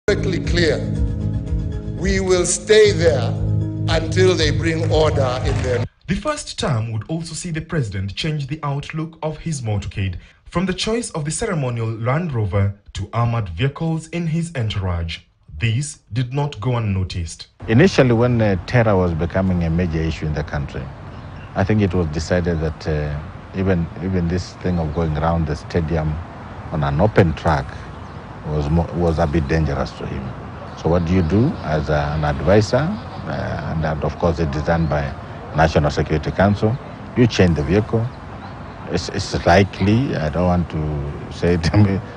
Perfectly clear. We will stay there until they bring order in them. The first term would also see the president change the outlook of his motorcade from the choice of the ceremonial Land Rover to armored vehicles in his entourage. These did not go unnoticed. Initially, when terror was becoming a major issue in the country, I think it was decided that even this thing of going around the stadium on an open track was a bit dangerous to him. So what do you do as an advisor, and that of course it's designed by National Security Council? You change the vehicle. It's likely, I don't want to say it,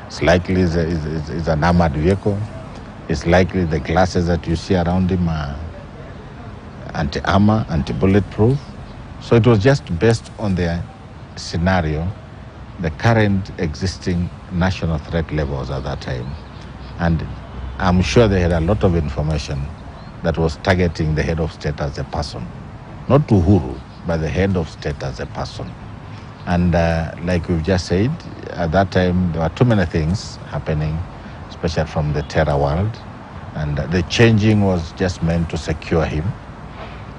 it's likely it's an armored vehicle. It's likely the glasses that you see around him are anti-armor, anti-bulletproof. So it was just based on the scenario, the current existing national threat levels at that time. And I'm sure they had a lot of information that was targeting the head of state as a person. Not Uhuru, but the head of state as a person. And like we've just said, at that time there were too many things happening, especially from the terror world. And the changing was just meant to secure him,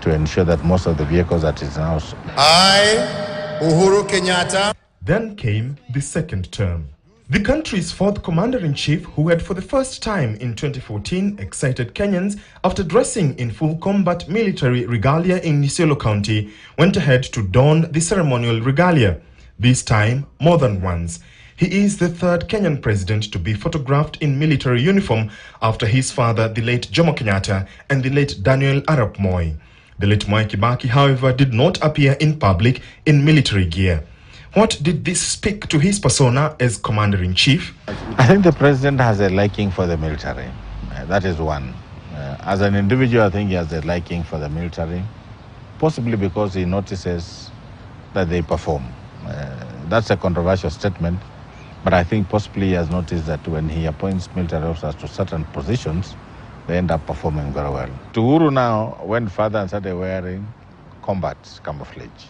to ensure that most of the vehicles that is now... I, Uhuru Kenyatta. Then came the second term. The country's fourth commander-in-chief, who had for the first time in 2014 excited Kenyans after dressing in full combat military regalia in Isiolo County, went ahead to don the ceremonial regalia, this time more than once. He is the third Kenyan president to be photographed in military uniform after his father, the late Jomo Kenyatta, and the late Daniel Arap Moi. The late Mwai Kibaki, however, did not appear in public in military gear. What did this speak to his persona as commander-in-chief? I think the president has a liking for the military. That is one. As an individual, I think he has a liking for the military, possibly because he notices that they perform. That's a controversial statement, but I think possibly he has noticed that when he appoints military officers to certain positions, they end up performing very well. Uhuru now went further and started wearing combat camouflage.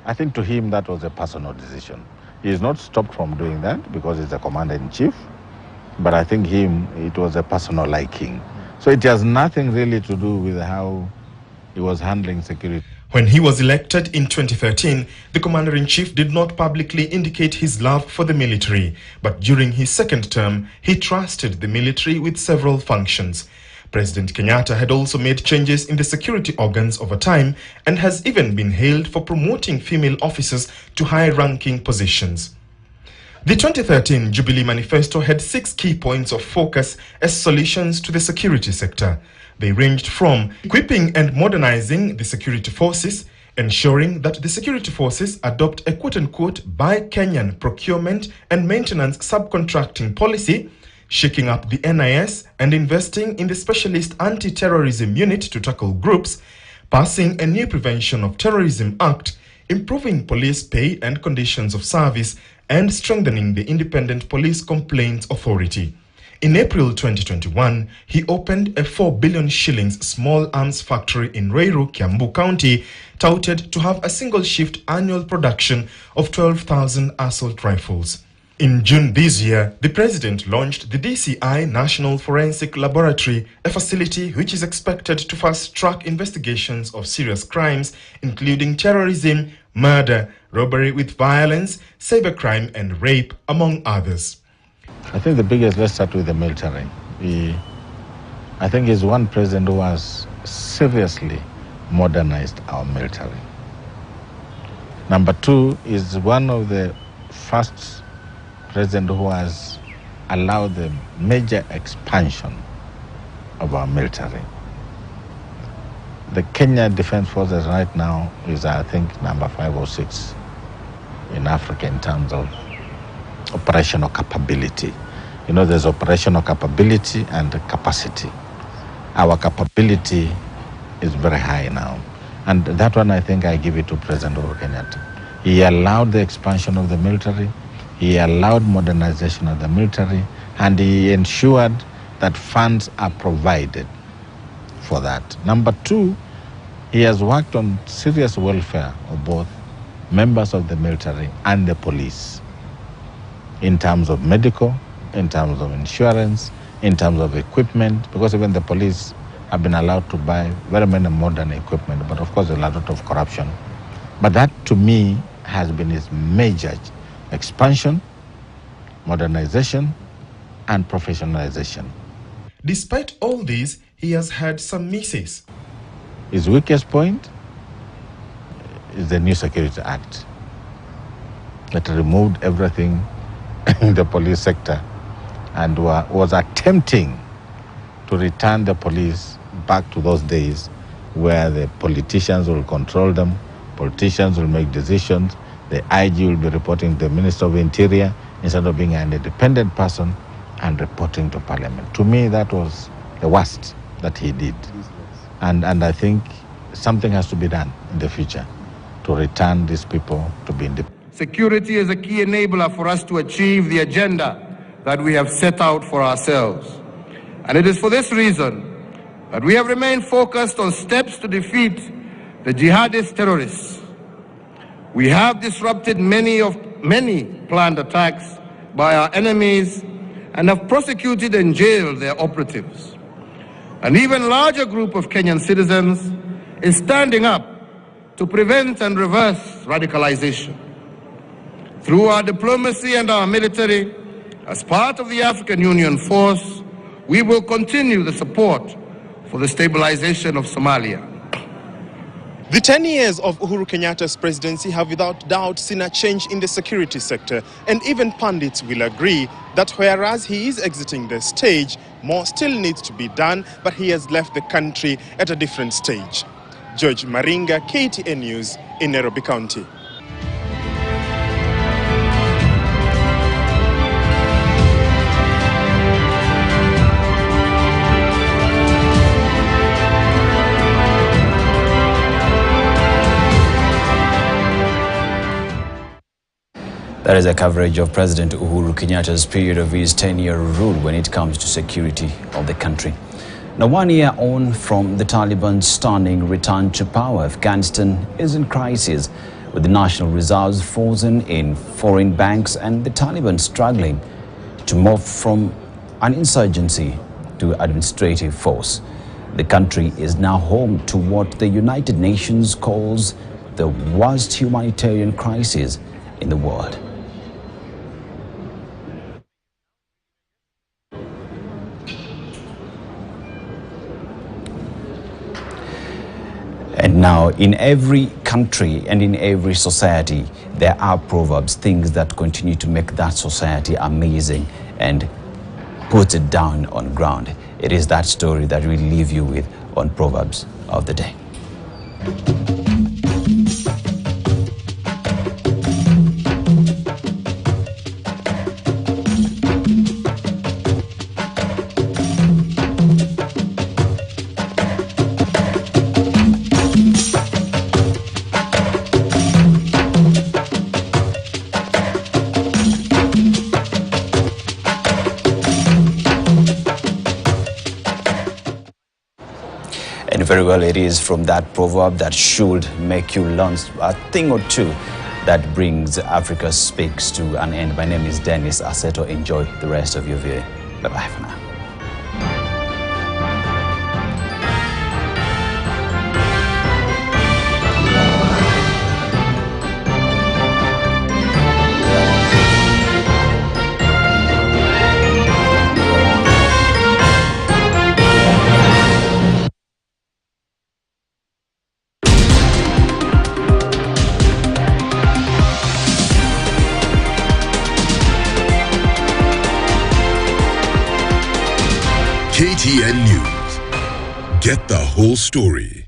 I think to him that was a personal decision. He is not stopped from doing that because he's the commander-in-chief, but I think it was a personal liking. So it has nothing really to do with how he was handling security. When he was elected in 2013, the commander-in-chief did not publicly indicate his love for the military, but during his second term, he trusted the military with several functions. President Kenyatta had also made changes in the security organs over time and has even been hailed for promoting female officers to high-ranking positions. The 2013 Jubilee Manifesto had 6 key points of focus as solutions to the security sector. They ranged from equipping and modernizing the security forces, ensuring that the security forces adopt a quote-unquote buy Kenyan procurement and maintenance subcontracting policy, shaking up the NIS and investing in the Specialist Anti-Terrorism Unit to tackle groups, passing a new Prevention of Terrorism Act, improving police pay and conditions of service, and strengthening the Independent Police Complaints Authority. In April 2021, he opened a 4 billion shillings small arms factory in Ruiru, Kiambu County, touted to have a single-shift annual production of 12,000 assault rifles. In June this year, the president launched the DCI National Forensic Laboratory, a facility which is expected to fast-track investigations of serious crimes, including terrorism, murder, robbery with violence, cybercrime, and rape, among others. I think let's start with the military. I think he's one president who has seriously modernized our military. Number two, is one of the first president who has allowed the major expansion of our military. The Kenya Defense Forces right now is, I think, number 5 or 6 in Africa in terms of operational capability. You know, there's operational capability and capacity. Our capability is very high now. And that one, I think I give it to President Uhuru Kenyatta. He allowed the expansion of the military, he allowed modernization of the military, and he ensured that funds are provided for that. Number two, he has worked on serious welfare of both members of the military and the police in terms of medical, in terms of insurance, in terms of equipment, because even the police have been allowed to buy very many modern equipment, but of course a lot of corruption. But that to me has been his major expansion, modernization, and professionalization. Despite all this, he has had some misses. His weakest point is the new Security Act that removed everything in the police sector and was attempting to return the police back to those days where the politicians will control them, politicians will make decisions, the IG will be reporting to the Minister of Interior instead of being an independent person and reporting to Parliament. To me, that was the worst that he did. And I think something has to be done in the future to return these people to be independent. Security is a key enabler for us to achieve the agenda that we have set out for ourselves. And it is for this reason that we have remained focused on steps to defeat the jihadist terrorists. We have disrupted many planned attacks by our enemies and have prosecuted and jailed their operatives. An even larger group of Kenyan citizens is standing up to prevent and reverse radicalization. Through our diplomacy and our military, as part of the African Union force, we will continue the support for the stabilization of Somalia. The 10 years of Uhuru Kenyatta's presidency have without doubt seen a change in the security sector, and even pundits will agree that whereas he is exiting the stage, more still needs to be done, but he has left the country at a different stage. George Maringa, KTN News in Nairobi County. That is a coverage of President Uhuru Kenyatta's period of his 10-year rule when it comes to security of the country. Now, 1 year on from the Taliban's stunning return to power, Afghanistan is in crisis, with the national reserves frozen in foreign banks and the Taliban struggling to move from an insurgency to administrative force. The country is now home to what the United Nations calls the worst humanitarian crisis in the world. And now, in every country and in every society, there are proverbs, things that continue to make that society amazing and put it down on ground. It is that story that we leave you with on Proverbs of the Day. And very well, it is from that proverb that should make you learn a thing or two that brings Africa Speaks to an end. My name is Dennis Aseto. Enjoy the rest of your viewing. Bye-bye for now. KTN News. Get the whole story.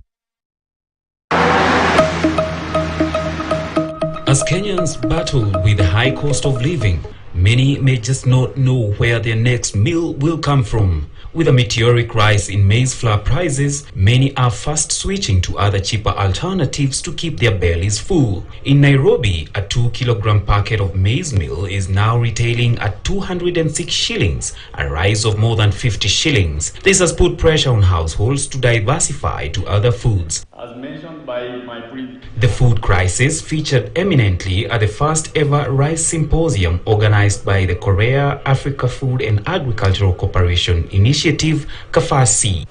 As Kenyans battle with the high cost of living, many may just not know where their next meal will come from. With a meteoric rise in maize flour prices, many are fast switching to other cheaper alternatives to keep their bellies full. In Nairobi, a 2-kilogram packet of maize meal is now retailing at 206 shillings, a rise of more than 50 shillings. This has put pressure on households to diversify to other foods. As mentioned by my The food crisis featured eminently at the first ever rice symposium organized organized by the Korea Africa Food and Agricultural Cooperation Initiative, KAFASI.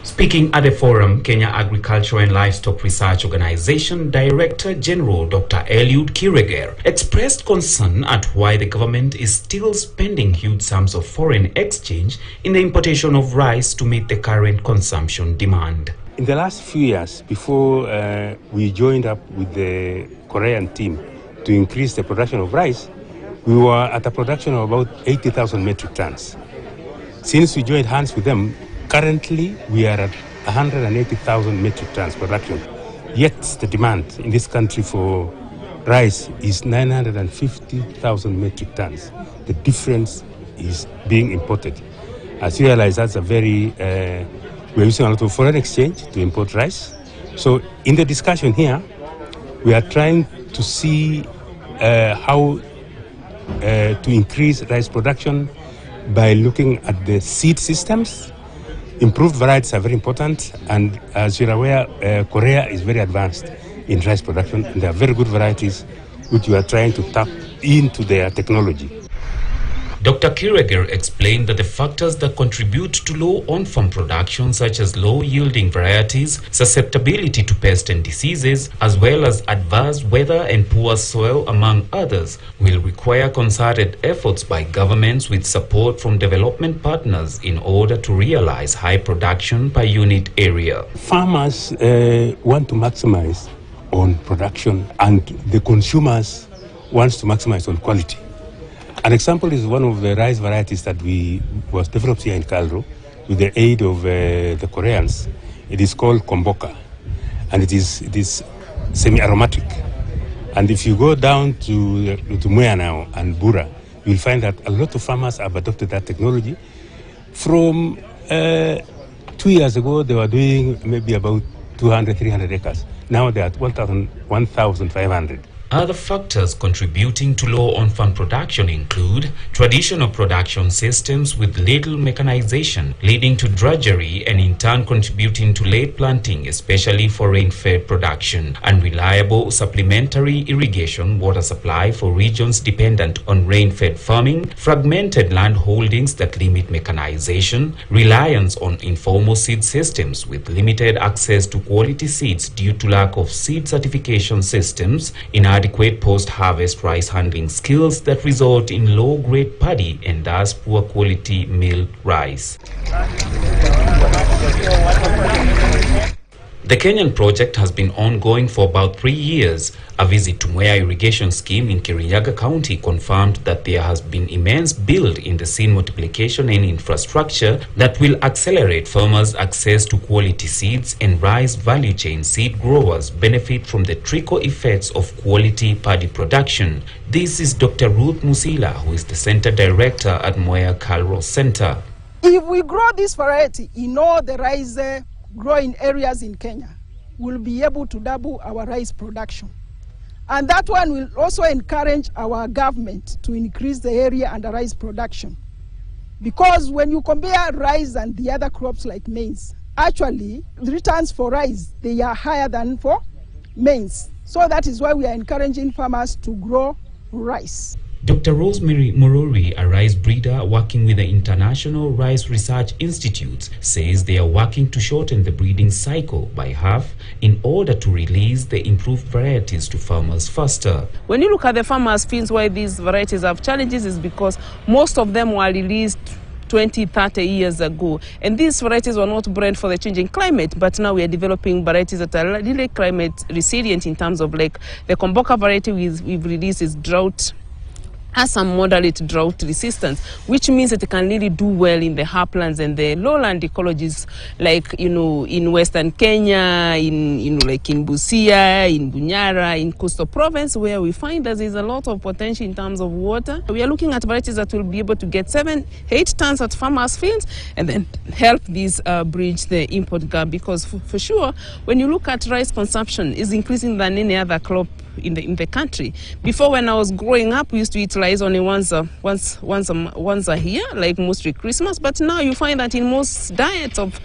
Speaking at the forum, Kenya Agriculture and Livestock Research Organization Director General Dr. Eliud Kireger expressed concern at why the government is still spending huge sums of foreign exchange in the importation of rice to meet the current consumption demand. In the last few years, before we joined up with the Korean team to increase the production of rice, we were at a production of about 80,000 metric tons. Since we joined hands with them, currently we are at 180,000 metric tons production. Yet the demand in this country for rice is 950,000 metric tons. The difference is being imported. As you realize, that's a very, we're using a lot of foreign exchange to import rice. So in the discussion here, we are trying to see how to increase rice production by looking at the seed systems. Improved varieties are very important, and as you're aware, Korea is very advanced in rice production, and there are very good varieties which we are trying to tap into their technology. Dr. Kireger explained that the factors that contribute to low on-farm production, such as low-yielding varieties, susceptibility to pests and diseases, as well as adverse weather and poor soil, among others, will require concerted efforts by governments with support from development partners in order to realize high production per unit area. Farmers want to maximize on production, and the consumers want to maximize on quality. An example is one of the rice varieties that was developed here in Karua with the aid of the Koreans. It is called Komboka, and it is semi-aromatic. And if you go down to Mwea now and Bura, you'll find that a lot of farmers have adopted that technology. From 2 years ago, they were doing maybe about 200, 300 acres. Now they're at 1,500. Other factors contributing to low on-farm production include traditional production systems with little mechanization, leading to drudgery and in turn contributing to late planting, especially for rain-fed production, unreliable supplementary irrigation water supply for regions dependent on rain-fed farming, fragmented land holdings that limit mechanization, reliance on informal seed systems with limited access to quality seeds due to lack of seed certification systems, inadequate post-harvest rice handling skills that result in low-grade paddy and thus poor quality milled rice. The Kenyan project has been ongoing for about 3 years. A visit to Mwea irrigation scheme in Kirinyaga County confirmed that there has been immense build in the seed multiplication and infrastructure that will accelerate farmers' access to quality seeds, and rice value chain seed growers benefit from the trickle effects of quality paddy production. This is Dr. Ruth Musila, who is the Center Director at Mwea Karua Center. If we grow this variety in all the rice growing areas in Kenya, we'll be able to double our rice production. And that one will also encourage our government to increase the area under rice production. Because when you compare rice and the other crops like maize, actually the returns for rice, they are higher than for maize. So that is why we are encouraging farmers to grow rice. Dr. Rosemary Morori, a rice breeder working with the International Rice Research Institute, says they are working to shorten the breeding cycle by half in order to release the improved varieties to farmers faster. When you look at the farmers' fields why these varieties have challenges is because most of them were released 20, 30 years ago. And these varieties were not bred for the changing climate, but now we are developing varieties that are really climate resilient in terms of like the Komboka variety we've released is drought, has some moderate drought resistance, which means that it can really do well in the uplands and the lowland ecologies, like, you know, in Western Kenya, like in Busia, in Bunyara, in coastal province, where we find that there's a lot of potential in terms of water. We are looking at varieties that will be able to get 7-8 tons at farmers' fields and then help these bridge the import gap, because for sure, when you look at rice consumption, is increasing than any other crop in the country. Before, when I was growing up, we used to eat rice only once a year, like mostly Christmas. But now you find that in most diets of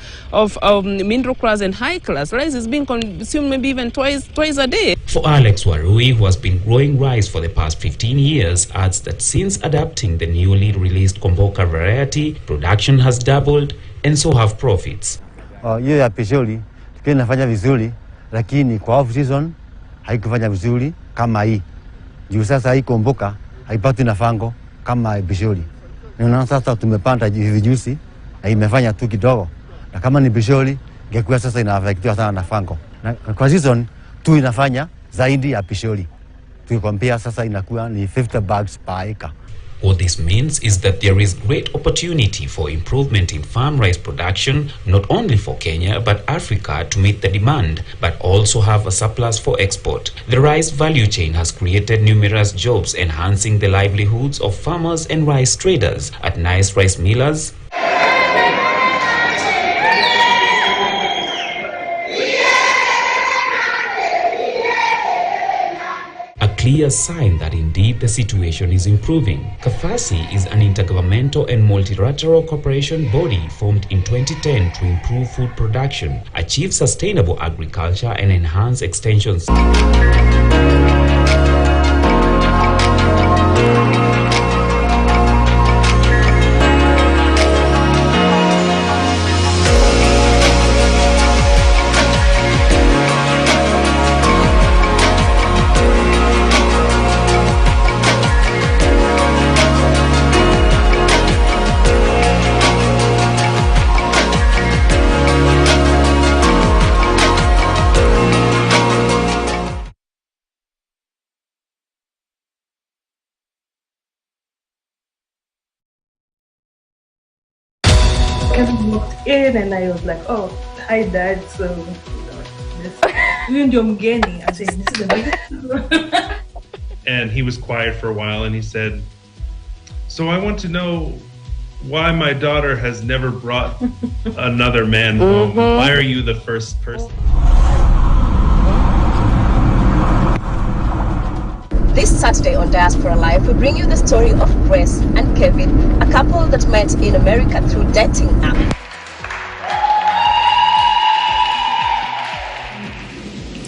middle class and high class, rice is being consumed maybe even twice a day. For Alex Warui, who has been growing rice for the past 15 years, adds that since adapting the newly released Komboka variety, production has doubled and so have profits. Hiyo ya pishori tukiwa inafanya vizuri, lakini kwa off season haikufanya vizuri kama hii. Juu sasa hii Komboka haipati nafango kama pishori. Na sasa tumepanda vijusi na imefanya tu kidogo. Na kama ni pishori ingekuwa sasa inaafektiwa sana nafango. Na kwa season tu inafanya zaidi ya pishori. Tukikompea sasa inakuwa ni 50 bags per acre. What this means is that there is great opportunity for improvement in farm rice production, not only for Kenya but Africa to meet the demand, but also have a surplus for export. The rice value chain has created numerous jobs, enhancing the livelihoods of farmers and rice traders at nice rice millers, clear sign that indeed the situation is improving. Kafasi is an intergovernmental and multilateral cooperation body formed in 2010 to improve food production, achieve sustainable agriculture and enhance extensions. Walked in and I was like, oh, hi Dad, so ndio mgeni. I said, this is a And he was quiet for a while and he said, so I want to know why my daughter has never brought another man home. Why are you the first person? This Saturday on Diaspora Live, we bring you the story of Grace and Kevin, a couple that met in America through dating app.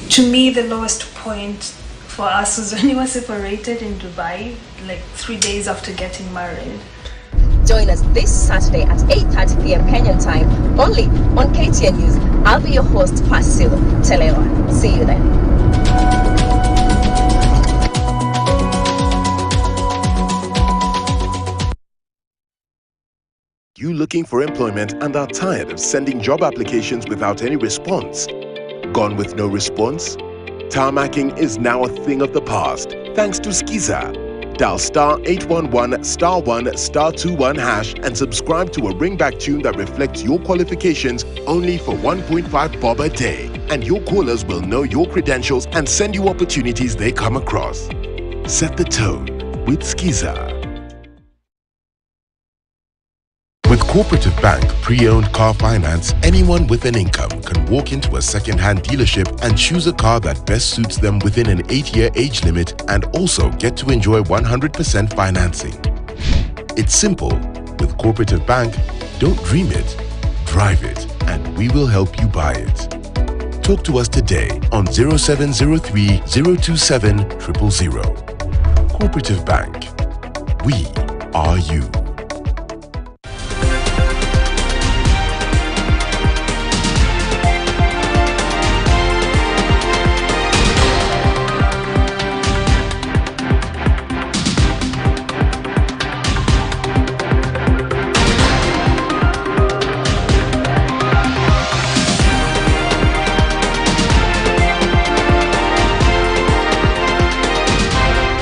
To me, the lowest point for us was when we were separated in Dubai, like 3 days after getting married. Join us this Saturday at 8:30 p.m. Kenyan time, only on KTN News. I'll be your host, Pasil Telewa. See you then. You looking for employment and are tired of sending job applications without any response? Gone with no response? Tarmacking is now a thing of the past thanks to Skiza. Dial *811 *1 *21 hash and subscribe to a ringback tune that reflects your qualifications only for 1.5 bob a day. And your callers will know your credentials and send you opportunities they come across. Set the tone with Skiza. With Cooperative Bank pre-owned car finance, anyone with an income can walk into a second-hand dealership and choose a car that best suits them within an 8-year age limit and also get to enjoy 100% financing. It's simple. With Cooperative Bank, don't dream it, drive it, and we will help you buy it. Talk to us today on 0703 027 000. Cooperative Bank. We are you.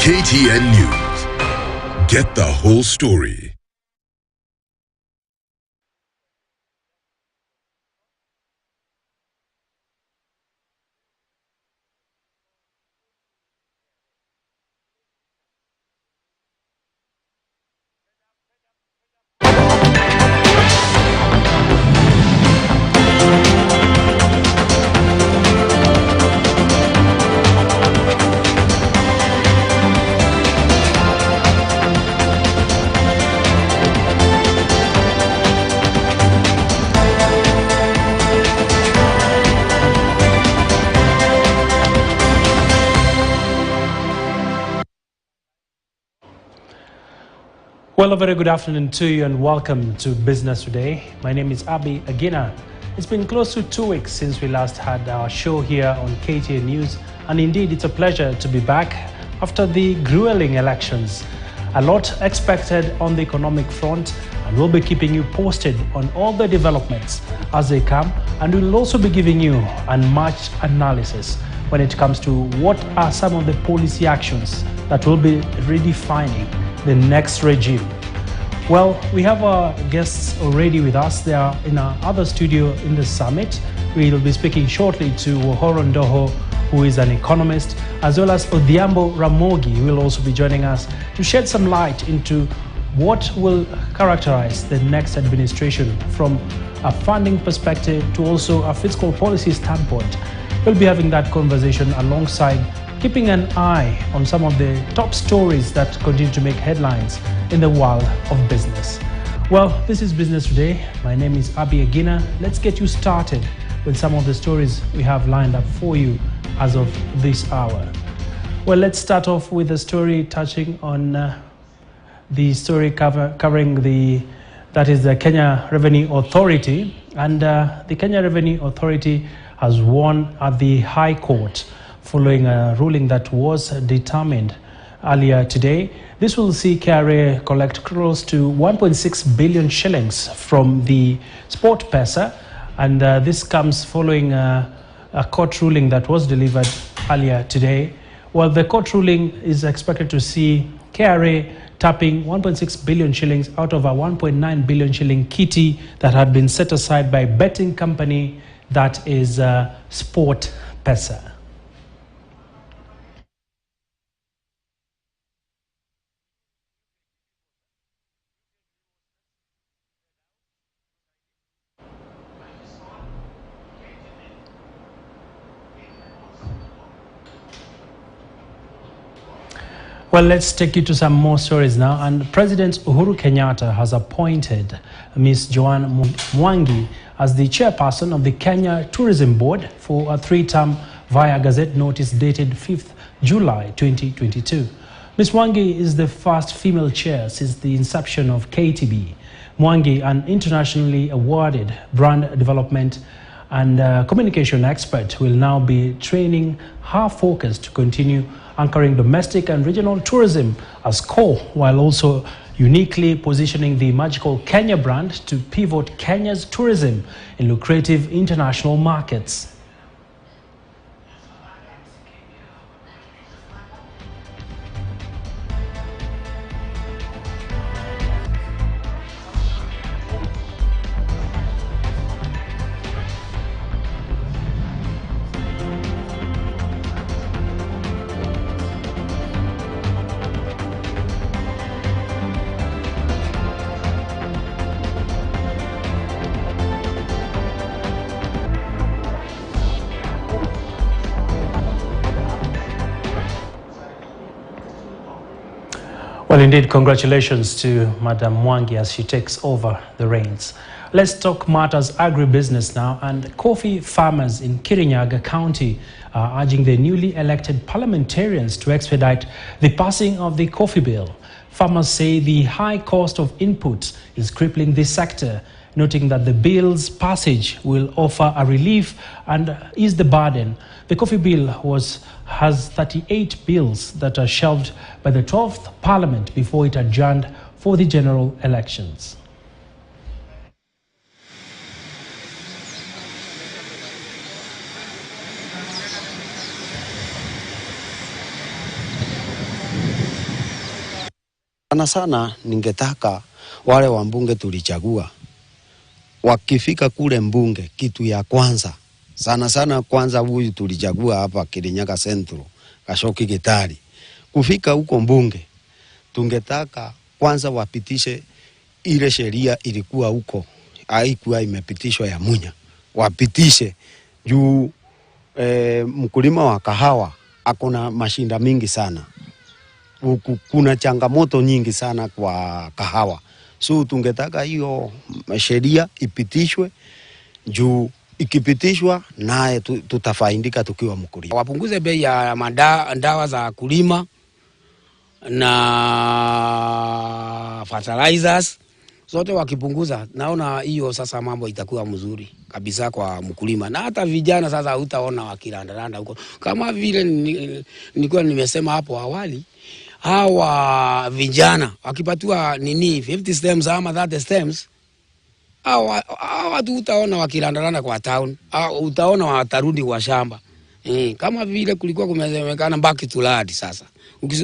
KTN News. Get the whole story. Well, a very good afternoon to you and welcome to Business Today. My name is Abi Agina. It's been close to 2 weeks since we last had our show here on KTN News, and indeed it's a pleasure to be back after the grueling elections. A lot expected on the economic front, and we'll be keeping you posted on all the developments as they come, and we'll also be giving you unmatched analysis when it comes to what are some of the policy actions that will be redefining the next regime. Well, we have our guests already with us. They are in our other studio in the summit. We'll be speaking shortly to Wohoro Ndoho, who is an economist, as well as Odhiambo Ramogi, who will also be joining us to shed some light into what will characterize the next administration from a funding perspective to also a fiscal policy standpoint. We'll be having that conversation alongside keeping an eye on some of the top stories that continue to make headlines in the world of business. Well, this is Business Today. My name is Abi Agina. Let's get you started with some of the stories we have lined up for you as of this hour. Well, let's start off with a story touching on the story covering the Kenya Revenue Authority. And the Kenya Revenue Authority has won at the High Court following a ruling that was determined earlier today. This will see KRA collect close to 1.6 billion shillings from the Sport Pesa, and this comes following a court ruling that was delivered earlier today. Well, the court ruling is expected to see KRA tapping 1.6 billion shillings out of a 1.9 billion shilling kitty that had been set aside by betting company that is Sport Pesa. Well, let's take you to some more stories now. And President Uhuru Kenyatta has appointed Ms. Joanne Mwangi as the chairperson of the Kenya Tourism Board for a 3-term via Gazette notice dated 5th July 2022. Ms. Mwangi is the first female chair since the inception of KTB. Mwangi, an internationally awarded brand development and communication expert, will now be training her focus to continue anchoring domestic and regional tourism as core, while also uniquely positioning the magical Kenya brand to pivot Kenya's tourism in lucrative international markets. Well, indeed, congratulations to Madam Mwangi as she takes over the reins. Let's talk matters agribusiness now. And coffee farmers in Kirinyaga County are urging the newly elected parliamentarians to expedite the passing of the coffee bill. Farmers say the high cost of inputs is crippling this sector, noting that the bill's passage will offer a relief and ease the burden. The coffee bill has 38 bills that are shelved by the 12th Parliament before it adjourned for the general elections. Sana ningetaka wale wambunge tulichagua wakifika kule mbunge, kitu ya kwanza sana kwanza huyu tulichagua hapa Kirinyaga Central Kashoki Gitari, kufika huko mbunge tungetaka kwanza wapitishe ile sheria ilikuwa huko haikuwa imepitishwa ya Munya, wapitishe juu mkulima wa kahawa akona mashinda mingi sana. Kuna changamoto nyingi sana kwa kahawa. So tungetaka hiyo sheria ipitishwe juu ikipitishwa naye tutafaidika tukiwa mkulima. Wapunguze bei ya dawa za kulima na fertilizers zote wakipunguza, naona hiyo sasa mambo itakuwa mzuri kabisa kwa mkulima, na hata vijana sasa utaona wakirandaranda huko, kama vile nilikuwa nimesema hapo awali. Hawa vijana wakipatiwa 50 stems ama 30 stems, hawa watu utaona wakirandaranda kwa town, utaona watarudi kwa shamba. Kama vile kulikuwa kumesemekana back to land. Sasa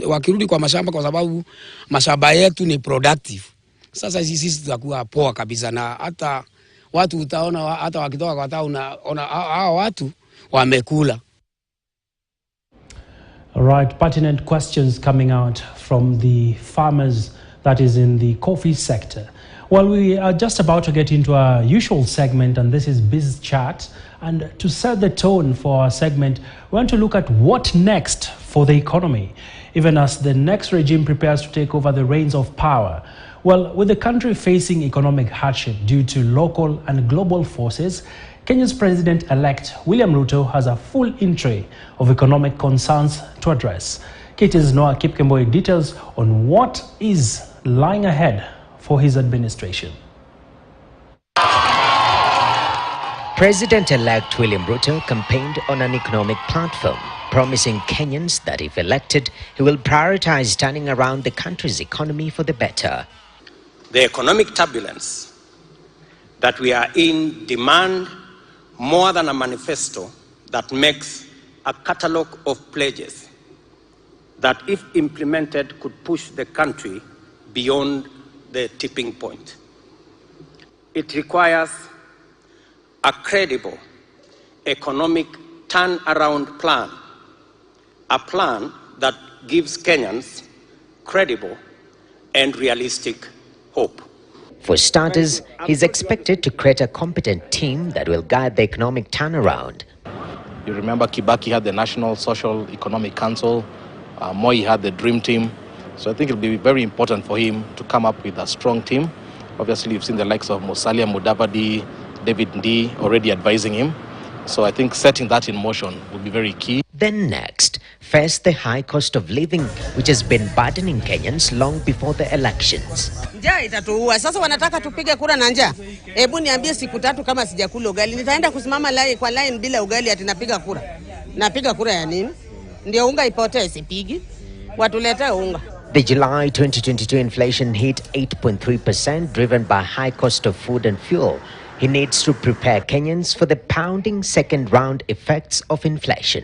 wakirudi kwa mashamba, kwa sababu mashamba yetu ni productive. Sasa sisi tutakuwa poa kabisa, na hata watu utaona hata wakitoka kwa town unaona hao watu wamekula. All right, pertinent questions coming out from the farmers, that is in the coffee sector. Well, we are just about to get into our usual segment, and this is Biz Chat. And to set the tone for our segment, we want to look at what next for the economy, even as the next regime prepares to take over the reins of power. Well, with the country facing economic hardship due to local and global forces, Kenya's President-elect William Ruto has a full in-tray of economic concerns to address. KT's Noah Kipkemboi details on what is lying ahead for his administration. President-elect William Ruto campaigned on an economic platform, promising Kenyans that if elected, he will prioritize turning around the country's economy for the better. The economic turbulence that we are in demand more than a manifesto that makes a catalogue of pledges that, if implemented, could push the country beyond the tipping point. It requires a credible economic turnaround plan, a plan that gives Kenyans credible and realistic hope. For starters, he's expected to create a competent team that will guide the economic turnaround. You remember Kibaki had the National Social Economic Council, Moi had the Dream Team. So I think it'll be very important for him to come up with a strong team. Obviously, you've seen the likes of Musalia Mudavadi, David Ndii already advising him. So I think setting that in motion will be very key. Then next, face the high cost of living, which has been burdening Kenyans long before the elections. Njaa itatuua. Sasa wanataka tupige kura na njaa. Hebu niambie siku 3 kama sijakula ugali, nitaenda kusimama kwa line bila ugali ati napiga kura. Napiga kura ya nini? Ndio unga ipotee, sipigi. Watuletee unga. The July 2022 inflation hit 8.3%, driven by high cost of food and fuel. He needs to prepare Kenyans for the pounding second round effects of inflation.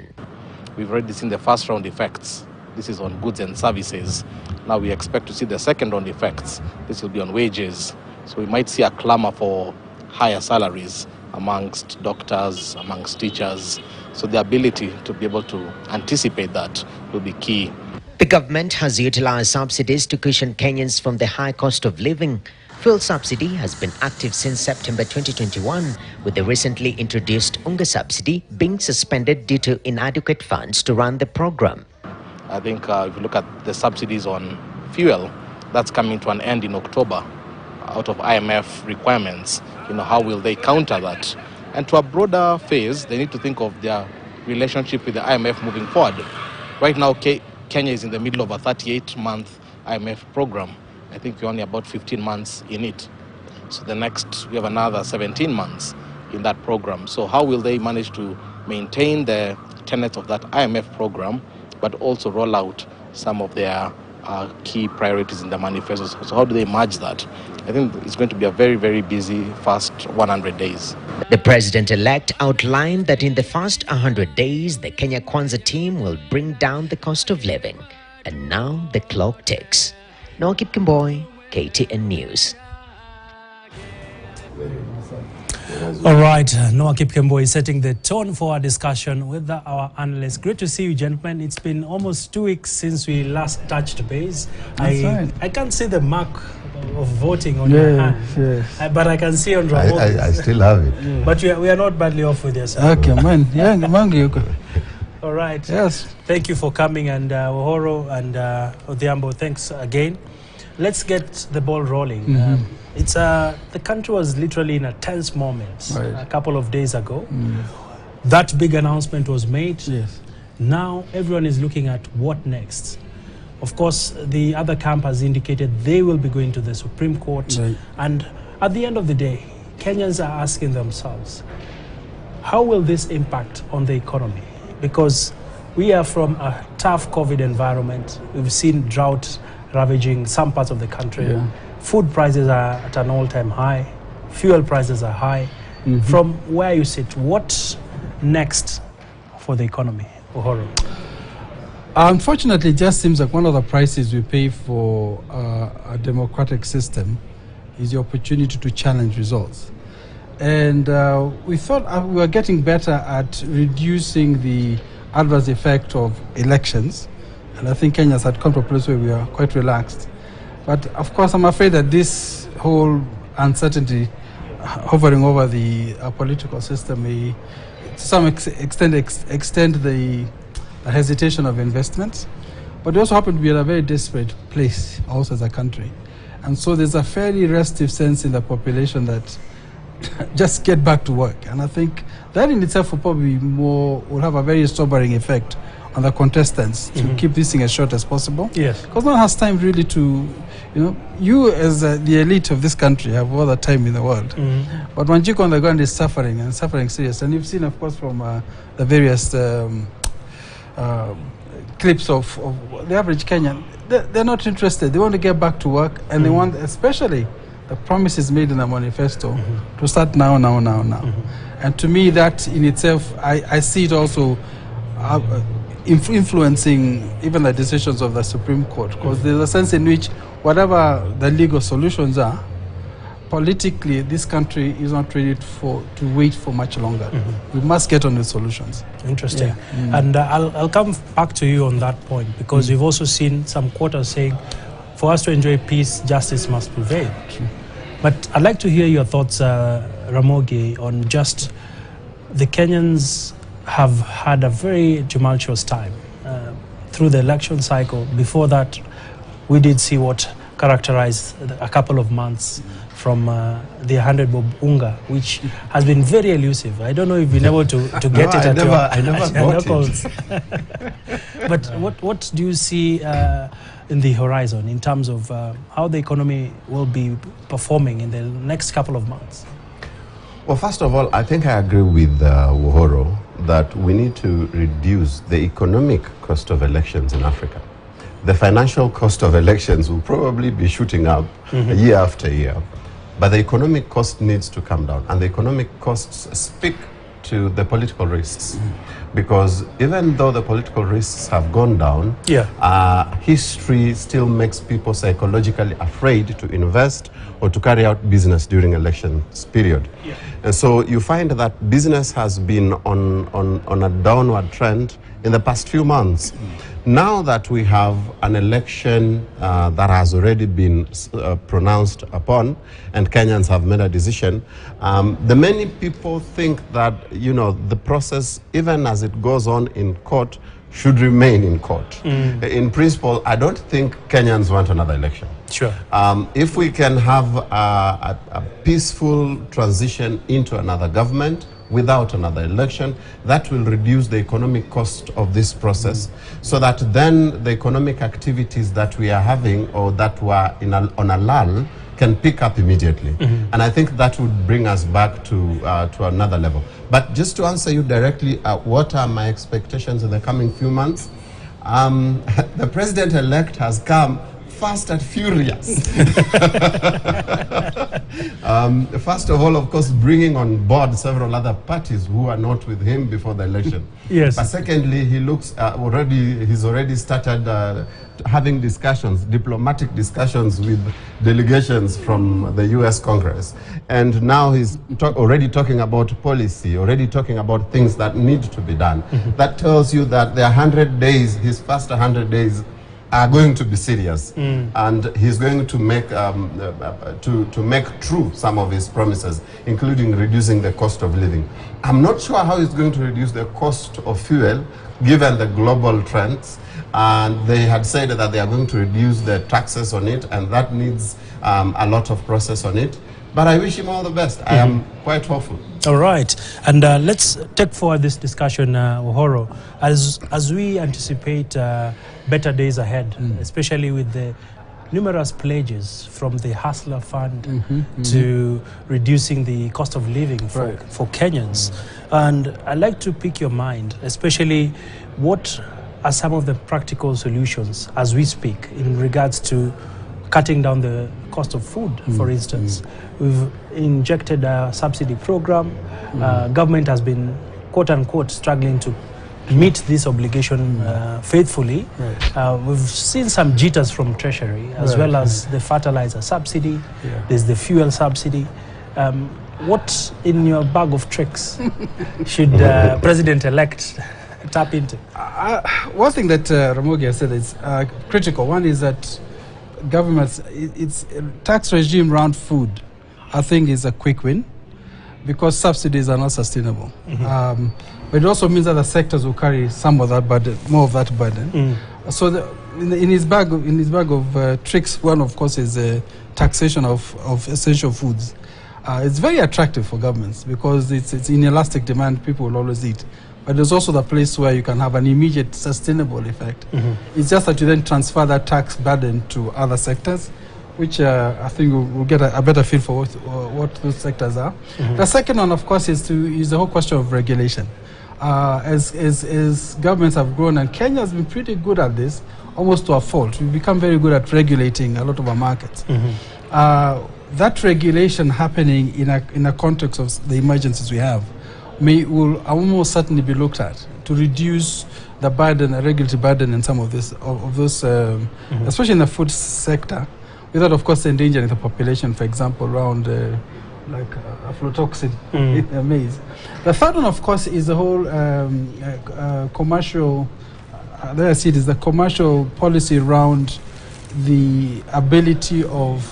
We've already seen the first round effects. This is on goods and services. Now we expect to see the second round effects. This will be on wages. So we might see a clamor for higher salaries amongst doctors, amongst teachers. So the ability to be able to anticipate that will be key. The government has utilized subsidies to cushion Kenyans from the high cost of living. Fuel subsidy has been active since September 2021, with the recently introduced Unga subsidy being suspended due to inadequate funds to run the program. I think if you look at the subsidies on fuel, that's coming to an end in October out of IMF requirements. How will they counter that? And to a broader phase, they need to think of their relationship with the IMF moving forward. Right now, Kenya is in the middle of a 38-month IMF program. I think we're only about 15 months in it. So we have another 17 months in that program. So how will they manage to maintain the tenets of that IMF program, but also roll out some of their key priorities in the manifestos? So how do they merge that? I think it's going to be a very, very busy first 100 days. The president-elect outlined that in the first 100 days, the Kenya Kwanza team will bring down the cost of living. And now the clock ticks. Noah Kipkemboi, KTN News. All right, Noah Kipkemboi setting the tone for our discussion with our analysts. Great to see you, gentlemen. It's been almost 2 weeks since we last touched base. I can't see the mark of voting on your hand, but I can see on Ramogi. I still have it. But we are not badly off with yourself. Okay, man. Yeah, all right. Yes. Thank you for coming, and Uhuru and Odhiambo, thanks again. Let's get the ball rolling. The country was literally in a tense moment a couple of days ago. That big announcement was made. Yes. Now everyone is looking at what next. Of course, the other camp has indicated they will be going to the Supreme Court. Right. And at the end of the day, Kenyans are asking themselves, how will this impact on the economy? Because we are from a tough COVID environment. We've seen drought ravaging some parts of the country. Yeah. Food prices are at an all-time high. Fuel prices are high. Mm-hmm. From where you sit, what next for the economy, Uhuru? Unfortunately, it just seems like one of the prices we pay for a democratic system is the opportunity to challenge results. And we thought we were getting better at reducing the adverse effect of elections. And I think Kenya's had come to a place where we are quite relaxed. But of course, I'm afraid that this whole uncertainty hovering over the political system may, to some extent, extend the hesitation of investments. But we also happen to be in a very desperate place also as a country. And so there's a fairly restive sense in the population that just get back to work. And I think that in itself will have a very sobering effect on the contestants to keep this thing as short as possible. Yes. Because no one has time really to, you as the elite of this country have all the time in the world. But Wanjiku on the ground is suffering, and suffering serious. And you've seen, of course, from the various clips of the average Kenyan, they're not interested. They want to get back to work, and they want, especially the promises made in the manifesto, to start now. And to me, that in itself, I see it also influencing even the decisions of the Supreme Court, because there's a sense in which whatever the legal solutions are, politically, this country is not ready to wait for much longer. We must get on with solutions. Interesting. Yeah. And I'll come back to you on that point, because we've also seen some quotas saying, for us to enjoy peace, justice must prevail. But I'd like to hear your thoughts, Ramogi, on just the Kenyans have had a very tumultuous time through the election cycle. Before that, we did see what characterized a couple of months from the 100 Bob Unga, which has been very elusive. I don't know if you've been able to get it at I never got it. But what do you see in the horizon in terms of how the economy will be performing in the next couple of months? Well, first of all, I think I agree with Uhuru that we need to reduce the economic cost of elections in Africa. The financial cost of elections will probably be shooting up year after year, but the economic cost needs to come down, and the economic costs speak to the political risks. Because even though the political risks have gone down, history still makes people psychologically afraid to invest or to carry out business during elections period. And so you find that business has been on a downward trend in the past few months. Now that we have an election that has already been pronounced upon, and Kenyans have made a decision, the many people think that, the process, even as it goes on in court, should remain in court. In principle, I don't think Kenyans want another election. Sure. If we can have a peaceful transition into another government without another election, that will reduce the economic cost of this process, so that then the economic activities that we are having or that were on a lull can pick up immediately. And I think that would bring us back to another level. But just to answer you directly, what are my expectations in the coming few months? The president-elect has come fast and furious. First of all, of course, bringing on board several other parties who are not with him before the election. Yes. But secondly, he looks he's already started having discussions, diplomatic discussions with delegations from the U.S. Congress. And now he's already talking about policy, already talking about things that need to be done. That tells you that the 100 days, his first 100 days, are going to be serious, and he's going to make to make true some of his promises, including reducing the cost of living. I'm not sure how he's going to reduce the cost of fuel, given the global trends. And they had said that they are going to reduce the taxes on it, and that needs a lot of process on it. But I wish him all the best. I am quite hopeful. All right, and let's take forward this discussion, Uhuru, as we anticipate better days ahead, especially with the numerous pledges from the Hustler Fund to reducing the cost of living for Kenyans. And I'd like to pick your mind, especially what are some of the practical solutions as we speak in regards to cutting down the cost of food, for instance. We've injected a subsidy program. Government has been, quote unquote, struggling to meet this obligation faithfully. We've seen some jitters from Treasury, as well as the fertilizer subsidy. There's the fuel subsidy. What in your bag of tricks should President-elect tap into? One thing that Ramogi has said is critical. One is that government's its tax regime around food, I think, is a quick win because subsidies are not sustainable. But it also means that the sectors will carry some of that burden, more of that burden. So in his bag of tricks, one of course is taxation of essential foods. It's very attractive for governments because it's inelastic demand. People will always eat. But there's also the place where you can have an immediate sustainable effect. It's just that you then transfer that tax burden to other sectors, which I think we'll get a better feel for what those sectors are. The second one, of course, is the whole question of regulation. As governments have grown, and Kenya has been pretty good at this, almost to a fault. We've become very good at regulating a lot of our markets. That regulation happening in a context of the emergencies we have will almost certainly be looked at to reduce the burden, the regulatory burden in some of those, especially in the food sector, without, of course, endangering the population, for example, around like aflatoxin in maize. The third one, of course, is the whole commercial, there I see it is the commercial policy around the ability of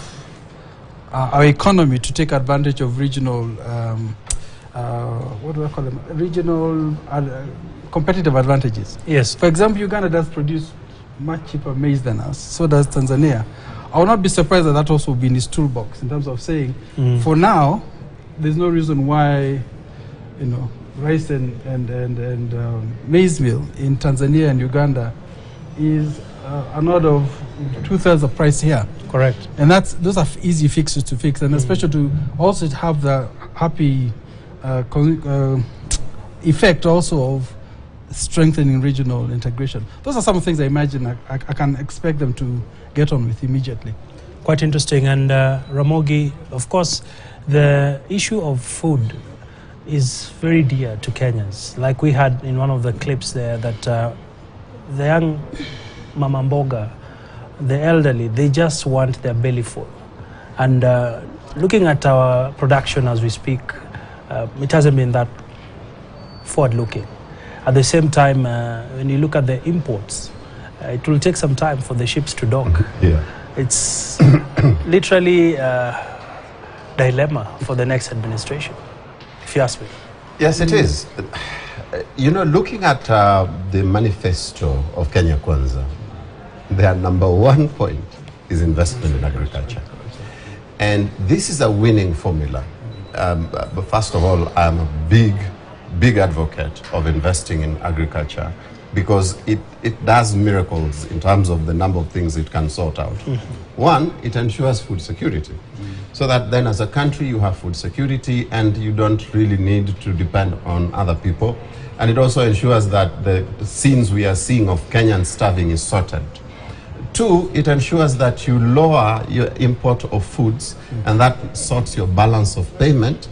our economy to take advantage of regional, what do I call them? Regional competitive advantages. Yes. For example, Uganda does produce much cheaper maize than us. So does Tanzania. I will not be surprised that also will be in his toolbox in terms of saying, for now, there's no reason why, rice and maize meal in Tanzania and Uganda is an order of 2/3 the price here. Correct. And those are easy fixes to fix, and especially to also have the happy effect also of strengthening regional integration. Those are some things I imagine I can expect them to get on with immediately. Quite interesting. And Ramogi, of course, the issue of food is very dear to Kenyans. Like we had in one of the clips there that the young Mama Mboga, the elderly, they just want their belly full. And looking at our production as we speak, it hasn't been that forward-looking. At the same time, when you look at the imports, it will take some time for the ships to dock. It's literally a dilemma for the next administration, if you ask me. Yes, it is. Looking at the manifesto of Kenya Kwanza, their number one point is investment in agriculture. And this is a winning formula. But first of all, I'm a big advocate of investing in agriculture because it does miracles in terms of the number of things it can sort out. One, it ensures food security. So that then as a country you have food security and you don't really need to depend on other people. And it also ensures that the scenes we are seeing of Kenyan starving is sorted. Two, it ensures that you lower your import of foods and that sorts your balance of payment,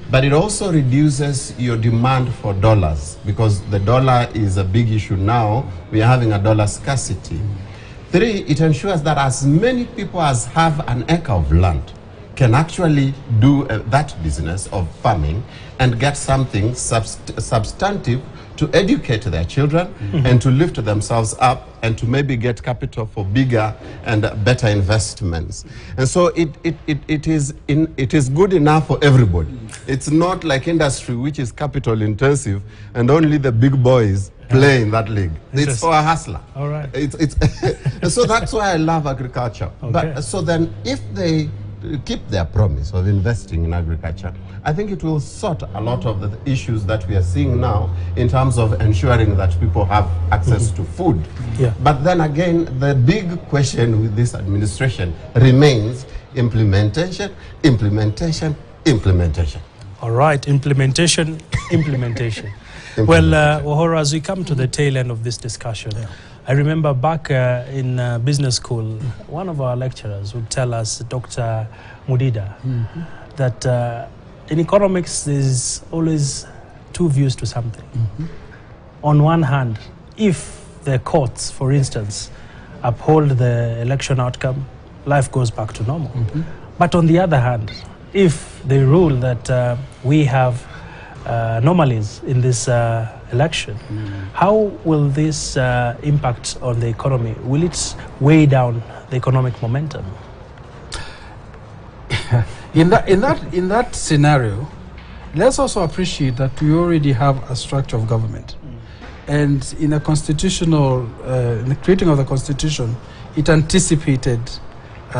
but it also reduces your demand for dollars because the dollar is a big issue now. We are having a dollar scarcity. Three, it ensures that as many people as have an acre of land can actually do that business of farming and get something substantive to educate their children and to lift themselves up and to maybe get capital for bigger and better investments. And so it is good enough for everybody. It's not like industry which is capital intensive and only the big boys play in that league. It's for a hustler. All right. And so that's why I love agriculture. Okay. But so then if they keep their promise of investing in agriculture, I think it will sort a lot of the issues that we are seeing now in terms of ensuring that people have access to food. Yeah. But then again, the big question with this administration remains implementation. All right, implementation. Well, Wahora, as we come to the tail end of this discussion, I remember back in business school, one of our lecturers would tell us, Dr. Mudida, that in economics there's always two views to something. On one hand, if the courts, for instance, uphold the election outcome, life goes back to normal. But on the other hand, if they rule that we have anomalies in this election, how will this impact on the economy? Will it weigh down the economic momentum? In that scenario, let's also appreciate that we already have a structure of government. And in a constitutional, in the creating of the constitution, it anticipated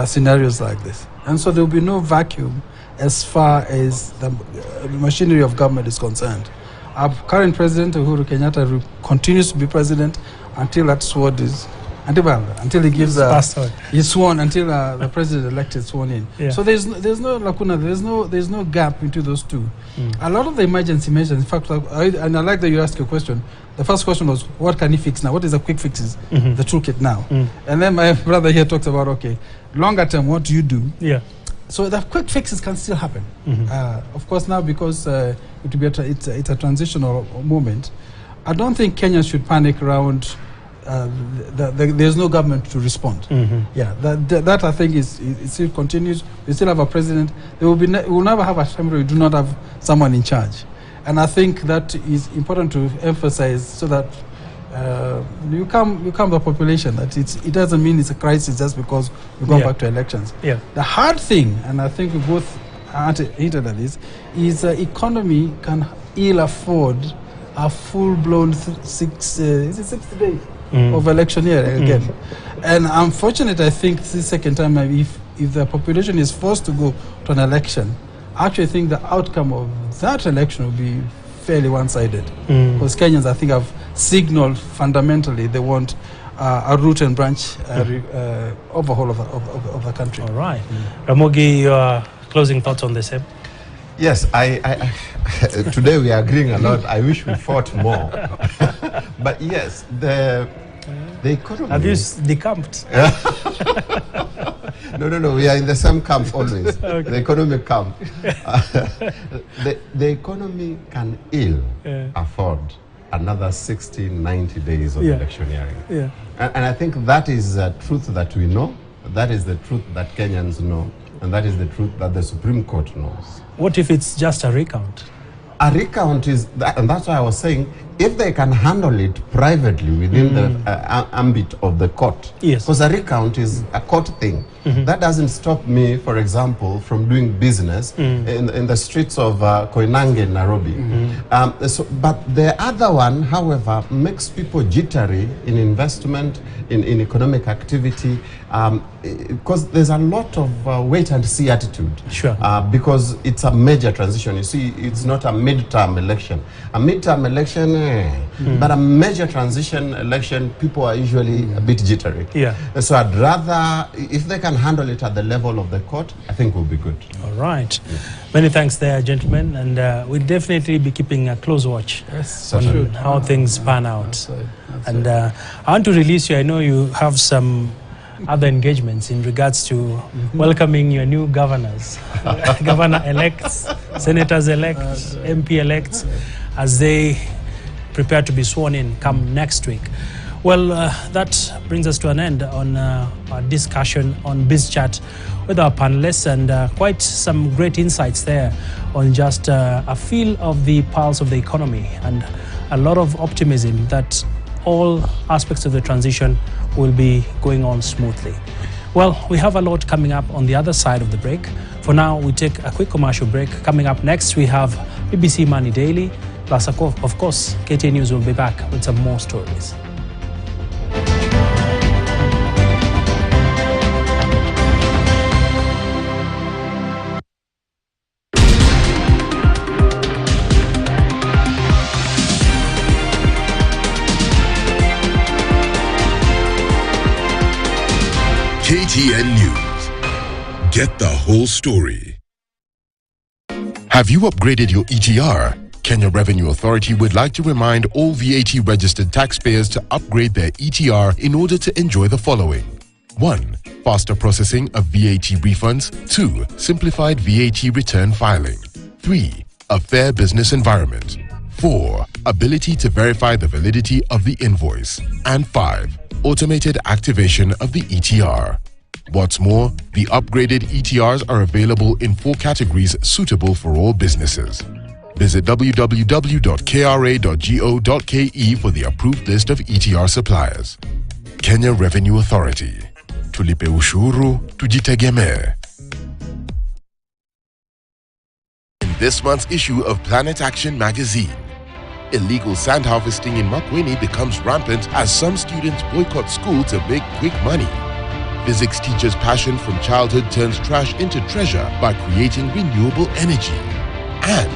scenarios like this. And so there will be no vacuum as far as the machinery of government is concerned. Our current president, Uhuru Kenyatta, continues to be president until that sword is, until he gives he's sworn, until the president-elect is sworn in. Yeah. So there's no lacuna, there's no gap into those two. A lot of the emergency measures, in fact, and I like that you asked your question. The first question was, what can he fix now? What is the quick fixes? The toolkit now. And then my brother here talks about, okay, longer term, what do you do? Yeah. So the quick fixes can still happen. Of course, now because it will be it's a transitional moment, I don't think Kenya should panic around. There's no government to respond. Yeah, that I think it still continues. We still have a president. We will never have a time where we do not have someone in charge, and I think that is important to emphasize so that you calm the population that it doesn't mean it's a crisis just because we're going back to elections. Yeah. The hard thing, and I think we both hinted at this, is the economy can ill afford a full-blown 60 days of election year again. And unfortunately, I think this second time, if the population is forced to go to an election, I actually think the outcome of that election will be fairly one-sided. Because Kenyans, I think, have signaled fundamentally they want a root and branch overhaul of the country. All right. Ramogi, your closing thoughts on this? Yes, I today we are agreeing a lot. I wish we fought more. But yes, the economy... Have you decamped? No, we are in the same camp always. Okay. The economic camp. The economy can ill afford another 60, 90 days of electioneering. Yeah. And I think that is a truth that we know. That is the truth that Kenyans know. And that is the truth that the Supreme Court knows. What if it's just a recount? A recount is, and that's why I was saying, if they can handle it privately within the ambit of the court, because a recount is a court thing. That doesn't stop me, for example, from doing business in the streets of Koinange, Nairobi. But the other one, however, makes people jittery in investment, in economic activity, because there's a lot of wait-and-see attitude. Sure. Because it's a major transition. You see, it's not a midterm election. A midterm election, but a major transition election, people are usually a bit jittery. Yeah. So I'd rather, if they can handle it at the level of the court, I think we'll be good. All right. Many thanks there, gentlemen, and we'll definitely be keeping a close watch on how things pan out. And I want to release you. I know you have some other engagements in regards to welcoming your new governors, governor-elects, senators-elects, MP-elects, as they prepare to be sworn in come next week. Well, that brings us to an end on our discussion on BizChat with our panelists, and quite some great insights there on just a feel of the pulse of the economy and a lot of optimism that all aspects of the transition will be going on smoothly. Well, we have a lot coming up on the other side of the break. For now, we take a quick commercial break. Coming up next, we have BBC Money Daily, plus of course, KTN News will be back with some more stories. KTN News. Get the whole story. Have you upgraded your ETR? Kenya Revenue Authority would like to remind all VAT registered taxpayers to upgrade their ETR in order to enjoy the following. 1. Faster processing of VAT refunds. 2. Simplified VAT return filing. 3. A fair business environment. 4. Ability to verify the validity of the invoice. And 5. Automated activation of the ETR. What's more, the upgraded ETRs are available in 4 categories suitable for all businesses. Visit www.kra.go.ke for the approved list of ETR suppliers. Kenya Revenue Authority. Tulipe ushuru, tujitegemee. In this month's issue of Planet Action magazine, illegal sand harvesting in Makueni becomes rampant as some students boycott school to make quick money. Physics teachers' passion from childhood turns trash into treasure by creating renewable energy. And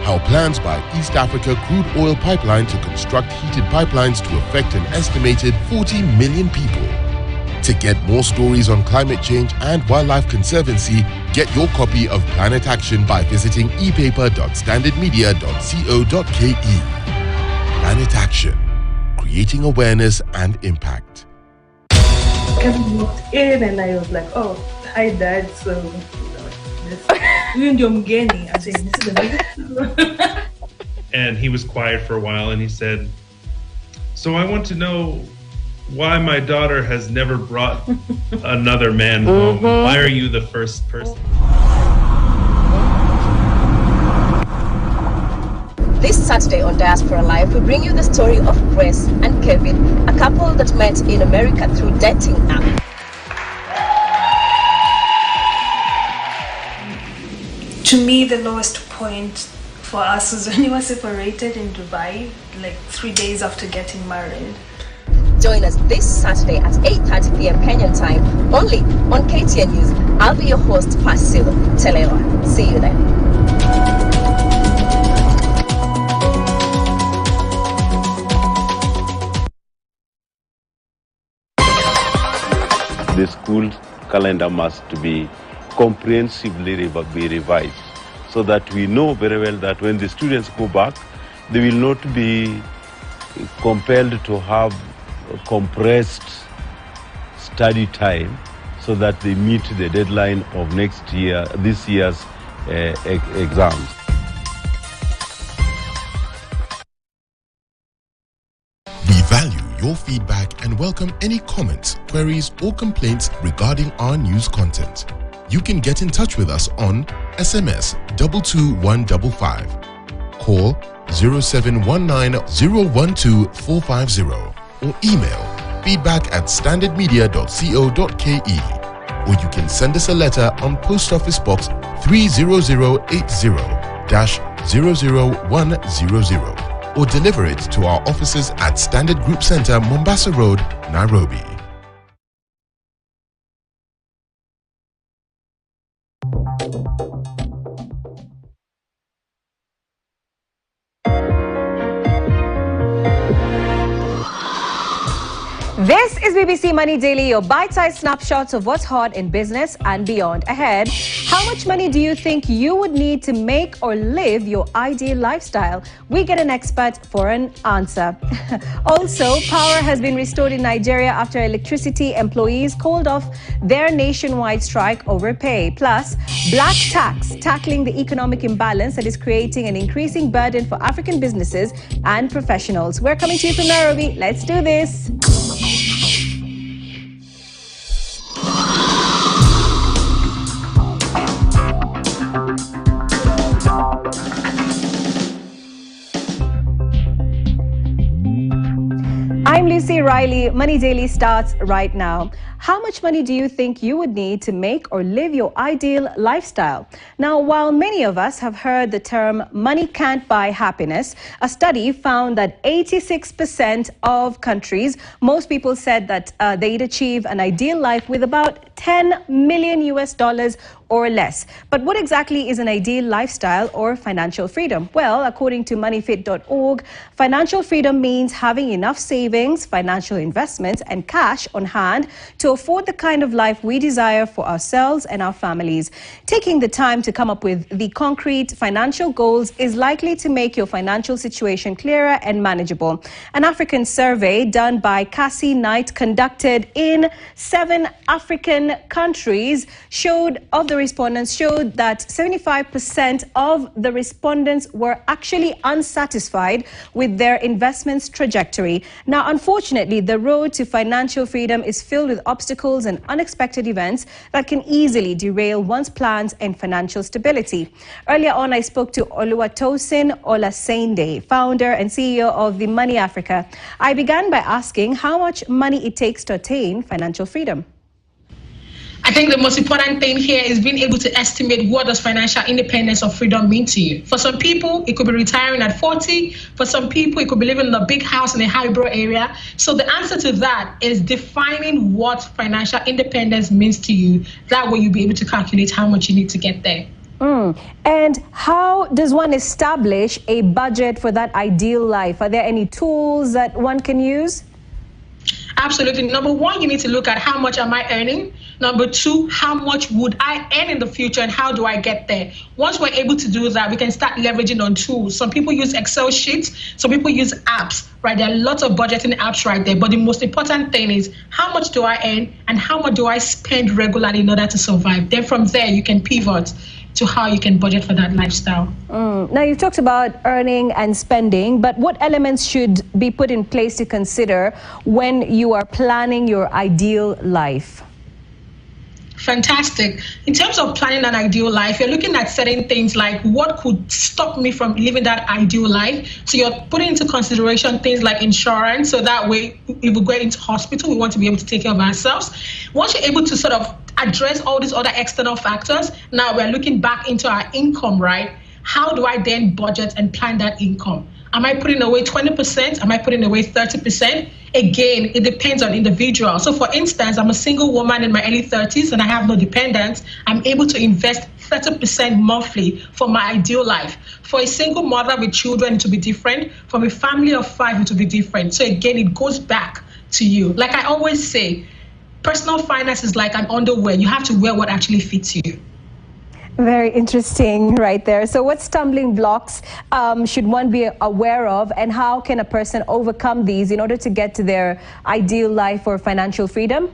how plans by East Africa Crude Oil Pipeline to construct heated pipelines to affect an estimated 40 million people. To get more stories on climate change and wildlife conservancy, get your copy of Planet Action by visiting epaper.standardmedia.co.ke. Planet Action, creating awareness and impact. I walked in and I was like, oh, hi Dad, so And he was quiet for a while and he said, so I want to know why my daughter has never brought another man home. Why are you the first person? This Saturday on Diaspora Live, we bring you the story of Grace and Kevin, a couple that met in America through dating app. To me, the lowest point for us was when we were separated in Dubai, like 3 days after getting married. Join us this Saturday at 8:30 p.m. Kenyan time, only on KTN News. I'll be your host, Pasil Telewa. See you then. The school calendar must be comprehensively be revised so that we know very well that when the students go back, they will not be compelled to have compressed study time so that they meet the deadline of this year's exams. We value your feedback and welcome any comments, queries, or complaints regarding our news content. You can get in touch with us on SMS 22155, call 0719 012 450, or email feedback@standardmedia.co.ke, or you can send us a letter on Post Office Box 30080-00100, or deliver it to our offices at Standard Group Center, Mombasa Road, Nairobi. This is BBC Money Daily, your bite-sized snapshots of what's hot in business and beyond. Ahead, how much money do you think you would need to make or live your ideal lifestyle? We get an expert for an answer. Also, power has been restored in Nigeria after electricity employees called off their nationwide strike over pay. Plus, black tax tackling the economic imbalance that is creating an increasing burden for African businesses and professionals. We're coming to you from Nairobi. Let's do this. I'm Lucy Riley. Money Daily starts right now. How much money do you think you would need to make or live your ideal lifestyle? Now, while many of us have heard the term money can't buy happiness, a study found that 86% of countries, most people said that they'd achieve an ideal life with about $10 million or less. But what exactly is an ideal lifestyle or financial freedom? Well, according to moneyfit.org, financial freedom means having enough savings, financial investments, and cash on hand to afford the kind of life we desire for ourselves and our families. Taking the time to come up with the concrete financial goals is likely to make your financial situation clearer and manageable. An African survey done by Cassie Knight, conducted in 7 African countries, showed that 75% of the respondents were actually unsatisfied with their investments trajectory. Now, unfortunately, the road to financial freedom is filled with obstacles and unexpected events that can easily derail one's plans and financial stability. Earlier on, I spoke to Oluwatosin Olasende, founder and CEO of the Money Africa. I began by asking how much money it takes to attain financial freedom. I think the most important thing here is being able to estimate what does financial independence or freedom mean to you. For some people, it could be retiring at 40. For some people, it could be living in a big house in a high-brow area. So the answer to that is defining what financial independence means to you. That way you'll be able to calculate how much you need to get there. And how does one establish a budget for that ideal life? Are there any tools that one can use? Absolutely. Number one, you need to look at how much am I earning? Number two, how much would I earn in the future and how do I get there? Once we're able to do that, we can start leveraging on tools. Some people use Excel sheets. Some people use apps, right? There are lots of budgeting apps right there. But the most important thing is how much do I earn and how much do I spend regularly in order to survive? Then from there, you can pivot to how you can budget for that lifestyle. Now, you've talked about earning and spending, but what elements should be put in place to consider when you are planning your ideal life? Fantastic. In terms of planning an ideal life, you're looking at certain things like what could stop me from living that ideal life. So you're putting into consideration things like insurance. So that way, if we go into hospital, we want to be able to take care of ourselves. Once you're able to sort of address all these other external factors, now we're looking back into our income, right? How do I then budget and plan that income? Am I putting away 20%? Am I putting away 30%? Again, it depends on individual. So for instance, I'm a single woman in my early 30s and I have no dependents. I'm able to invest 30% monthly for my ideal life. For a single mother with children, it will be different. For a family of 5, it will be different. So again, it goes back to you. Like I always say, personal finance is like an underwear. You have to wear what actually fits you. Very interesting right there. So what stumbling blocks should one be aware of, and how can a person overcome these in order to get to their ideal life or financial freedom?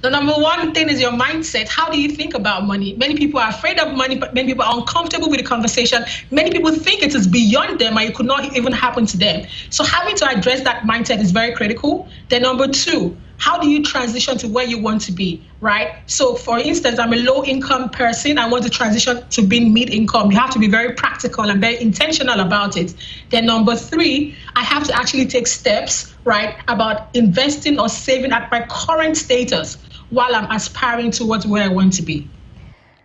The number one thing is your mindset. How do you think about money? Many people are afraid of money, but many people are uncomfortable with the conversation. Many people think it is beyond them or it could not even happen to them. So having to address that mindset is very critical. Then number two, how do you transition to where you want to be, right? So for instance, I'm a low income person. I want to transition to being mid-income. You have to be very practical and very intentional about it. Then number three, I have to actually take steps, right, about investing or saving at my current status while I'm aspiring towards where I want to be.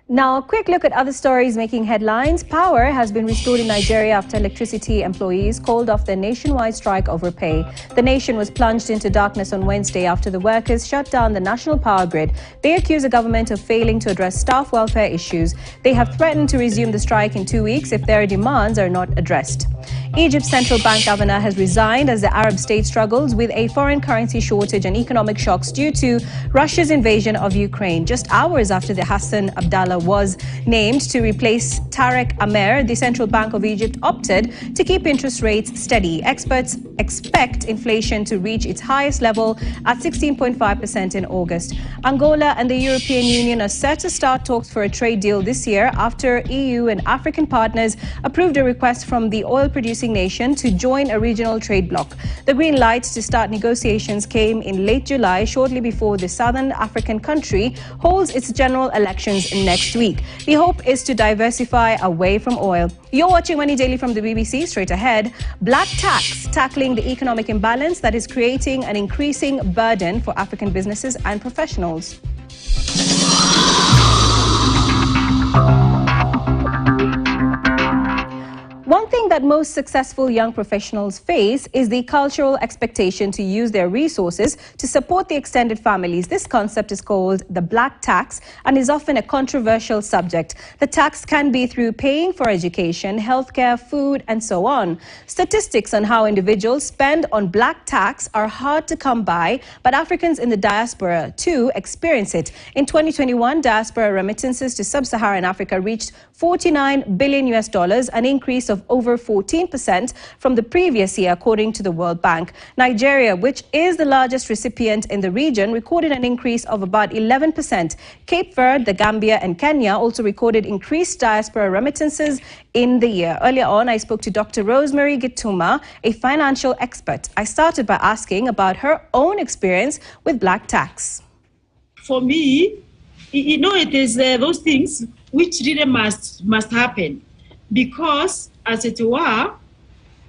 Now, a quick look at other stories making headlines. Power has been restored in Nigeria after electricity employees called off their nationwide strike over pay. The nation was plunged into darkness on Wednesday after the workers shut down the national power grid. They accuse the government of failing to address staff welfare issues. They have threatened to resume the strike in 2 weeks if their demands are not addressed. Egypt's central bank governor has resigned as the Arab state struggles with a foreign currency shortage and economic shocks due to Russia's invasion of Ukraine. Just hours after the Hassan Abdallah was named to replace Tarek Amer, the Central Bank of Egypt opted to keep interest rates steady. Experts expect inflation to reach its highest level at 16.5% in August. Angola and the European Union are set to start talks for a trade deal this year after EU and African partners approved a request from the oil-producing nation to join a regional trade bloc. The green light to start negotiations came in late July, shortly before the southern African country holds its general elections next week. The hope is to diversify away from oil. You're watching Money Daily from the BBC. Straight ahead, black tax tackling the economic imbalance that is creating an increasing burden for African businesses and professionals. One thing that that most successful young professionals face is the cultural expectation to use their resources to support the extended families. This concept is called the black tax and is often a controversial subject. The tax can be through paying for education, healthcare, food, and so on. Statistics on how individuals spend on black tax are hard to come by, but Africans in the diaspora too experience it. In 2021, diaspora remittances to sub-Saharan Africa reached $49 billion, an increase of over 14% from the previous year, according to the World Bank. Nigeria, which is the largest recipient in the region, recorded an increase of about 11%. Cape Verde, the Gambia, and Kenya also recorded increased diaspora remittances in the year. Earlier on, I spoke to Dr. Rosemary Gituma, a financial expert. I started by asking about her own experience with black tax. For me, it is those things which really must happen, because as it were,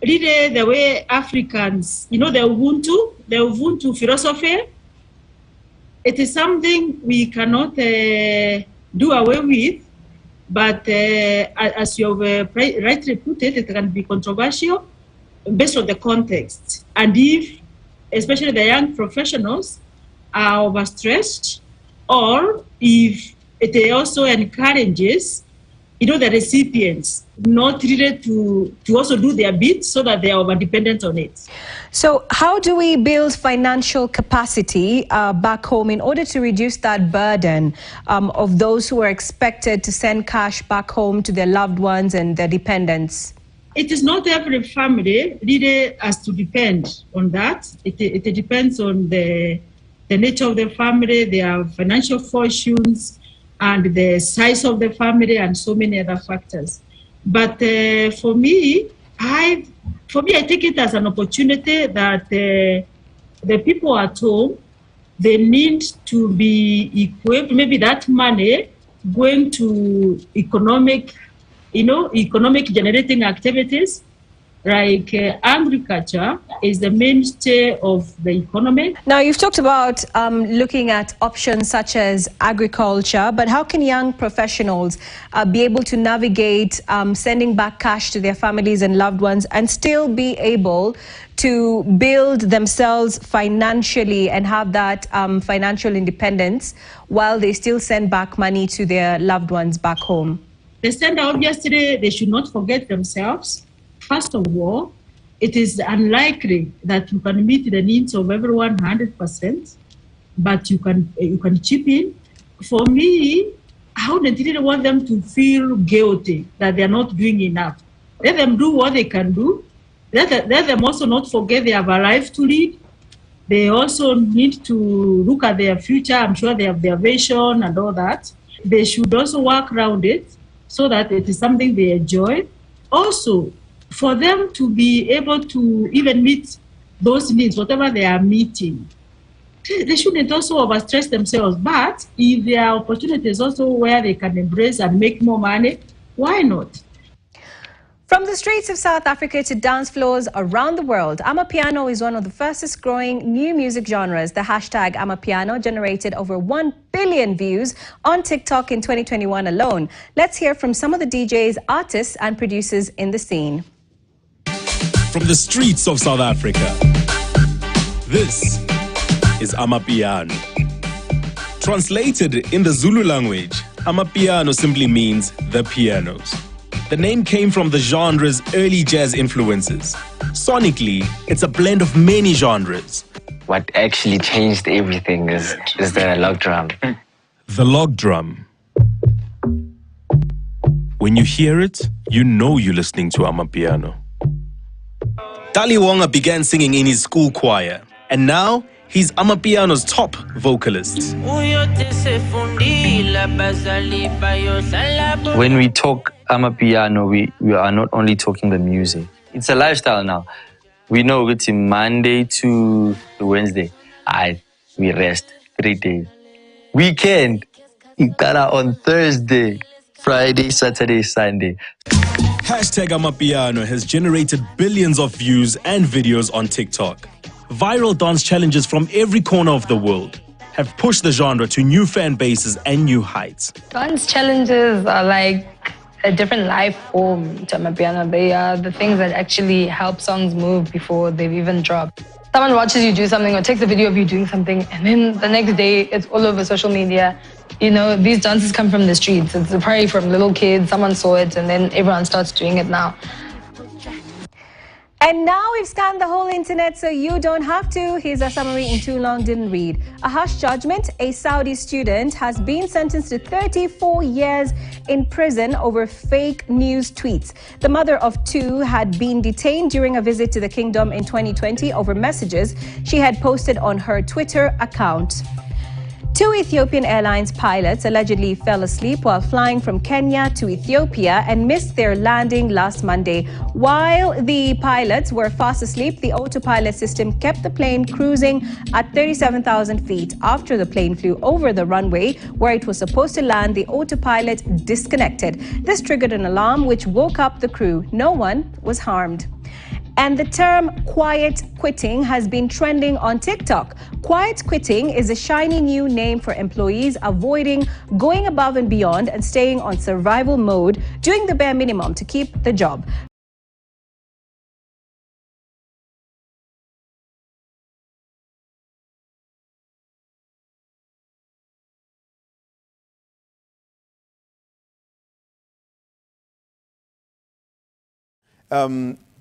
really the way Africans, the Ubuntu philosophy, it is something we cannot do away with, but as you have rightly put it, it can be controversial based on the context. And if, especially the young professionals, are overstretched, or if it also encourages, the recipients not really to also do their bit so that they are over-dependent on it. So how do we build financial capacity back home in order to reduce that burden of those who are expected to send cash back home to their loved ones and their dependents? It is not every family really has to depend on that. It depends on the nature of the family, their financial fortunes, and the size of the family, and so many other factors. But for me, I take it as an opportunity that the people at home, they need to be equipped. Maybe that money going to economic generating activities, like agriculture is the mainstay of the economy. Now, you've talked about looking at options such as agriculture, but how can young professionals be able to navigate sending back cash to their families and loved ones and still be able to build themselves financially and have that financial independence while they still send back money to their loved ones back home? The sender, obviously, they should not forget themselves. First of all, it is unlikely that you can meet the needs of everyone 100%, but you can chip in. For me, I wouldn't really want them to feel guilty that they are not doing enough. Let them do what they can do. Let them also not forget they have a life to lead. They also need to look at their future. I'm sure they have their vision and all that. They should also work around it so that it is something they enjoy. Also, for them to be able to even meet those needs, whatever they are meeting, they shouldn't also overstress themselves. But if there are opportunities also where they can embrace and make more money, why not? From the streets of South Africa to dance floors around the world, Amapiano is one of the fastest growing new music genres. The hashtag Amapiano generated over 1 billion views on TikTok in 2021 alone. Let's hear from some of the DJs, artists, and producers in the scene. From the streets of South Africa, this is Amapiano. Translated in the Zulu language, Amapiano simply means the pianos. The name came from the genre's early jazz influences. Sonically, it's a blend of many genres. What actually changed everything is the log drum. The log drum. When you hear it, you know you're listening to Amapiano. Daliwonga began singing in his school choir, and now he's Amapiano's top vocalist. When we talk Amapiano, we are not only talking the music. It's a lifestyle now. We know it's Monday to Wednesday. We rest 3 days. Weekend, Ikara on Thursday, Friday, Saturday, Sunday. Hashtag Amapiano has generated billions of views and videos on TikTok. Viral dance challenges from every corner of the world have pushed the genre to new fan bases and new heights. Dance challenges are like a different life form to Amapiano. They are the things that actually help songs move before they've even dropped. Someone watches you do something or takes a video of you doing something, and then the next day it's all over social media. You know, these dances come from the streets. It's probably from little kids. Someone saw it, and then everyone starts doing it now. And now we've scanned the whole internet so you don't have to. Here's a summary in too long didn't read. A harsh judgment. A Saudi student has been sentenced to 34 years in prison over fake news tweets. The mother of two had been detained during a visit to the kingdom in 2020 over messages she had posted on her Twitter account. Two Ethiopian Airlines pilots allegedly fell asleep while flying from Kenya to Ethiopia and missed their landing last Monday. While the pilots were fast asleep, the autopilot system kept the plane cruising at 37,000 feet. After the plane flew over the runway where it was supposed to land, the autopilot disconnected. This triggered an alarm which woke up the crew. No one was harmed. And the term quiet quitting has been trending on TikTok. Quiet quitting is a shiny new name for employees avoiding going above and beyond and staying on survival mode, doing the bare minimum to keep the job.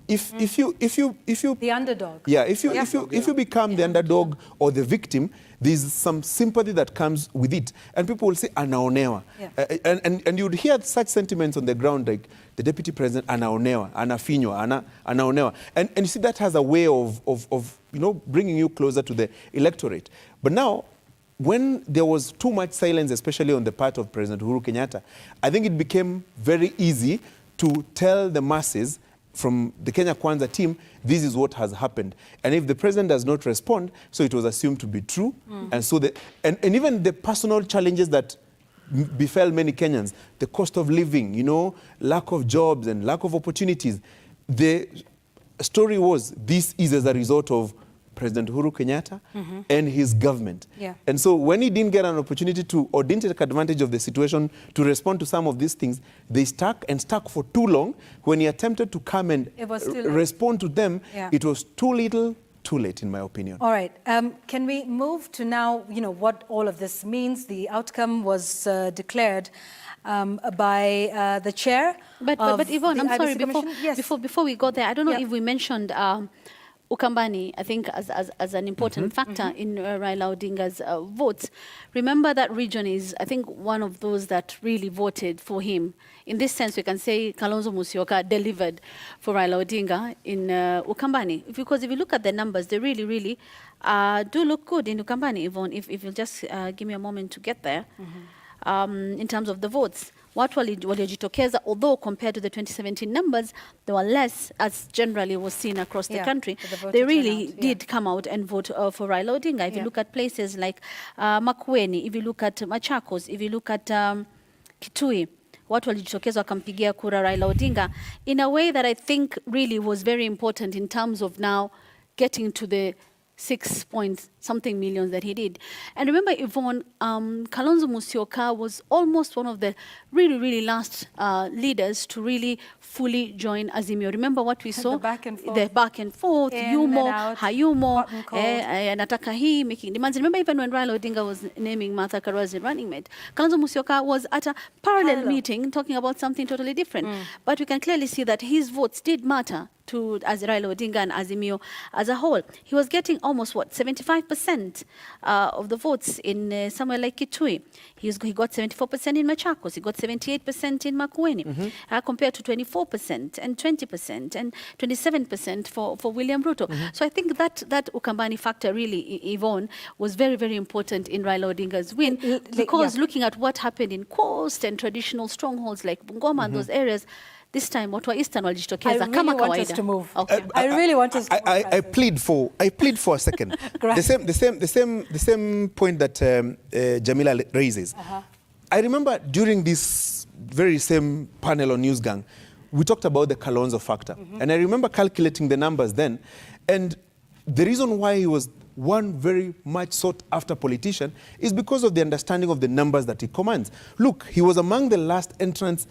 If you the underdog. Yeah, if you become the underdog or the victim, there's some sympathy that comes with it, and people will say anaonewa, and you would hear such sentiments on the ground like the deputy president anaonewa, anafinywa, anaonewa, and you see that has a way of bringing you closer to the electorate. But now, when there was too much silence, especially on the part of President Uhuru Kenyatta, I think it became very easy to tell the masses from the Kenya Kwanza team, this is what has happened. And if the president does not respond, so it was assumed to be true. And so and even the personal challenges that befell many Kenyans, the cost of living, lack of jobs and lack of opportunities. The story was this is as a result of President Uhuru Kenyatta and his government. And so when he didn't get an opportunity to, or didn't take advantage of the situation to respond to some of these things, they stuck for too long. When he attempted to come and respond to them, it was too little, too late, in my opinion. All right. Can we move to now, what all of this means? The outcome was declared by the chair. But Yvonne, I'm sorry, before we go there, I don't know if we mentioned Ukambani, I think, as an important factor in Raila Odinga's votes. Remember that region is, I think, one of those that really voted for him. In this sense, we can say Kalonzo Musyoka delivered for Raila Odinga in Ukambani. Because if you look at the numbers, they really, really do look good in Ukambani, Yvonne, if you'll just give me a moment to get there. In terms of the votes. Watu waliojitokeza, although compared to the 2017 numbers, they were less, as generally was seen across the country. They really did come out and vote for Raila Odinga. If you look at places like Makueni, if you look at Machakos, if you look at Kitui, watu walijitokeza wakampigia kura Raila Odinga in a way that I think really was very important in terms of now getting to the 6-point-something million that he did. And remember, Yvonne, Kalonzo Musyoka was almost one of the really, really last leaders to really fully join Azimio. Remember what we saw? The back and forth, Yumo, Hayumo, Nataka hii, making demands. Remember even when Raila Odinga was naming Martha Karua as the running mate, Kalonzo Musyoka was at a parallel meeting talking about something totally different. But we can clearly see that his votes did matter to Raila Odinga and Azimio as a whole. He was getting almost, 75% of the votes in somewhere like Kitui. He got 74% in Machakos. He got 78% in Makueni, compared to 24% and 20% and 27% for William Ruto. So I think that Ukambani factor really, Yvonne, was very, very important in Raila Odinga's win, because looking at what happened in coast and traditional strongholds like Bungoma and those areas, this time watu wa Eastern walijitokeza kama kawaida. I really want us to move. I plead for a second. the same point that Jamila raises. I remember during this very same panel on Newsgang, we talked about the Kalonzo factor. And I remember calculating the numbers then. And the reason why he was one very much sought after politician is because of the understanding of the numbers that he commands. Look, he was among the last entrants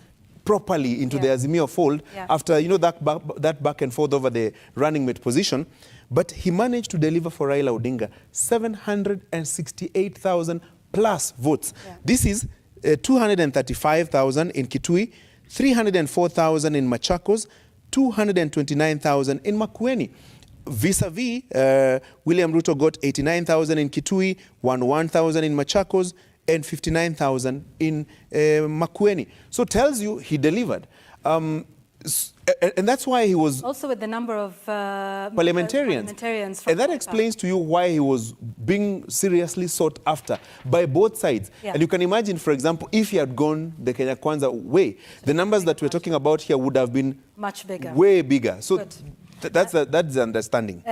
properly into the Azimio fold after, that back and forth over the running mate position. But he managed to deliver for Raila Odinga 768,000 plus votes. This is 235,000 in Kitui, 304,000 in Machakos, 229,000 in Makueni. Vis-a-vis, William Ruto got 89,000 in Kitui, 1,000 in Machakos, and 59,000 in Makueni. So tells you he delivered. And that's why he was... Also with the number of parliamentarians. And that explains to you why he was being seriously sought after by both sides. And you can imagine, for example, if he had gone the Kenya Kwanza way, the numbers that we're talking about here would have been much bigger. Way bigger. So that's the understanding.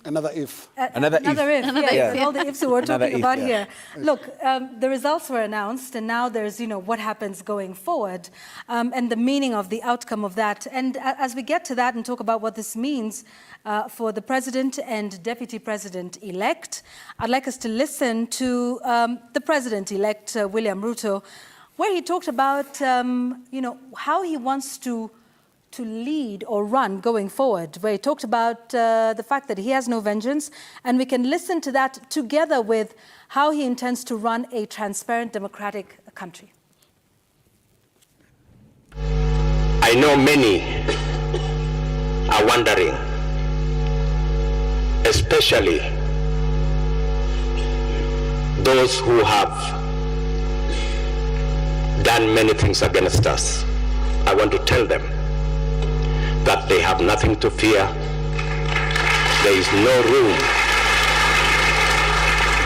Another if. Another if. All the ifs we're talking about here. Look, the results were announced, and now there's, what happens going forward, and the meaning of the outcome of that. And as we get to that and talk about what this means for the president and deputy president-elect, I'd like us to listen to the president-elect, William Ruto, where he talked about, how he wants to lead or run going forward, where he talked about the fact that he has no vengeance, and we can listen to that together with how he intends to run a transparent, democratic country. I know many are wondering, especially those who have done many things against us. I want to tell them that they have nothing to fear. There is no room.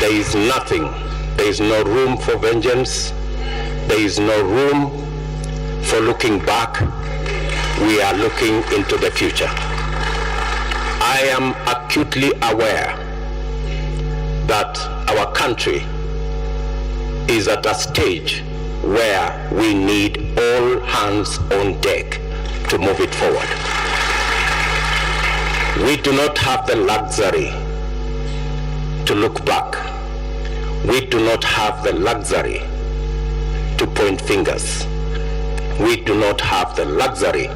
There is nothing. There is no room for vengeance. There is no room for looking back. We are looking into the future. I am acutely aware that our country is at a stage where we need all hands on deck to move it forward. We do not have the luxury to look back. We do not have the luxury to point fingers. We do not have the luxury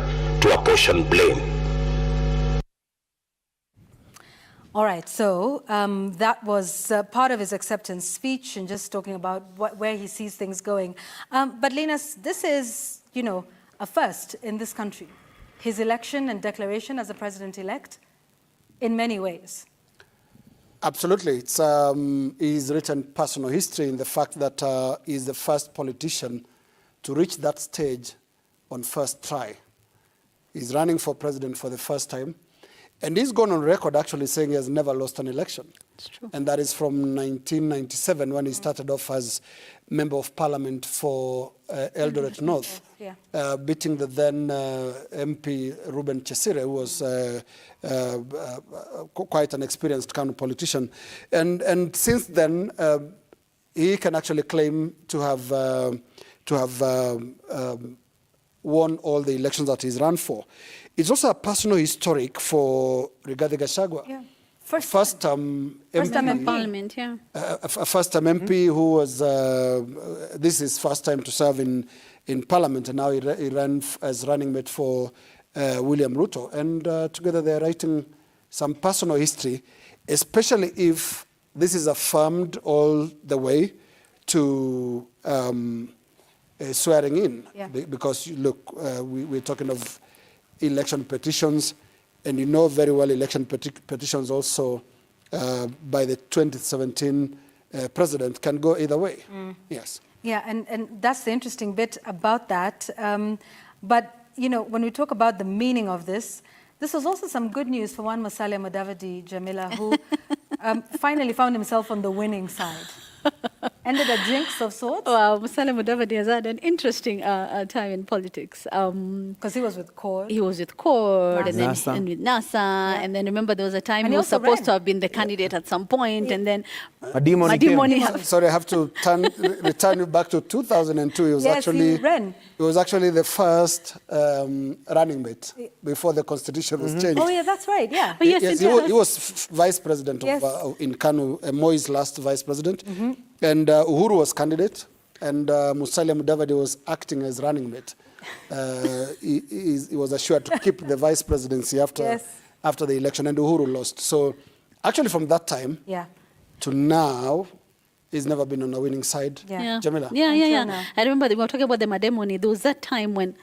to apportion blame. All right, so that was part of his acceptance speech and just talking about where he sees things going. But Linus, this is, a first in this country, his election and declaration as a president-elect, in many ways. Absolutely. It's he's written personal history in the fact that he's the first politician to reach that stage on first try. He's running for president for the first time. And he's gone on record actually saying he has never lost an election. It's true. And that is from 1997 when he started off as Member of Parliament for Eldoret North, beating the then MP Ruben Chesire, who was quite an experienced kind of politician. And since then, he can actually claim to have won all the elections that he's run for. It's also a personal historic for Rigathi Gachagua. Yeah. First time in Parliament, a first-time MP who was, this is first time to serve in Parliament, and now he ran as running mate for William Ruto. And together they're writing some personal history, especially if this is affirmed all the way to swearing in. Because, look, we're talking of election petitions, and you know very well election petitions also by the 2017 president can go either way. Yes. Yeah, and that's the interesting bit about that. But, when we talk about the meaning of this was also some good news for one Musalia Mudavadi, Jamila, who finally found himself on the winning side. Ended a jinx of sorts. Well, Musalia Mudavadi has had an interesting time in politics. Because he was with CORD. He was with CORD and NASA. then with NASA. And then remember there was a time he was supposed to have been the candidate at some point. And then Madimoni. Sorry, I have to return you back to 2002. He was he ran. He was actually the first running mate before the constitution was changed. Oh, yeah, that's right. Yeah. Oh, yes, he was vice president of, in Kanu, Moi's last vice president. And Uhuru was candidate, and Musalia Mudavadi was acting as running mate. he was assured to keep the vice presidency after the election, and Uhuru lost. So actually from that time to now, he's never been on a winning side. Jamila? Yeah. I remember we were talking about the Mademoni. There was that time when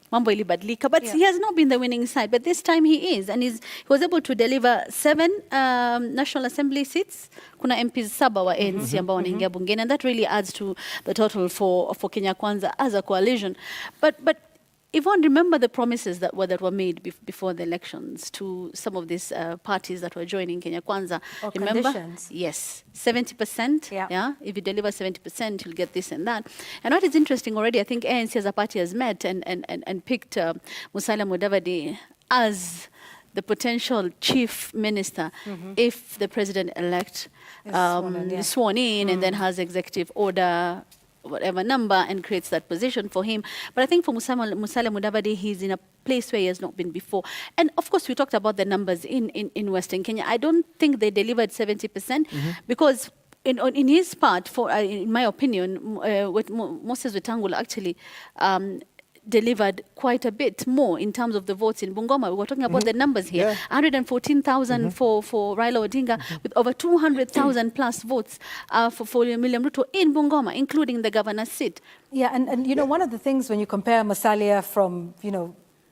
mambo ilibadilika, but he has not been the winning side. But this time he is, and he was able to deliver 7 National Assembly seats. Kuna MPs 7 wa ANC ambao wanaingia bungeni, and that really adds to the total for Kenya Kwanza as a coalition. But Yvonne, remember the promises that were made before the elections to some of these parties that were joining Kenya Kwanza. Remember? Conditions. Yes, 70%. Yeah. If you deliver 70%, you'll get this and that. And what is interesting already, I think ANC as a party has met and picked Musalia Mudavadi as the potential chief minister if the president-elect is sworn in and then has executive order whatever number and creates that position for him. But I think for Musalia Mudavadi, he's in a place where he has not been before. And of course, we talked about the numbers in Western Kenya. I don't think they delivered 70% because in his part, in my opinion, with Moses Wetangula actually delivered quite a bit more in terms of the votes in Bungoma. We were talking about the numbers here. 114,000 for Raila Odinga, with over 200,000 plus votes for William Ruto in Bungoma, including the governor's seat. Yeah, and you know, one of the things when you compare Musalia from,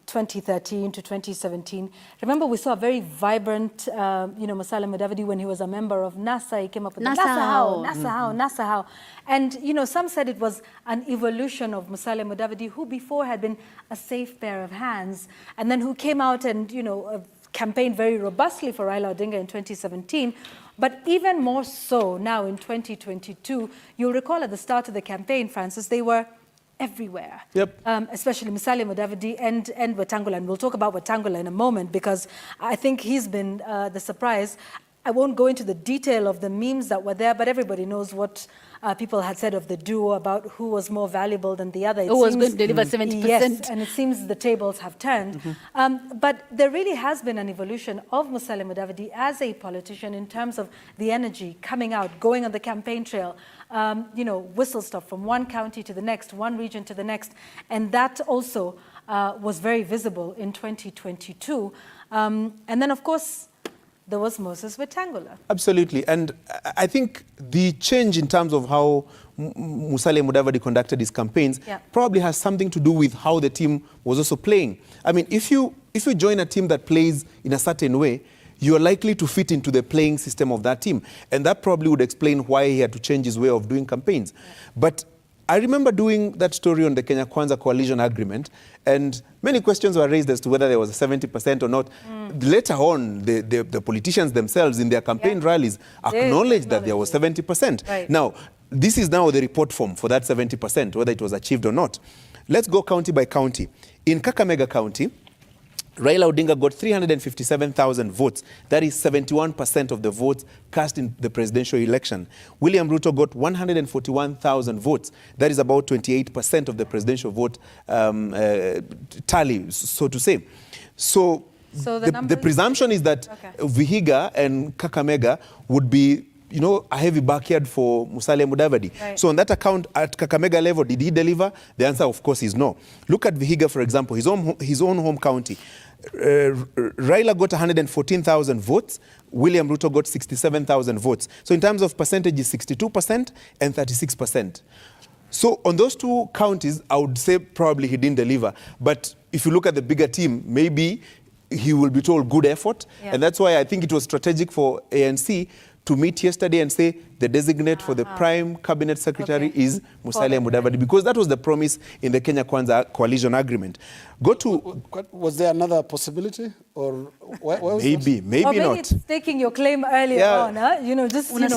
2013 to 2017, remember we saw a very vibrant, Musalia Mudavadi when he was a member of NASA. He came up with NASA how. And, some said it was an evolution of Musalia Mudavadi, who before had been a safe pair of hands, and then who came out and, campaigned very robustly for Raila Odinga in 2017. But even more so now in 2022, you'll recall at the start of the campaign, Francis, they were everywhere. Especially Musalia Mudavadi and Wetangula. And we'll talk about Wetangula in a moment because I think he's been the surprise. I won't go into the detail of the memes that were there, but everybody knows what people had said of the duo about who was more valuable than the other. Who was going to deliver 70%. Yes, and it seems the tables have turned. But there really has been an evolution of Musalia Mudavadi as a politician in terms of the energy coming out, going on the campaign trail, whistle stop from one county to the next, one region to the next. And that also was very visible in 2022. And then, of course, there was Moses Wetangula. Absolutely. And I think the change in terms of how Musalia Mudavadi conducted his campaigns probably has something to do with how the team was also playing. I mean, if you join a team that plays in a certain way, you are likely to fit into the playing system of that team. And that probably would explain why he had to change his way of doing campaigns. But I remember doing that story on the Kenya Kwanza coalition agreement, and many questions were raised as to whether there was a 70% or not. Later on, the politicians themselves in their campaign rallies acknowledged that there was 70%. Now, this is now the report form for that 70%, whether it was achieved or not. Let's go county by county. In Kakamega County, Raila Odinga got 357,000 votes. That is 71% of the votes cast in the presidential election. William Ruto got 141,000 votes. That is about 28% of the presidential vote tally, so to say. So the presumption is that Vihiga and Kakamega would be a heavy backyard for Musalia Mudavadi. So on that account, at Kakamega level, did he deliver? The answer, of course, is no. Look at Vihiga, for example, his own home county. Raila got 114,000 votes. William Ruto got 67,000 votes. So in terms of percentage, is 62% and 36%. So on those two counties, I would say probably he didn't deliver. But if you look at the bigger team, maybe he will be told good effort. And that's why I think it was strategic for ANC to meet yesterday and say the designate for the prime cabinet secretary is Musalia Mudavadi, because that was the promise in the Kenya Kwanza coalition agreement. Was there another possibility, or maybe not? It's taking your claim earlier on, huh?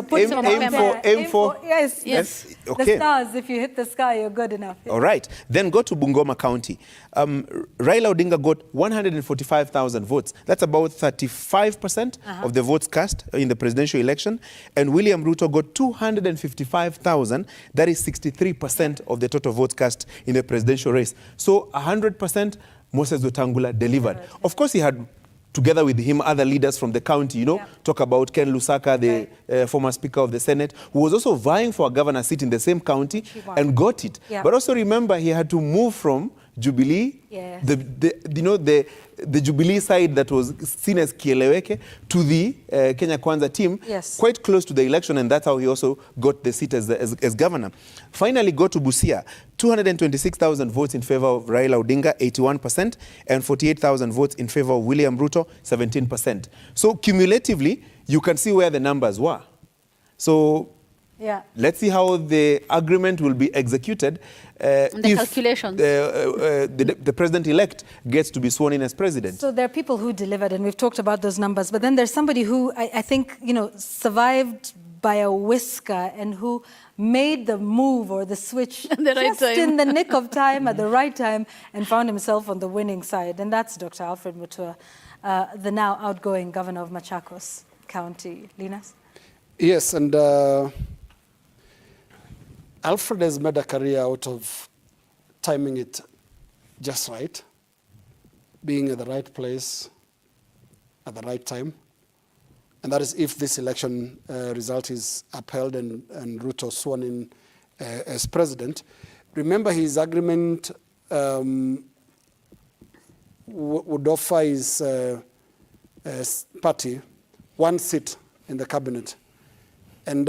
Put some aim for. Yes. Okay. The stars. If you hit the sky, you're good enough. All right. Then go to Bungoma County. Raila Odinga got 145,000 votes. That's about 35% of the votes cast in the presidential election, and William Ruto got 255,000. That is 63% of the total votes cast in the presidential race. So 100%, Moses Wetangula delivered. Of course, he had, together with him, other leaders from the county, talk about Ken Lusaka, the former Speaker of the Senate, who was also vying for a governor seat in the same county and got it. But also remember, he had to move from Jubilee, Yes. the Jubilee side that was seen as Kieleweke, to the Kenya Kwanza team, Yes. quite close to the election, and that's how he also got the seat as governor. Finally, go to Busia, 226,000 votes in favor of Raila Odinga, 81%, and 48,000 votes in favor of William Ruto, 17%. So cumulatively, you can see where the numbers were. So yeah, let's see how the agreement will be executed the calculations. The president-elect gets to be sworn in as president. So there are people who delivered, and we've talked about those numbers, but then there's somebody who I think, survived by a whisker and who made the move or the switch just in the nick of time, at the right time, and found himself on the winning side. And that's Dr. Alfred Mutua, the now outgoing governor of Machakos County. Linus? Yes, and Alfred has made a career out of timing it just right, being at the right place at the right time. And that is if this election result is upheld and Ruto sworn in as president. Remember, his agreement would offer his party one seat in the cabinet. And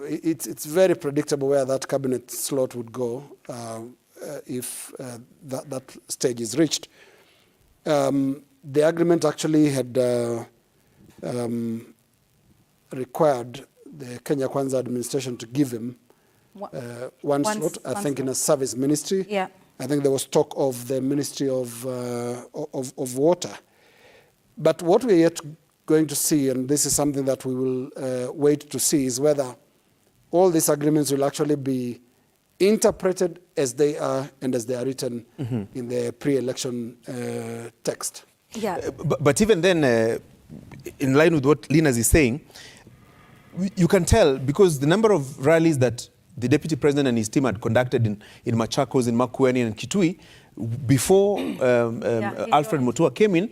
it's very predictable where that cabinet slot would go if that stage is reached. The agreement actually had required the Kenya Kwanza administration to give him one slot, I think, in a service ministry. Yeah. I think there was talk of the Ministry of Water. But what we're yet going to see, and this is something that we will wait to see, is whether all these agreements will actually be interpreted as they are and as they are written in the pre-election text. Yeah. But even then, in line with what Linus is saying, you can tell because the number of rallies that the deputy president and his team had conducted in Machakos, in Makueni, and Kitui before Alfred Mutua came in,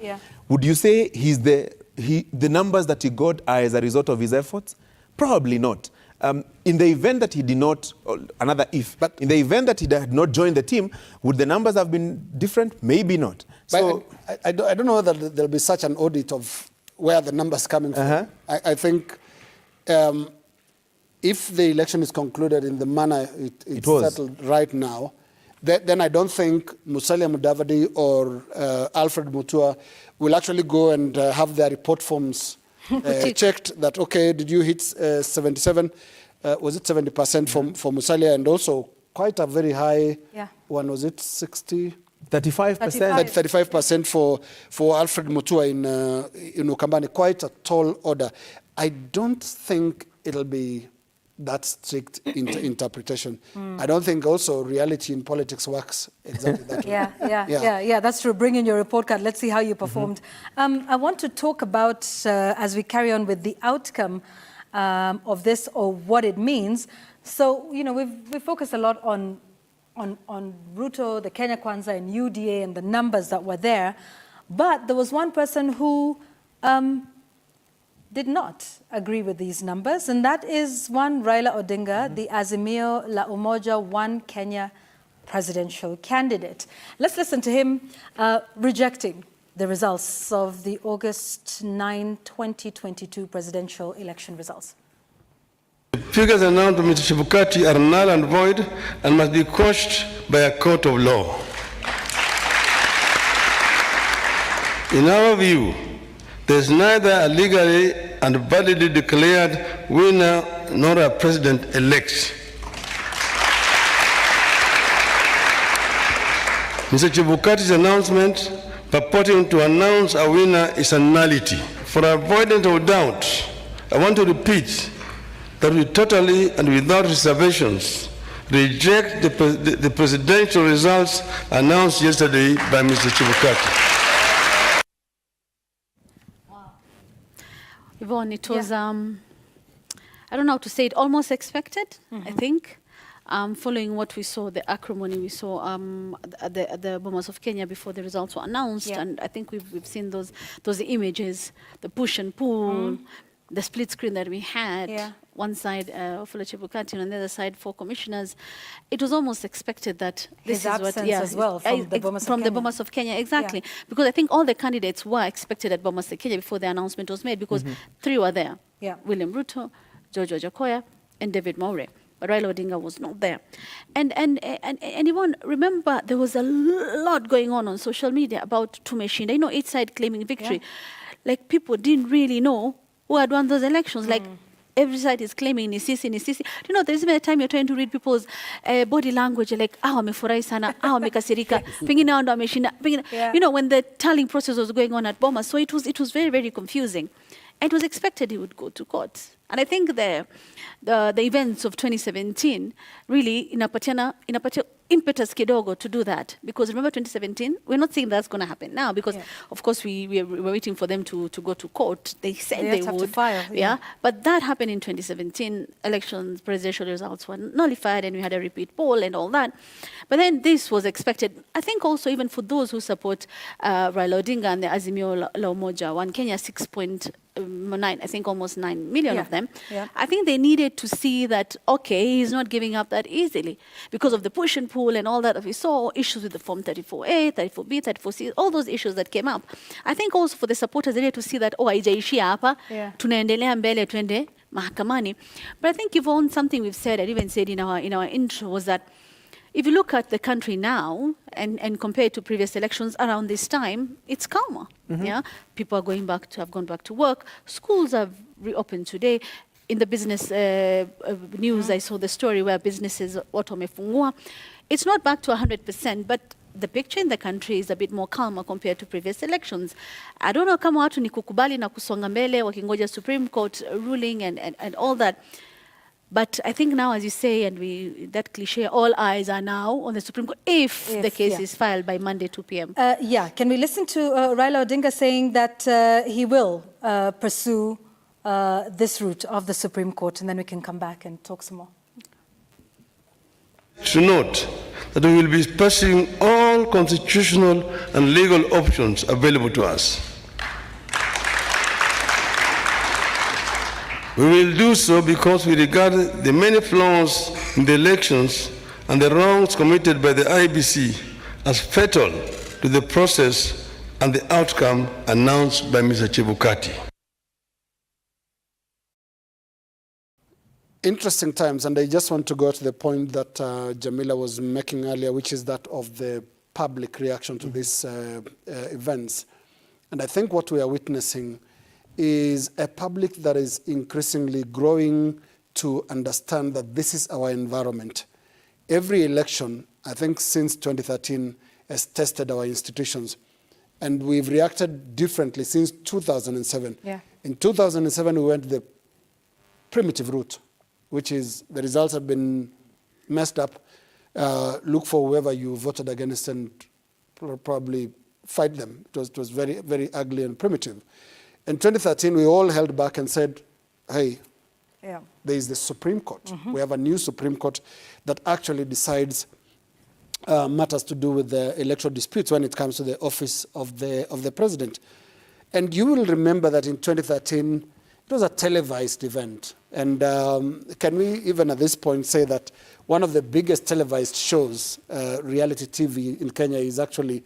would you say the numbers that he got are as a result of his efforts? Probably not. In the event that he did not, but in the event that he had not joined the team, would the numbers have been different? Maybe not. So I don't know that there'll be such an audit of where the numbers coming from. I think if the election is concluded in the manner it's settled right now, then I don't think Musalia Mudavadi or Alfred Mutua will actually go and have their report forms checked that, okay, did you hit 77, was it 70% for Musalia, and also quite a very high one, was it 60? 35%. 35% for Alfred Mutua in Ukambani, quite a tall order. I don't think it'll be that strict interpretation. I don't think also reality in politics works exactly that way. Yeah, that's true. Bring in your report card. Let's see how you performed. I want to talk about, as we carry on with the outcome of this or what it means. So, we've focused a lot on Ruto, the Kenya Kwanza and UDA and the numbers that were there. But there was one person who did not agree with these numbers, and that is one Raila Odinga, the Azimio la Umoja One Kenya presidential candidate. Let's listen to him rejecting the results of the August 9, 2022 presidential election results. The figures announced by Mr. Chebukati are null and void and must be quashed by a court of law. In our view, there is neither a legally and validly declared winner nor a president-elect. Mr. Chebukati's announcement purporting to announce a winner is a nullity. For avoidance of doubt, I want to repeat that we totally and without reservations reject the presidential results announced yesterday by Mr. Chebukati. Yvonne, it was, I don't know how to say it, almost expected, I think, following what we saw, the acrimony we saw at the Bomas of Kenya before the results were announced. And I think we've seen those images, the push and pull, the split screen that we had, one side Wafula Chebukati and on the other side 4 commissioners, it was almost expected that this His is absence what, as well from the Bomas of Kenya, exactly. Because I think all the candidates were expected at Bomas of Kenya before the announcement was made, because 3 were there. William Ruto, George Ojakoya, and David Maure. But Raila Odinga was not there. And anyone remember there was a lot going on social media about Tumeshinda. You know, each side claiming victory. Like people didn't really know who had won those elections. Like every side is claiming Nisisi, Nisisi. You know, there's even a time you're trying to read people's body language, like, wamefurahi sana, wamekasirika, pengine hao ndo wameshinda. You know, when the tallying process was going on at Bomas, so it was very, very confusing. And it was expected he would go to court. And I think the events of 2017 really inapatia impetus kidogo to do that. Because remember 2017, we're not saying that's going to happen now, because of course we're waiting for them to go to court. They said they would. To file, but that happened in 2017. Elections, presidential results were nullified, and we had a repeat poll and all that. But then this was expected. I think also even for those who support Raila Odinga and the Azimio la Umoja, One Kenya 6.9, I think almost 9 million of them. I think they needed to see that, okay, he's not giving up that easily because of the push and pull and all that. We saw issues with the Form 34A, 34B, 34C, all those issues that came up. I think also for the supporters, they needed to see that, haijaishia hapa, tunaendelea mbele, twende mahakamani. But I think Yvonne, something we've said, and even said in our intro, was that if you look at the country now and compare it to previous elections around this time, it's calmer. People are have gone back to work. Schools have reopened today. In the business news, I saw the story where businesses wamefungua. It's not back to 100%, but the picture in the country is a bit more calmer compared to previous elections. I don't know kama watu ni kukubali na kusonga mbele wakingoja Supreme Court ruling and all that. But I think now, as you say, and that cliche, all eyes are now on the Supreme Court if the case is filed by Monday, 2 p.m. Can we listen to Raila Odinga saying that he will pursue this route of the Supreme Court, and then we can come back and talk some more. To note that we will be pursuing all constitutional and legal options available to us. We will do so because we regard the many flaws in the elections and the wrongs committed by the IBC as fatal to the process and the outcome announced by Mr. Chebukati. Interesting times, and I just want to go to the point that Jamila was making earlier, which is that of the public reaction to these events. And I think what we are witnessing is a public that is increasingly growing to understand that this is our environment. Every election, I think since 2013, has tested our institutions. And we've reacted differently since 2007. In 2007, we went the primitive route, which is the results have been messed up. Look for whoever you voted against and probably fight them. It was very, very ugly and primitive. In 2013, we all held back and said, hey, there is the Supreme Court. We have a new Supreme Court that actually decides matters to do with the electoral disputes when it comes to the office of the president. And you will remember that in 2013, it was a televised event. And can we even at this point say that one of the biggest televised shows, reality TV in Kenya, is actually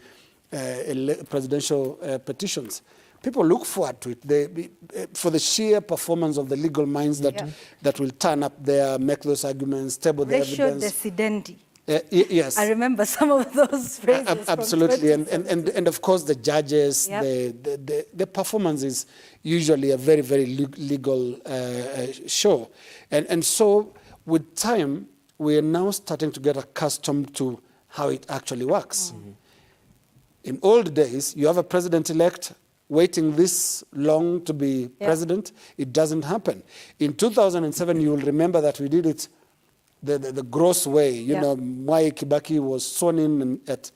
presidential petitions? People look forward to it for the sheer performance of the legal minds that will turn up there, make those arguments, table the evidence. Decidendi. Yes. I remember some of those phrases. Absolutely. And of course, the judges, the performance is usually a very, very legal show. And so with time, we are now starting to get accustomed to how it actually works. In old days, you have a president-elect waiting this long to be president. It doesn't happen. In 2007, you will remember that we did it the gross way. You know, Mwai Kibaki was sworn in at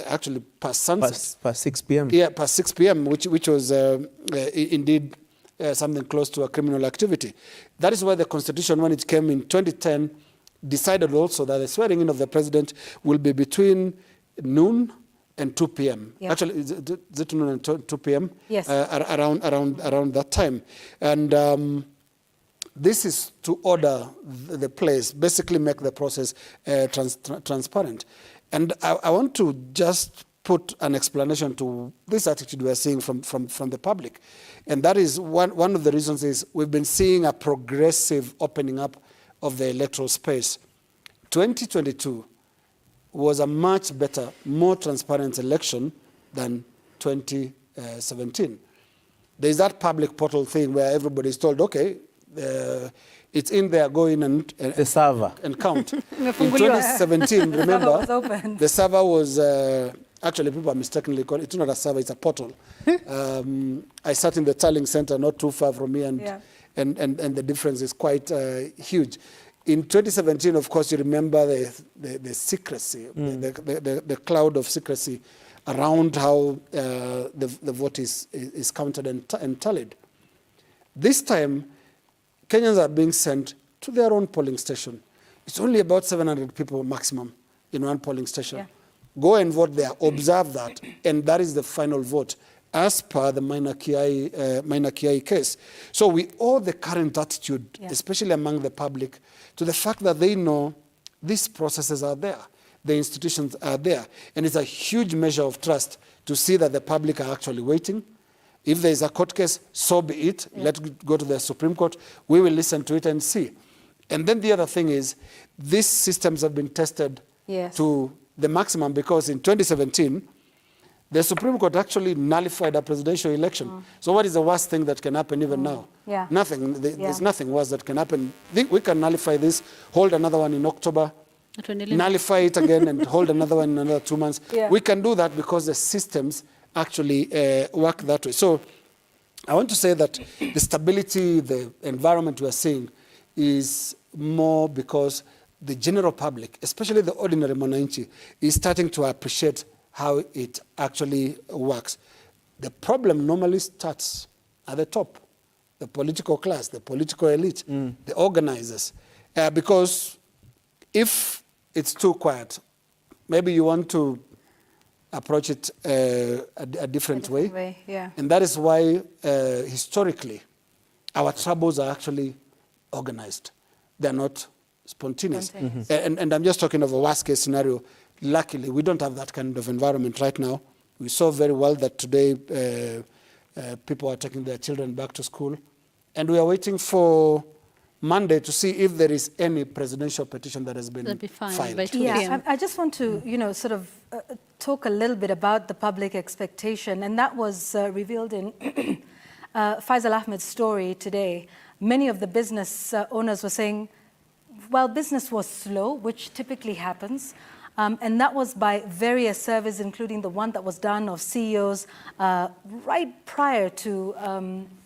actually past sunset. Past 6 p.m. Yeah, past 6 p.m., which was indeed something close to a criminal activity. That is why the Constitution, when it came in 2010, decided also that the swearing in of the president will be between noon and 2 p.m. Yeah. Actually, is it noon and 2 p.m.? Yes. Around that time. And this is to order the place, basically make the process transparent. And I want to just put an explanation to this attitude we are seeing from the public. And that is one of the reasons is we've been seeing a progressive opening up of the electoral space. 2022 was a much better, more transparent election than 2017. There's that public portal thing where everybody is told, okay, it's in there, go in and the server and count. In 2017, remember, the server was actually people are mistakenly called it's not a server, it's a portal. I sat in the tallying center not too far from me, and the difference is quite huge. In 2017, of course, you remember the secrecy, the cloud of secrecy around how the vote is counted and tallied. This time, Kenyans are being sent to their own polling station. It's only about 700 people maximum in one polling station. Yeah. Go and vote there, observe that, and that is the final vote, as per the Minor Kiai case. So we owe the current attitude, especially among the public, to the fact that they know these processes are there, the institutions are there, and it's a huge measure of trust to see that the public are actually waiting. If there is a court case, so be it. Let's go to the Supreme Court. We will listen to it and see. And then the other thing is, these systems have been tested to the maximum, because in 2017, the Supreme Court actually nullified a presidential election. So what is the worst thing that can happen even now? Nothing. There's nothing worse that can happen. I think we can nullify this, hold another one in October, nullify it again and hold another one in another 2 months. We can do that because the systems actually work that way. So I want to say that the stability, the environment we are seeing is more because the general public, especially the ordinary mwananchi, is starting to appreciate how it actually works. The problem normally starts at the top, the political class, the political elite, the organizers. Because if it's too quiet, maybe you want to approach it a different way. And that is why historically our troubles are actually organized. They're not spontaneous. And I'm just talking of a worst case scenario. Luckily, we don't have that kind of environment right now. We saw very well that today people are taking their children back to school. And we are waiting for Monday to see if there is any presidential petition that has been filed. I just want to, sort of talk a little bit about the public expectation, and that was revealed in Faisal Ahmed's story today. Many of the business owners were saying, well, business was slow, which typically happens. And that was by various surveys, including the one that was done of CEOs right prior to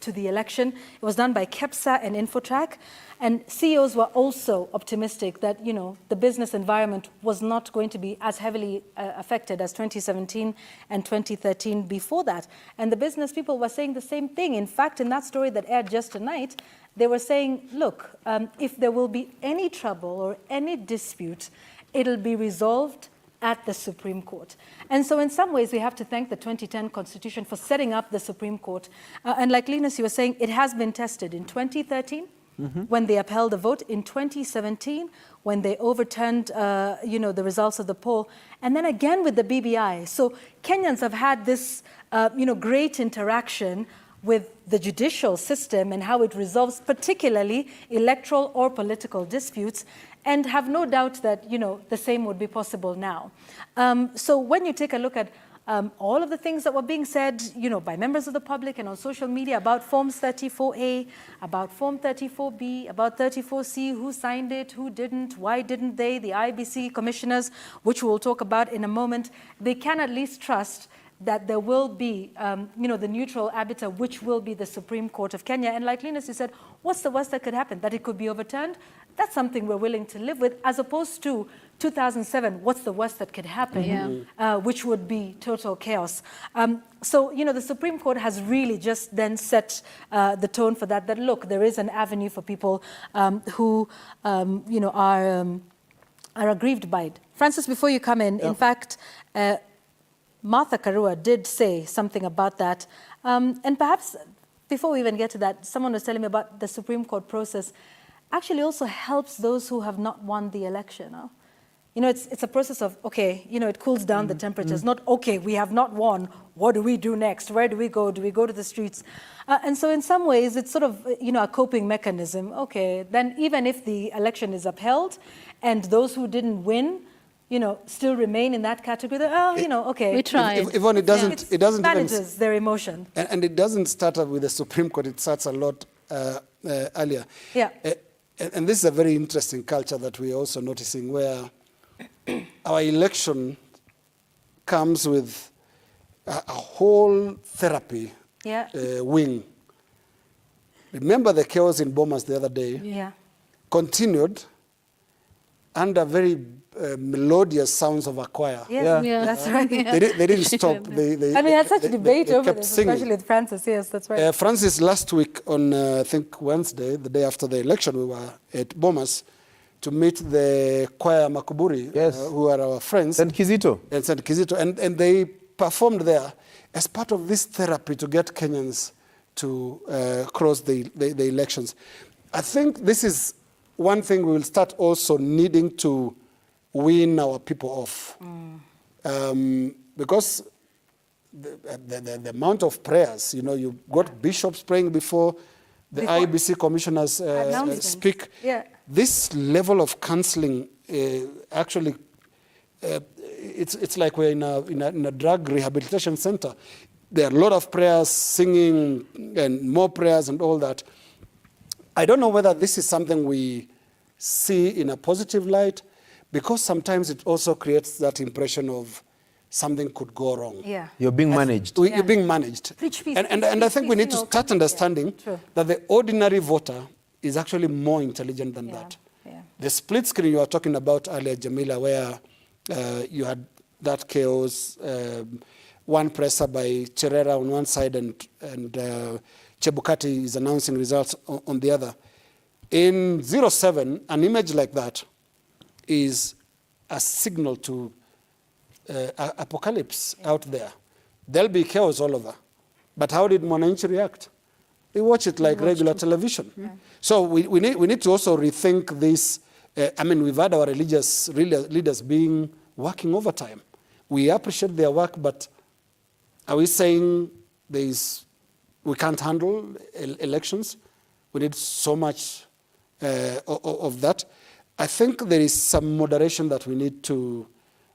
the election. It was done by KEPSA and Infotrack. And CEOs were also optimistic that, the business environment was not going to be as heavily affected as 2017 and 2013 before that. And the business people were saying the same thing. In fact, in that story that aired just tonight, they were saying, look, if there will be any trouble or any dispute, it'll be resolved at the Supreme Court. And so in some ways, we have to thank the 2010 Constitution for setting up the Supreme Court. And like Linus, you were saying, it has been tested in 2013, when they upheld the vote, in 2017, when they overturned the results of the poll, and then again with the BBI. So Kenyans have had this great interaction with the judicial system and how it resolves particularly electoral or political disputes, and have no doubt that, the same would be possible now. So when you take a look at all of the things that were being said, by members of the public and on social media about Forms 34A, about Form 34B, about 34C, who signed it, who didn't, why didn't they, the IBC commissioners, which we'll talk about in a moment, they can at least trust that there will be, the neutral arbiter, which will be the Supreme Court of Kenya. And like Linus, you said, what's the worst that could happen? That it could be overturned? That's something we're willing to live with, as opposed to 2007, what's the worst that could happen, which would be total chaos. So, the Supreme Court has really just then set the tone for that look, there is an avenue for people who, are aggrieved by it. Francis, before you come in fact, Martha Karua did say something about that. And perhaps before we even get to that, someone was telling me about the Supreme Court process actually also helps those who have not won the election. Huh? You know, it's a process of, okay, you know, it cools down the temperatures, not, okay, we have not won, what do we do next? Where do we go? Do we go to the streets? And so in some ways, it's sort of, you know, a coping mechanism. Okay, then even if the election is upheld and those who didn't win, you know, still remain in that category, oh, you know, okay. We tried. Yvonne, it doesn't manages even, their emotion. And it doesn't start up with the Supreme Court, it starts a lot earlier. Yeah. And this is a very interesting culture that we're also noticing, where our election comes with a whole therapy wing. Remember the chaos in Bomas the other day? Yeah. Continued under very melodious sounds of a choir. Yes, that's right. They didn't stop. And we had such a debate over this, especially with Francis. Yes, that's right. Francis, last week on, I think, Wednesday, the day after the election, we were at Bomas to meet the choir Makuburi, who are our friends. St. Kizito. And St. Kizito. And they performed there as part of this therapy to get Kenyans to cross the elections. I think this is one thing we will start also needing to wean our people off. Because the amount of prayers, you know, you got bishops praying before the IBC commissioners speak. Yeah. This level of counseling actually, it's like we're in a drug rehabilitation center. There are a lot of prayers, singing, and more prayers and all that. I don't know whether this is something we see in a positive light, because sometimes it also creates that impression of something could go wrong. Yeah. You're being managed. You're being managed. Preach peace, and I think we need to start understanding that the ordinary voter is actually more intelligent than that. Yeah. The split screen you were talking about earlier, Jamila, where you had that chaos, one presser by Cherera on one side and Chebukati is announcing results on the other. In 07, an image like that is a signal to apocalypse out there. There'll be chaos all over. But how did Mwananchi react? They watch it like regular television. Yeah. So we need to also rethink this. I mean, we've had our religious leaders working overtime. We appreciate their work, but are we saying we can't handle elections? We need so much of that. I think there is some moderation that we need to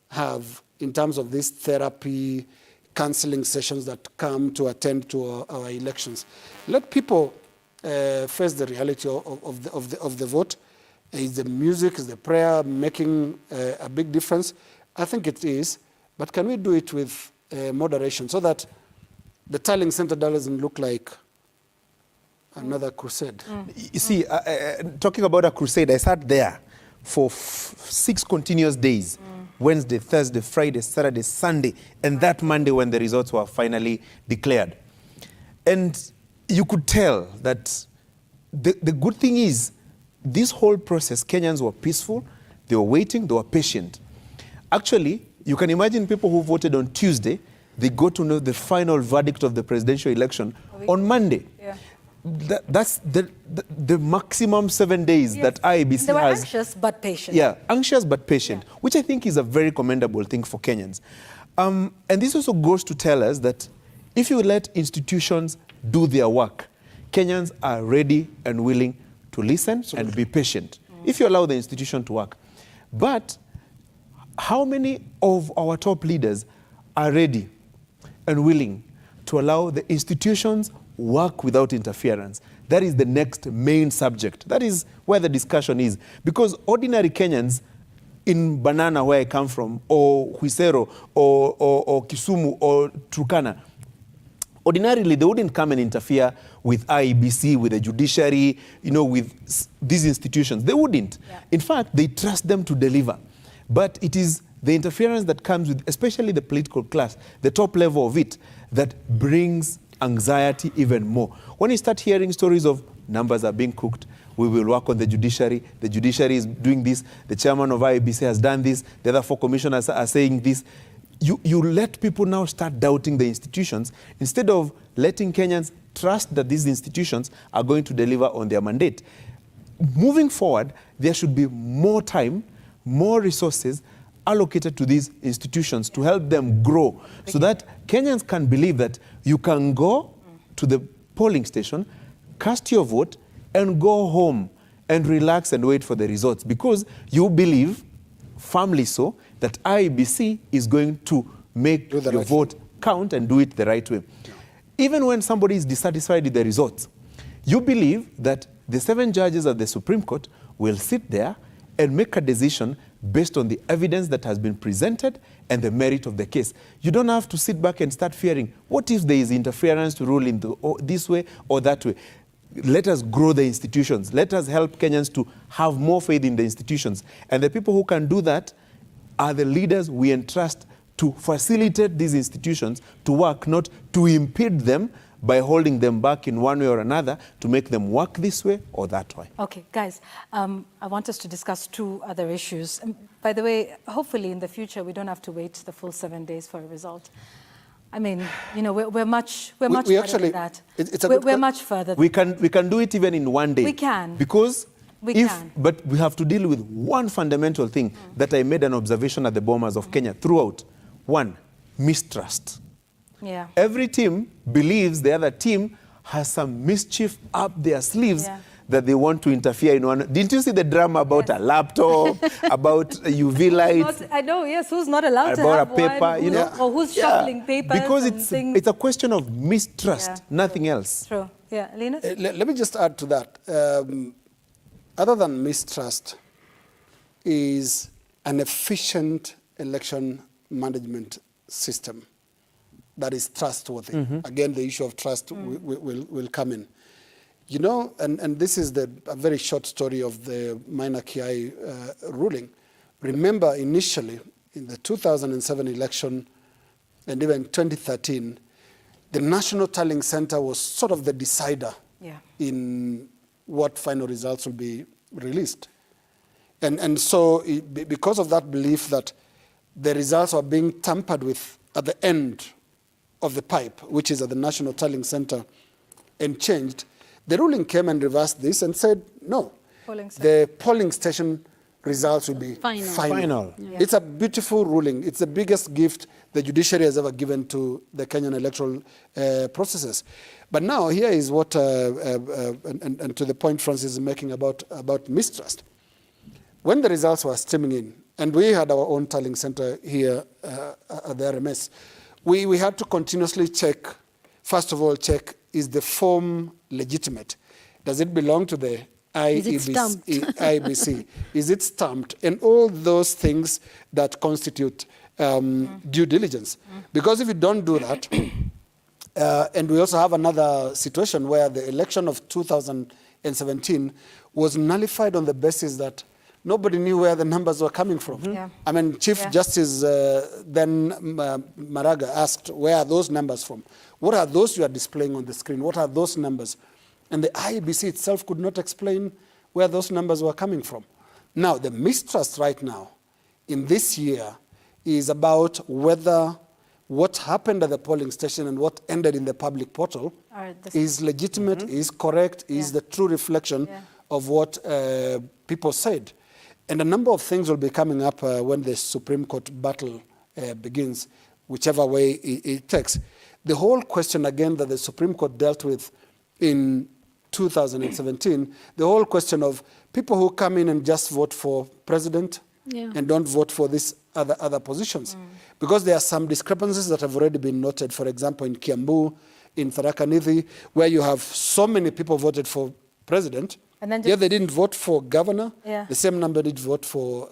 have in terms of this therapy, counseling sessions that come to attend to our elections. Let people face the reality of the vote. Is the music, is the prayer making a big difference? I think it is, but can we do it with moderation so that the tallying center doesn't look like another crusade? You see, talking about a crusade, I sat there for 6 continuous days. Wednesday, Thursday, Friday, Saturday, Sunday, and that Monday when the results were finally declared. And you could tell that the good thing is, this whole process, Kenyans were peaceful, they were waiting, they were patient. Actually, you can imagine people who voted on Tuesday, they got to know the final verdict of the presidential election on Monday. Yeah. That's the maximum 7 days that IEBC has. They were anxious but patient. Yeah, anxious but patient, which I think is a very commendable thing for Kenyans. And this also goes to tell us that if you let institutions do their work, Kenyans are ready and willing to listen and be patient, if you allow the institution to work. But how many of our top leaders are ready and willing to allow the institutions work without interference? That is the next main subject. That is where the discussion is. Because ordinary Kenyans in Banana, where I come from, or Huisero, or Kisumu, or Turkana, ordinarily they wouldn't come and interfere with IEBC, with the judiciary, with these institutions. They wouldn't. Yeah. In fact, they trust them to deliver. But it is the interference that comes with, especially the political class, the top level of it, that brings anxiety even more. When you start hearing stories of numbers are being cooked, we will work on the judiciary is doing this, the chairman of IEBC has done this, the other 4 commissioners are saying this, you let people now start doubting the institutions instead of letting Kenyans trust that these institutions are going to deliver on their mandate. Moving forward, there should be more time, more resources allocated to these institutions to help them grow so that Kenyans can believe that you can go to the polling station, cast your vote, and go home and relax and wait for the results because you believe, firmly so, that IEBC is going to make your vote count and do it the right way. Even when somebody is dissatisfied with the results, you believe that the 7 judges of the Supreme Court will sit there and make a decision based on the evidence that has been presented and the merit of the case. You don't have to sit back and start fearing, what if there is interference to rule in this way or that way? Let us grow the institutions. Let us help Kenyans to have more faith in the institutions. And the people who can do that are the leaders we entrust to facilitate these institutions to work, not to impede them by holding them back in one way or another to make them work this way or that way. Okay, guys, I want us to discuss 2 other issues. By the way, hopefully in the future, we don't have to wait the full 7 days for a result. I mean, you know, we're much further than that. We're much further. We can do it even in 1 day. We can. Because but we have to deal with one fundamental thing that I made an observation at the Bomas of Kenya throughout. 1, mistrust. Yeah. Every team believes the other team has some mischief up their sleeves that they want to interfere in one. Didn't you see the drama about a laptop, about UV lights? I know, yes, who's not allowed to about have a paper, one, you know? or who's shuffling papers because and it's a question of mistrust, nothing else. True. Yeah, Linus? Let me just add to that. Other than mistrust is an efficient election management system that is trustworthy. Again, the issue of trust will come in. You know, and this is a very short story of the minor Kiai ruling. Remember, initially, in the 2007 election and even 2013, the National Tallying Center was sort of the decider in what final results will be released. And so because of that belief that the results are being tampered with at the end of the pipe, which is at the National Tallying Center, and changed, the ruling came and reversed this and said, no, the polling station results will be final. Yeah. It's a beautiful ruling. It's the biggest gift the judiciary has ever given to the Kenyan electoral processes. But now here is what, and to the point Francis is making about mistrust. When the results were streaming in, and we had our own tallying center here at the RMS, we had to continuously check, first of all, is the form legitimate? Does it belong to the IEBC? Is it stamped? And all those things that constitute due diligence. Because if you don't do that, and we also have another situation where the election of 2017 was nullified on the basis that nobody knew where the numbers were coming from. I mean, Chief Justice then Maraga asked, where are those numbers from? What are those you are displaying on the screen? What are those numbers? And the IEBC itself could not explain where those numbers were coming from. Now, the mistrust right now in this year is about whether what happened at the polling station and what ended in the public portal is legitimate, is correct, is the true reflection of what people said. And a number of things will be coming up when the Supreme Court battle begins, whichever way it takes. The whole question, again, that the Supreme Court dealt with in 2017, the whole question of people who come in and just vote for president and don't vote for these other positions. Because there are some discrepancies that have already been noted, for example, in Kiambu, in Tharaka Nithi, where you have so many people voted for president, and then they didn't vote for governor. The same number did vote for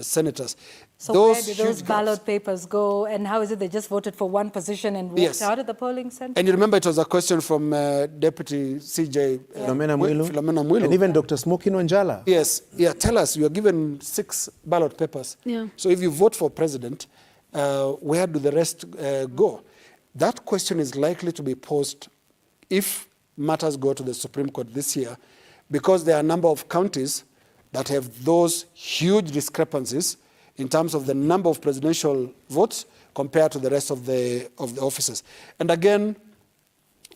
senators. So where did those ballot papers go, and how is it they just voted for one position and walked out of the polling center? And you remember it was a question from Deputy CJ Philomena Mwilu. And even Dr. Smoky Nwanjala. Yes, tell us, you are given 6 ballot papers. So if you vote for president, where do the rest go? That question is likely to be posed if matters go to the Supreme Court this year, because there are a number of counties that have those huge discrepancies in terms of the number of presidential votes compared to the rest of the officers. And again,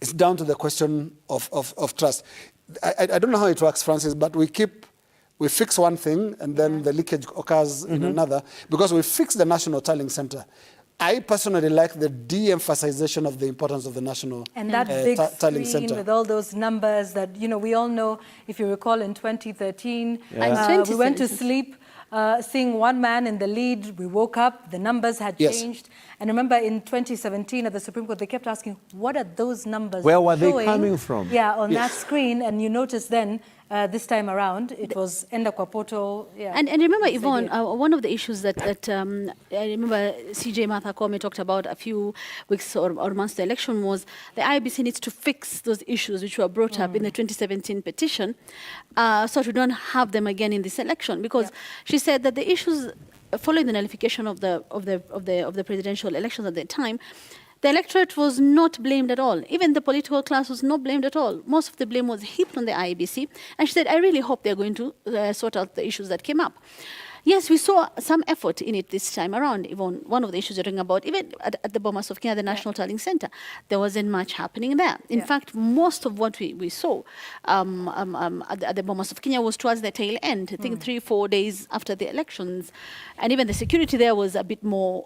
it's down to the question of trust. I don't know how it works, Francis, but we fix one thing and then the leakage occurs in another, because we fix the National Tallying Center. I personally like the de-emphasization of the importance of the National and that big Tallying screen Center. with all those numbers that, we all know, if you recall in 2013, we went to sleep seeing one man in the lead. We woke up, the numbers had changed. And remember in 2017 at the Supreme Court, they kept asking, what are those numbers Where were they showing? coming from? Yeah, on that screen. And you notice then, this time around, it was Enda Kwapoto. Yeah. And remember, Yvonne, one of the issues that I remember CJ Martha Koome talked about a few weeks or months to the election was the IEBC needs to fix those issues which were brought up in the 2017 petition, so we don't have them again in this election. Because she said that the issues following the nullification of the presidential elections at that time, the electorate was not blamed at all. Even the political class was not blamed at all. Most of the blame was heaped on the IEBC. And she said, I really hope they're going to sort out the issues that came up. Yes, we saw some effort in it this time around. Even one of the issues you're talking about, even at the Bomas of Kenya, the National Tallying Center, there wasn't much happening there. In fact, most of what we saw at the Bomas of Kenya was towards the tail end, I think 3-4 days after the elections. And even the security there was a bit more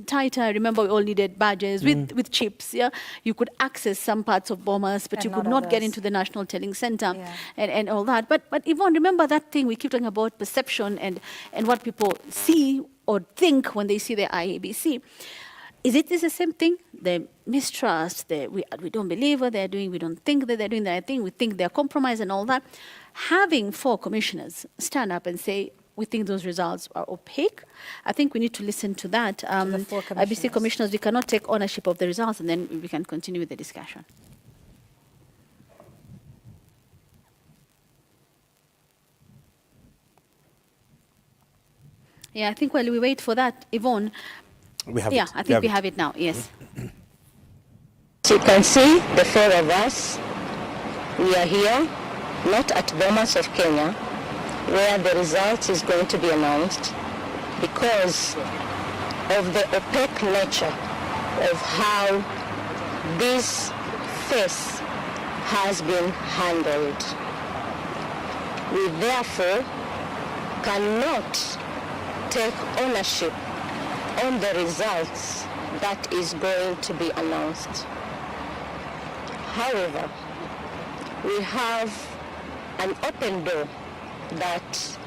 tighter. I remember we all needed badges with chips. Yeah, you could access some parts of Bomas, but you could not get into the National Tallying Center and all that. But Yvonne, remember that thing we keep talking about, perception and what people see or think when they see the IEBC. Is it the same thing? The mistrust, we don't believe what they're doing, we don't think that they're doing the right thing, we think they're compromised and all that. Having 4 commissioners stand up and say, we think those results are opaque, I think we need to listen to that. IEBC commissioners, we cannot take ownership of the results and then we can continue with the discussion. Yeah, I think while we wait for that, Yvonne. We have I think we have it now, yes. As you can see, the 4 of us, we are here, not at Bomas of Kenya, where the result is going to be announced, because of the opaque nature of how this phase has been handled. We therefore cannot take ownership on the results that is going to be announced. However, we have an open door that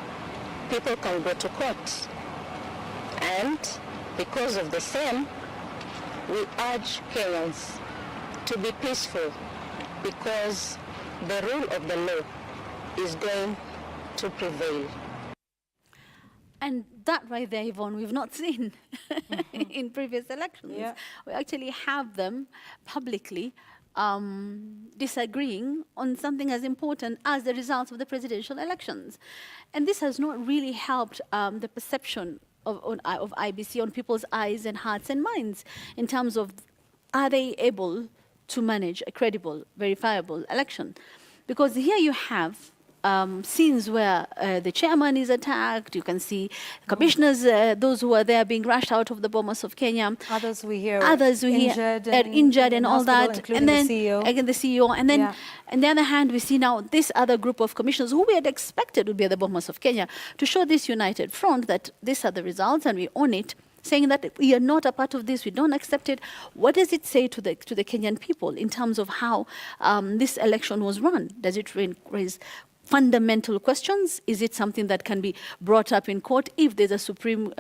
people can go to court. And because of the same, we urge Kenyans to be peaceful, because the rule of the law is going to prevail. And that right there, Yvonne, we've not seen in previous elections. Yeah. We actually have them publicly disagreeing on something as important as the results of the presidential elections. And this has not really helped the perception of IEBC on people's eyes and hearts and minds in terms of, are they able to manage a credible, verifiable election? Because here you have scenes where the chairman is attacked. You can see commissioners, those who are there being rushed out of the Bomas of Kenya. Others we hear injured and all that. And then the CEO. Again the CEO. And then on the other hand, we see now this other group of commissioners who we had expected would be at the Bomas of Kenya to show this united front that these are the results and we own it, saying that we are not a part of this, we don't accept it. What does it say to the Kenyan people in terms of how this election was run? Does it raise fundamental questions? Is it something that can be brought up in court if there's a Supreme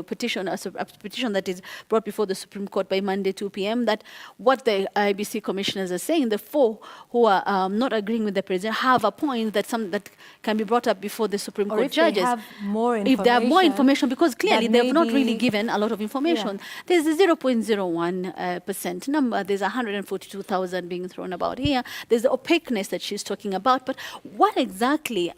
petition, a petition that is brought before the Supreme Court by Monday 2 p.m. that what the IEBC commissioners are saying, the 4 who are not agreeing with the president have a point that that can be brought up before the Supreme Court judges. If they have more information. If they have more information, because clearly they've not really given a lot of information. There's a 0.01% number. There's 142,000 being thrown about here. There's the opaqueness that she's talking about. But what exactly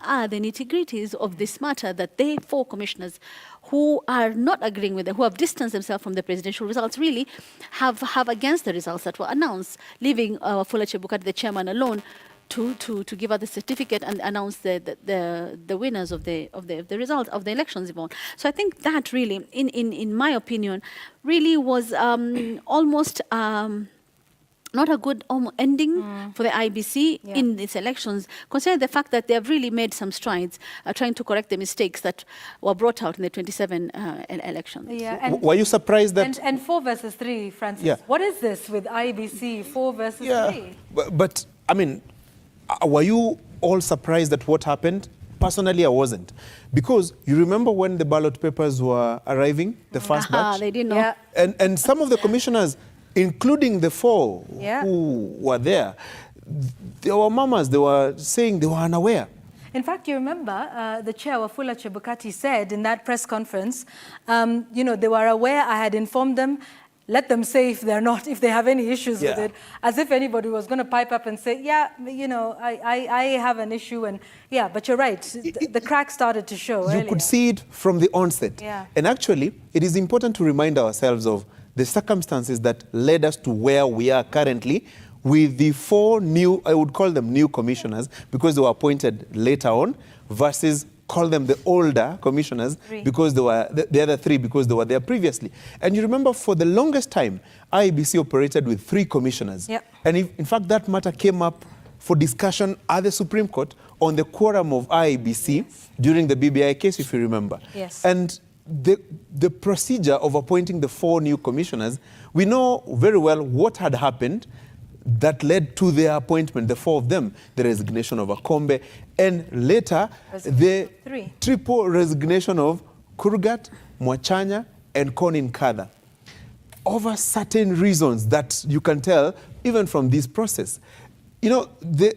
are the nitty-gritties of this matter that they 4 commissioners who are not agreeing with them, who have distanced themselves from the presidential results, really have against the results that were announced, leaving Wafula Chebukati, the chairman, alone to give out the certificate and announce the winners of the result of the elections, Yvonne. So I think that really, in my opinion, really was almost not a good ending for the IBC in these elections, considering the fact that they have really made some strides trying to correct the mistakes that were brought out in the 27 elections. Yeah, Were you surprised that... And 4 versus 3, Francis. Yeah. What is this with IBC 4 versus 3? But, I mean, were you all surprised at what happened? Personally, I wasn't. Because you remember when the ballot papers were arriving, the first batch? They didn't know. Yeah. And some of the commissioners, including the 4 Yeah. who were there, they were mamas, they were saying they were unaware. In fact, you remember the chair, Wafula Chebukati, said in that press conference, you know, they were aware, I had informed them, let them say if they're not, if they have any issues with it, as if anybody was going to pipe up and say, yeah, you know, I have an issue, and yeah, but you're right, the crack started to show You earlier. could see it from the onset. Yeah. And actually, it is important to remind ourselves of the circumstances that led us to where we are currently with the 4 new, I would call them new commissioners because they were appointed later on, versus call them the older commissioners because they were the other 3 because they were there previously. And you remember for the longest time, IEBC operated with 3 commissioners. Yep. And in fact, that matter came up for discussion at the Supreme Court on the quorum of IEBC during the BBI case, if you remember. Yes. And the procedure of appointing the 4 new commissioners, we know very well what had happened that led to their appointment, the 4 of them, the resignation of Akombe, and later the triple resignation of Kurgat, Mwachanya, and Conin Kada. Over certain reasons that you can tell, even from this process. You know, the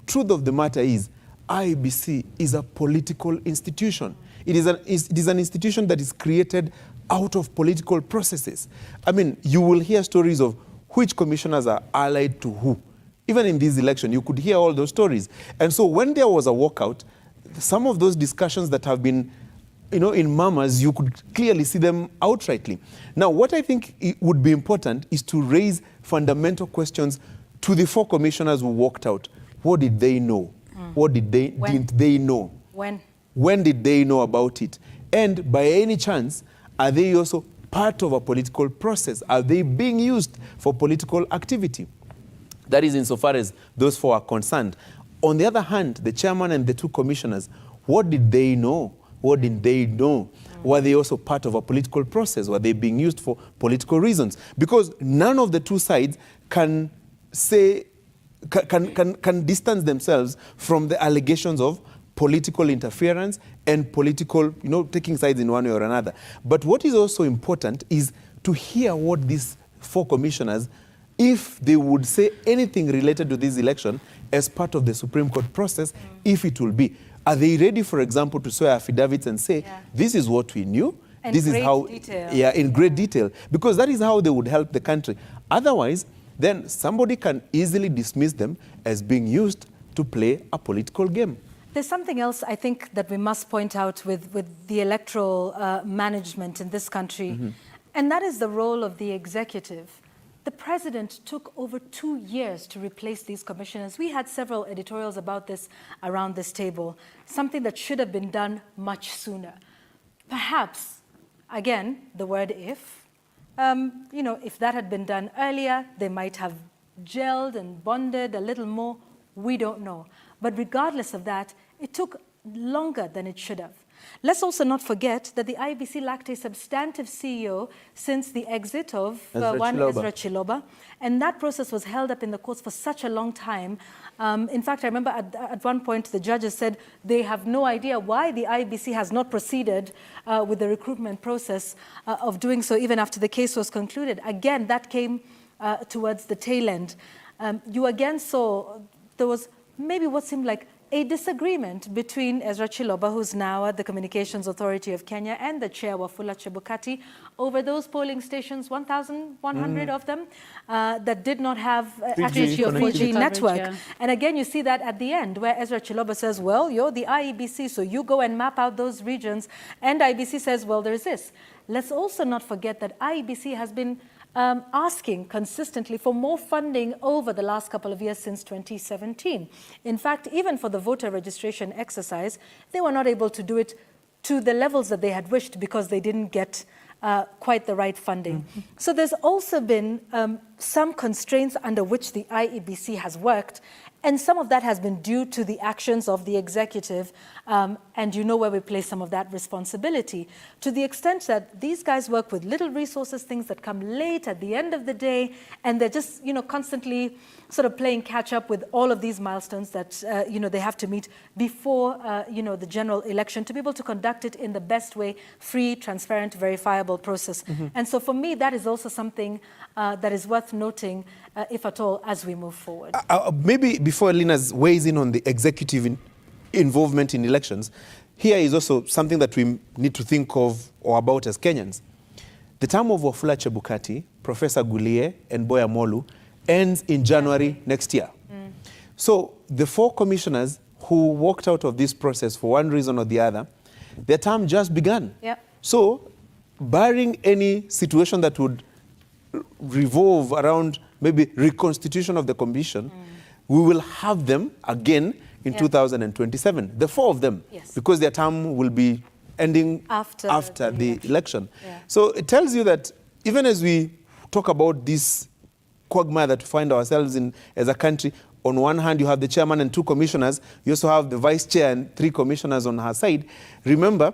truth of the matter is, IEBC is a political institution. It is an institution that is created out of political processes. I mean, you will hear stories of which commissioners are allied to who. Even in this election, you could hear all those stories. And so when there was a walkout, some of those discussions that have been, you know, in mamas, you could clearly see them outrightly. Now, what I think would be important is to raise fundamental questions to the 4 commissioners who walked out. What did they know? What didn't they know? When did they know about it? And by any chance, are they also part of a political process? Are they being used for political activity? That is insofar as those 4 are concerned. On the other hand, the chairman and the 2 commissioners, what did they know? What didn't they know? Were they also part of a political process? Were they being used for political reasons? Because none of the 2 sides can say, can distance themselves from the allegations of political interference and political, you know, taking sides in one way or another. But what is also important is to hear what these 4 commissioners, if they would say anything related to this election as part of the Supreme Court process, if it will be. Are they ready, for example, to swear affidavits and say, this is what we knew, this is how, in great detail, because that is how they would help the country. Otherwise, then somebody can easily dismiss them as being used to play a political game. There's something else I think that we must point out with the electoral management in this country, and that is the role of the executive. The president took over 2 years to replace these commissioners. We had several editorials about this around this table, something that should have been done much sooner. Perhaps, again, the word if, you know, if that had been done earlier, they might have gelled and bonded a little more. We don't know. But regardless of that, it took longer than it should have. Let's also not forget that the IEBC lacked a substantive CEO since the exit of Ezra Chiloba. And that process was held up in the courts for such a long time. In fact, I remember at one point the judges said they have no idea why the IEBC has not proceeded with the recruitment process of doing so even after the case was concluded. Again, that came towards the tail end. You again saw there was maybe what seemed like a disagreement between Ezra Chiloba, who's now at the Communications Authority of Kenya, and the chair, Wafula Chebukati, over those polling stations, 1,100 of them, that did not have access to a 3G network. Yeah. And again, you see that at the end, where Ezra Chiloba says, well, you're the IEBC, so you go and map out those regions. And IEBC says, well, there's this. Let's also not forget that IEBC has been asking consistently for more funding over the last couple of years since 2017. In fact, even for the voter registration exercise, they were not able to do it to the levels that they had wished because they didn't get quite the right funding. So there's also been some constraints under which the IEBC has worked, and some of that has been due to the actions of the executive, and you know where we place some of that responsibility, to the extent that these guys work with little resources, things that come late at the end of the day, and they're just, constantly sort of playing catch up with all of these milestones that, they have to meet before, the general election to be able to conduct it in the best way, free, transparent, verifiable process. And so for me, that is also something that is worth noting, if at all, as we move forward. Maybe before Lina weighs in on the executive involvement in elections, here is also something that we need to think of or about as Kenyans. The term of Wafula Chebukati, Professor Gulie, and Boya Molu ends in January next year. So the 4 commissioners who walked out of this process for one reason or the other, their term just began. So barring any situation that would revolve around maybe reconstitution of the commission, we will have them again in 2027, the 4 of them, because their term will be ending after the election. So it tells you that even as we talk about this quagmire that we find ourselves in as a country, on one hand you have the chairman and 2 commissioners, you also have the vice chair and 3 commissioners on her side. Remember,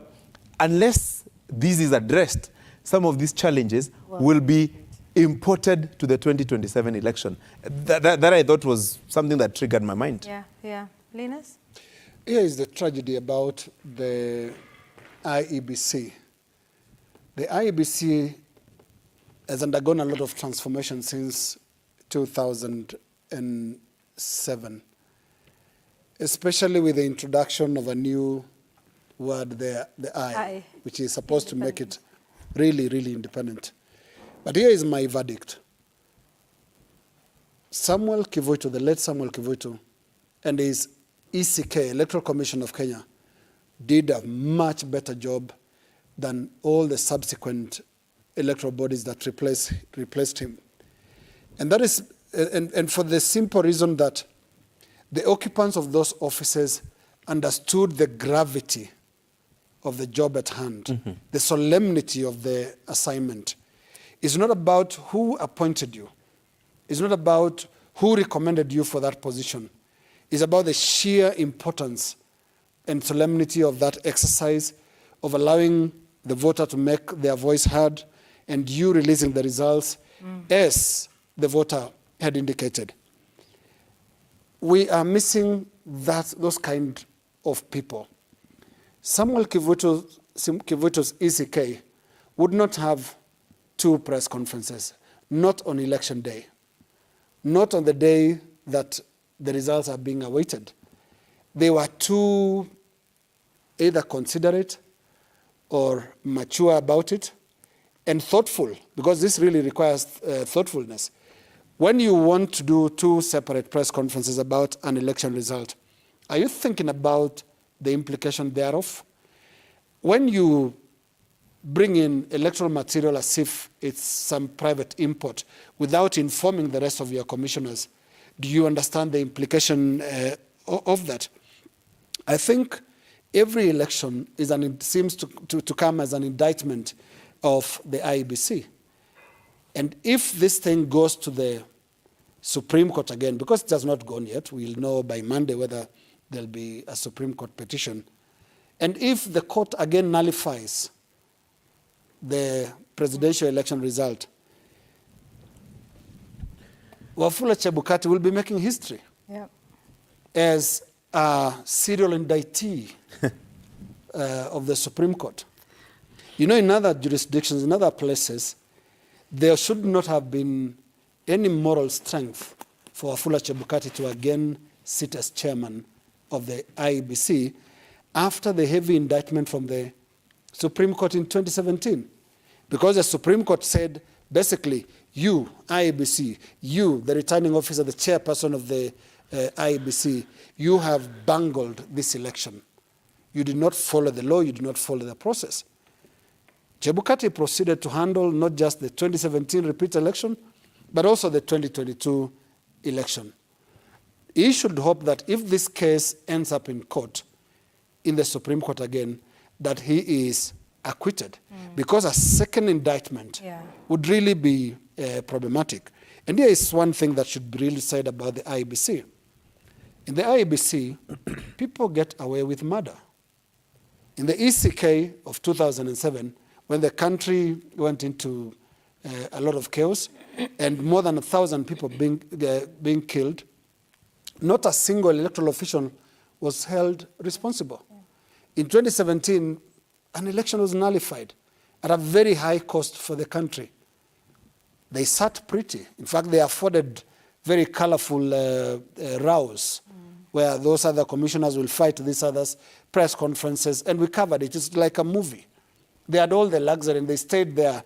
unless this is addressed, some of these challenges will be imported to the 2027 election. That I thought was something that triggered my mind. Linus? Here is the tragedy about the IEBC. The IEBC has undergone a lot of transformation since 2007, especially with the introduction of a new word there, the I, which is supposed to make it really, really independent. But here is my verdict. Samuel Kivuitu, the late Samuel Kivuitu, and his ECK, Electoral Commission of Kenya, did a much better job than all the subsequent electoral bodies that replaced him. And that is, and for the simple reason that the occupants of those offices understood the gravity of the job at hand, the solemnity of the assignment. It's not about who appointed you. It's not about who recommended you for that position. It's about the sheer importance and solemnity of that exercise, of allowing the voter to make their voice heard, and you releasing the results as the voter had indicated. We are missing those kind of people. Samuel Kivuito's ECK would not have 2 press conferences, not on election day, not on the day that the results are being awaited. They were too either considerate or mature about it and thoughtful, because this really requires thoughtfulness. When you want to do 2 separate press conferences about an election result, are you thinking about the implication thereof? When you bring in electoral material as if it's some private import without informing the rest of your commissioners, do you understand the implication of that? I think every election seems to come as an indictment of the IEBC. And if this thing goes to the Supreme Court again, because it has not gone yet, we'll know by Monday whether there'll be a Supreme Court petition. And if the court again nullifies the presidential election result, Wafula Chebukati will be making history as a serial indictee of the Supreme Court. You know, in other jurisdictions, in other places, there should not have been any moral strength for Wafula Chebukati to again sit as chairman of the IEBC after the heavy indictment from the Supreme Court in 2017. Because the Supreme Court said, basically, you, IEBC, you, the returning officer, the chairperson of the IEBC, you have bungled this election. You did not follow the law, you did not follow the process. Chebukati proceeded to handle not just the 2017 repeat election, but also the 2022 election. He should hope that if this case ends up in court, in the Supreme Court again, that he is acquitted, because a second indictment would really be problematic. And here is one thing that should be really said about the IEBC. In the IEBC, people get away with murder. In the ECK of 2007, when the country went into a lot of chaos and more than 1,000 people being killed, not a single electoral official was held responsible. In 2017, an election was nullified at a very high cost for the country. They sat pretty. In fact, they afforded very colorful rows where those other commissioners will fight these others, press conferences, and we covered it. It's like a movie. They had all the luxury and they stayed there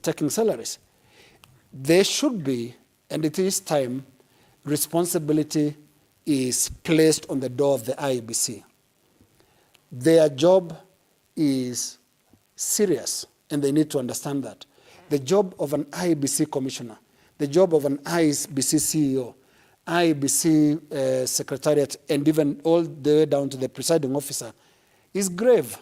taking salaries. There should be, and it is time, responsibility is placed on the door of the IEBC. Their job is serious, and they need to understand that. The job of an IEBC commissioner, the job of an IEBC CEO, IEBC secretariat, and even all the way down to the presiding officer is grave.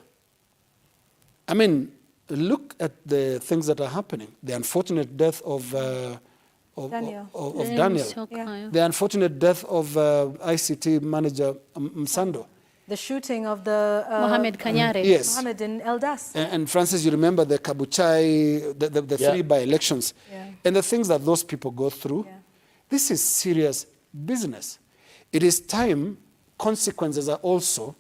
I mean, look at the things that are happening. The unfortunate death of Daniel. The unfortunate death of ICT manager Msando. The shooting of the Mohamed Kanyare. Yes. Mohamed in Eldas. And Francis, you remember the Kabuchai, the three by-elections, and the things that those people go through. This is serious business. It is time consequences are also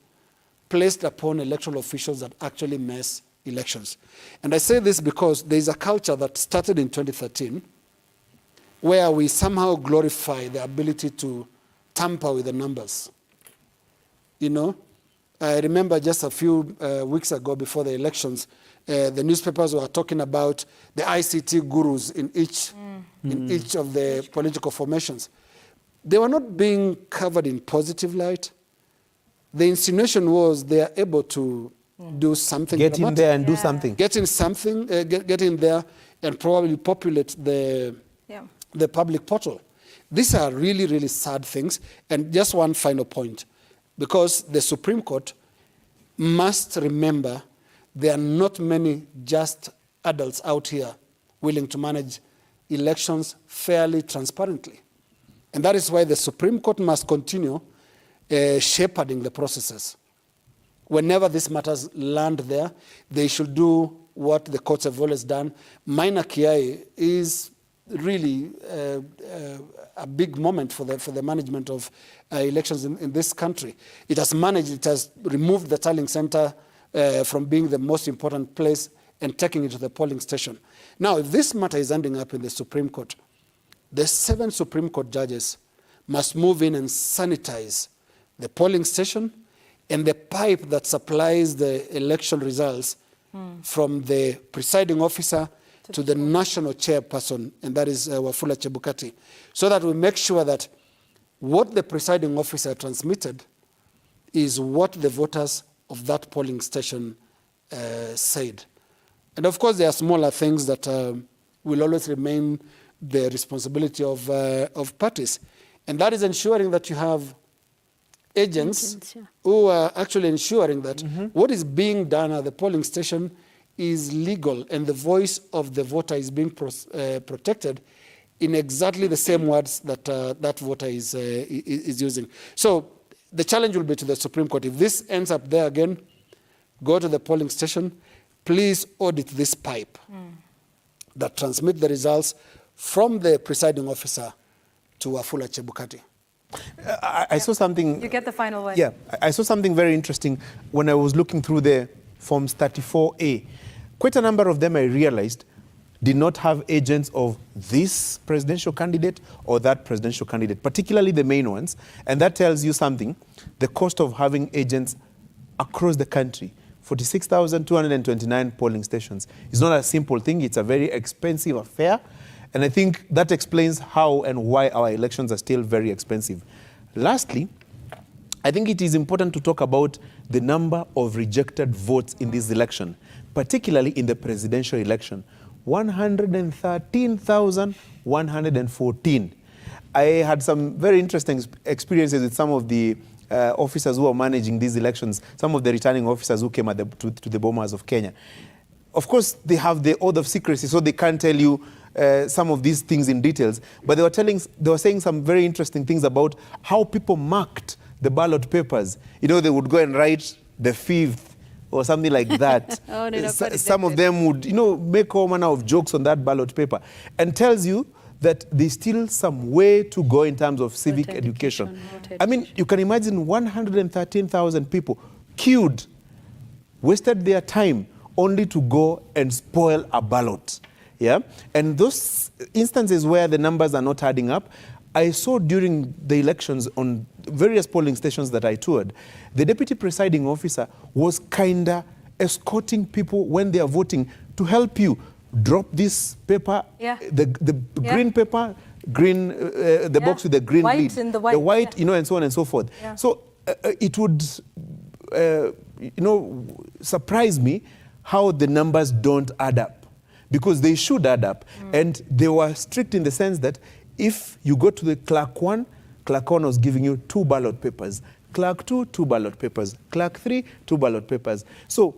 placed upon electoral officials that actually mess elections. And I say this because there is a culture that started in 2013 where we somehow glorify the ability to tamper with the numbers. You know, I remember just a few weeks ago before the elections, the newspapers were talking about the ICT gurus in each of the political formations. They were not being covered in positive light. The insinuation was they are able to do something. Get in there and do something. Get in something, get in there and probably populate the public portal. These are really, really sad things. And just one final point. Because the Supreme Court must remember there are not many just adults out here willing to manage elections fairly, transparently. And that is why the Supreme Court must continue shepherding the processes. Whenever these matters land there, they should do what the courts have always done. Maina Kiai is really a big moment for the management of elections in this country. It has removed the tallying center from being the most important place and taking it to the polling station. Now, if this matter is ending up in the Supreme Court, the 7 Supreme Court judges must move in and sanitize the polling station and the pipe that supplies the election results from the presiding officer to the national chairperson, and that is Wafula Chebukati, so that we make sure that what the presiding officer transmitted is what the voters of that polling station said. And of course, there are smaller things that will always remain the responsibility of parties. And that is ensuring that you have agents who are actually ensuring that what is being done at the polling station is legal and the voice of the voter is being protected in exactly the same words that that voter is using. So the challenge will be to the Supreme Court. If this ends up there again, go to the polling station, please audit this pipe that transmit the results from the presiding officer to Wafula Chebukati. I saw something. You get the final word. Yeah, I saw something very interesting when I was looking through the Forms 34A. Quite a number of them, I realized, did not have agents of this presidential candidate or that presidential candidate, particularly the main ones. And that tells you something, the cost of having agents across the country. 46,229 polling stations. It's not a simple thing, it's a very expensive affair. And I think that explains how and why our elections are still very expensive. Lastly, I think it is important to talk about the number of rejected votes in this election, particularly in the presidential election. 113,114. I had some very interesting experiences with some of the officers who are managing these elections, some of the returning officers who came to the Bomas of Kenya. Of course, they have the oath of secrecy, so they can't tell you some of these things in details. But they were saying some very interesting things about how people marked the ballot papers. You know, they would go and write the 5th or something like that. Some of them would, you know, make all manner of jokes on that ballot paper, and tells you that there's still some way to go in terms of civic education. I mean, you can imagine 113,000 people queued, wasted their time only to go and spoil a ballot. Yeah? And those instances where the numbers are not adding up, I saw during the elections on various polling stations that I toured, the deputy presiding officer was kinda escorting people when they are voting to help you drop this paper, the green paper, the box with the green white lid, in the white, the white, you know, and so on and so forth. So it would, you know, surprise me how the numbers don't add up, because they should add up. And they were strict in the sense that if you go to the clerk 1 was giving you 2 ballot papers, clerk 2, 2 ballot papers, clerk 3, 2 ballot papers. So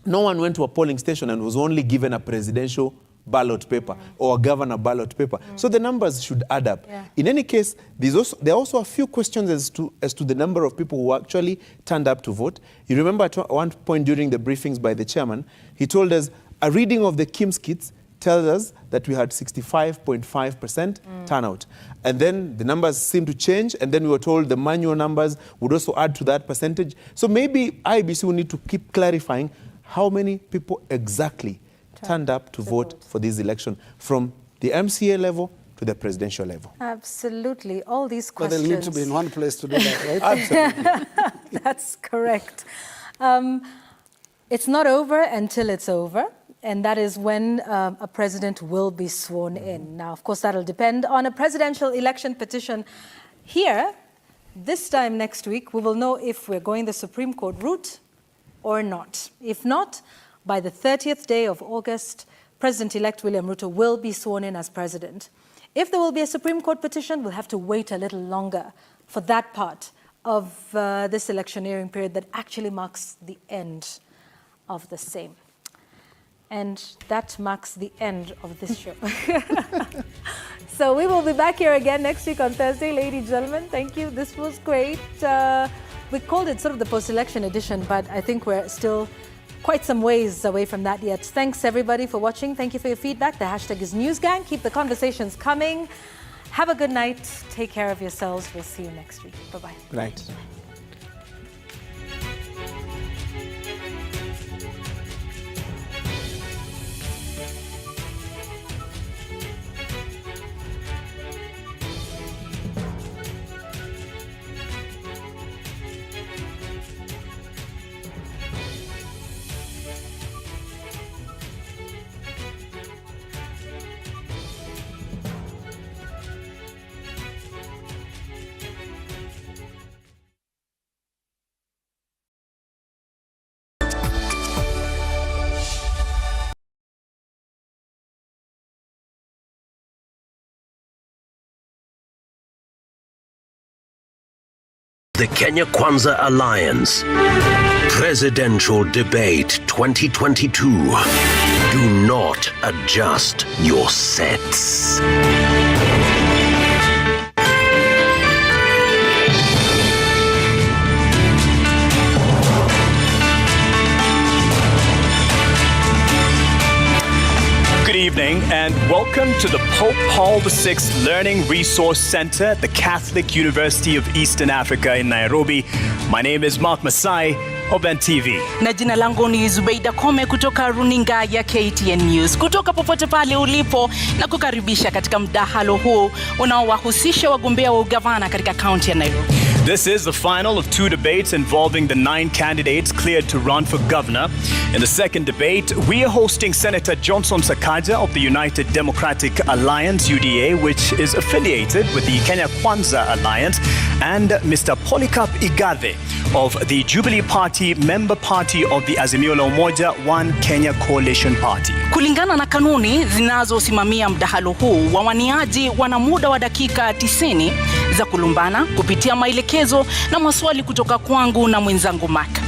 no one went to a polling station and was only given a presidential ballot paper or a governor ballot paper. So the numbers should add up. In any case, there are also a few questions as to the number of people who actually turned up to vote. You remember at one point during the briefings by the chairman, he told us a reading of the KIMS kits tells us that we had 65.5% turnout. And then the numbers seemed to change, and then we were told the manual numbers would also add to that percentage. So maybe IBC will need to keep clarifying how many people exactly turned up to vote for this election, from the MCA level to the presidential level. Absolutely. All these questions. But they'll need to be in one place to do that, right? Absolutely. That's correct. It's not over until it's over. And that is when a president will be sworn in. Now, of course, that'll depend on a presidential election petition. Here, this time next week, we will know if we're going the Supreme Court route or not. If not, by the 30th day of August, President-elect William Ruto will be sworn in as president. If there will be a Supreme Court petition, we'll have to wait a little longer for that part of this electioneering period that actually marks the end of the same. And that marks the end of this show. So we will be back here again next week on Thursday. Ladies and gentlemen, thank you. This was great. We called it sort of the post-election edition, but I think we're still quite some ways away from that yet. Thanks, everybody, for watching. Thank you for your feedback. The hashtag is NewsGang. Keep the conversations coming. Have a good night. Take care of yourselves. We'll see you next week. Bye-bye. Good night. The Kenya Kwanza Alliance Presidential Debate 2022. Do not adjust your sets. Good evening and welcome to the Pope Paul VI Learning Resource Center at the Catholic University of Eastern Africa in Nairobi. My name is Mark Masai of NTV. Na jina langu ni Zubeida Kome kutoka runinga ya KTN News. Kutoka popote pale ulipo na kukaribisha katika mdahalo huu unaowahusisha wagombea wa ugavana katika kaunti ya Nairobi. This is the final of 2 debates involving the 9 candidates cleared to run for governor. In the second debate, we are hosting Senator Johnson Sakaja of the United Democratic Alliance, UDA, which is affiliated with the Kenya Kwanza Alliance, and Mr. Polycarp Igathe of the Jubilee Party, member party of the Azimio la Umoja One Kenya Coalition Party. Kulingana na kanuni zinazosimamia mdahalo huu, wawaniaji wana muda wa dakika 90 za kulumbana kupitia maelekezo na maswali kutoka kwangu na mwenzangu Mark.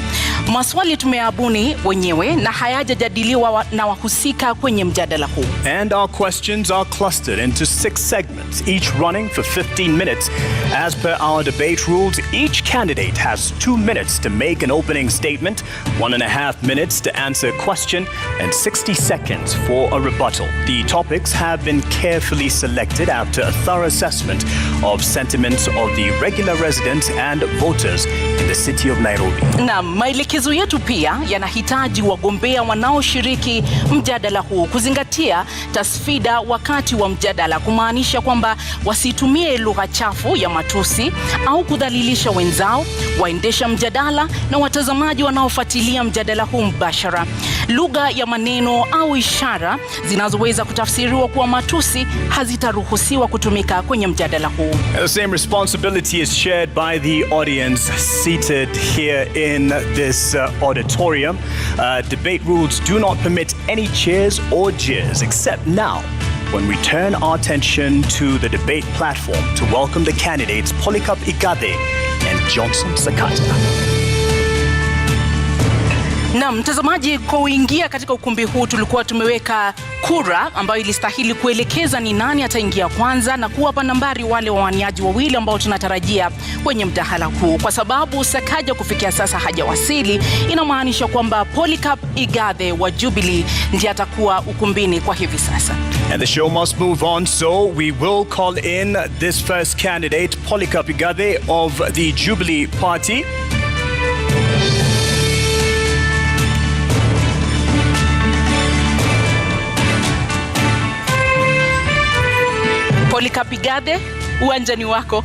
Maswali tumeabuni wenyewe na hayajajadiliwa na wahusika kwenye mjadala huu. And our questions are clustered into 6 segments, each running for 15 minutes. As per our debate rules, each candidate has 2 minutes to make an opening statement, 1.5 minutes to answer a question, and 60 seconds for a rebuttal. The topics have been carefully selected after a thorough assessment of sentiments of the regular residents and voters in the city of Nairobi. Na maelekezo yetu pia yanahitaji wagombea wanaoshiriki mjadala huu kuzingatia tasfida wakati wa mjadala, kumaanisha kwamba wasitumie lugha chafu ya matusi au kudhalilisha wenzao, waendesha mjadala na watazamaji wanaofuatilia mjadala huu mbashara. Lugha ya maneno au ishara zinazoweza kutafsiriwa kuwa matusi hazitaruhusiwa kutumika kwenye mjadala huu. The same responsibility is shared by the audience seated here in this auditorium. Debate rules do not permit any cheers or jeers, except now, when we turn our attention to the debate platform to welcome the candidates Polycarp Igathe and Johnson Sakaja. Na mtazamaji, kuingia katika ukumbi huu tulikuwa tumeweka kura ambayo ilistahili kuelekeza ni nani ataingia kwanza na kuwapa nambari wale wawaniaji wawili ambao tunatarajia kwenye mdahalo huu. Kwa sababu Sakaja kufikia sasa hajawasili, inamaanisha kwamba Polycarp Igathe wa Jubilee ndiye atakuwa ukumbini kwa hivi sasa. And the show must move on, so we will call in this first candidate, Polycarp Igathe of the Jubilee Party. Polycarp Igathe, uwanjani wako.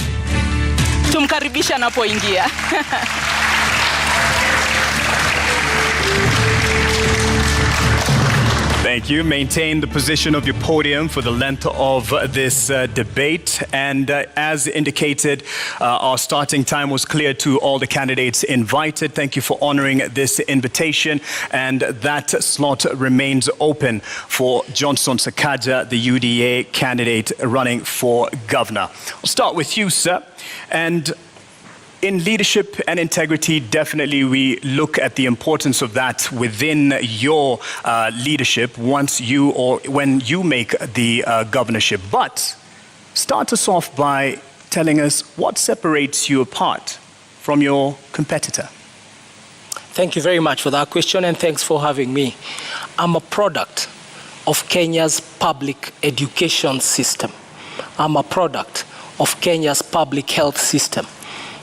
Tumkaribisha anapoingia. Thank you. Maintain the position of your podium for the length of this debate. And as indicated, our starting time was clear to all the candidates invited. Thank you for honoring this invitation. And that slot remains open for Johnson Sakaja, the UDA candidate running for governor. I'll start with you, sir. And in leadership and integrity, definitely we look at the importance of that within your leadership once you or when you make the governorship. But start us off by telling us what separates you apart from your competitor. Thank you very much for that question, and thanks for having me. I'm a product of Kenya's public education system. I'm a product of Kenya's public health system.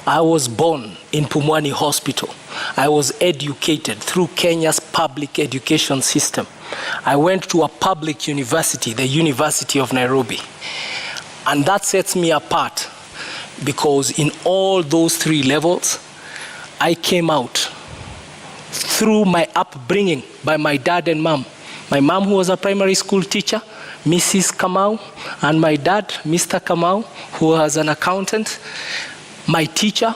I was born in Pumwani Hospital. I was educated through Kenya's public education system. I went to a public university, the University of Nairobi. And that sets me apart because in all those 3 levels, I came out through my upbringing by my dad and mom. My mom, who was a primary school teacher, Mrs. Kamau, and my dad, Mr. Kamau, who was an accountant. My teacher,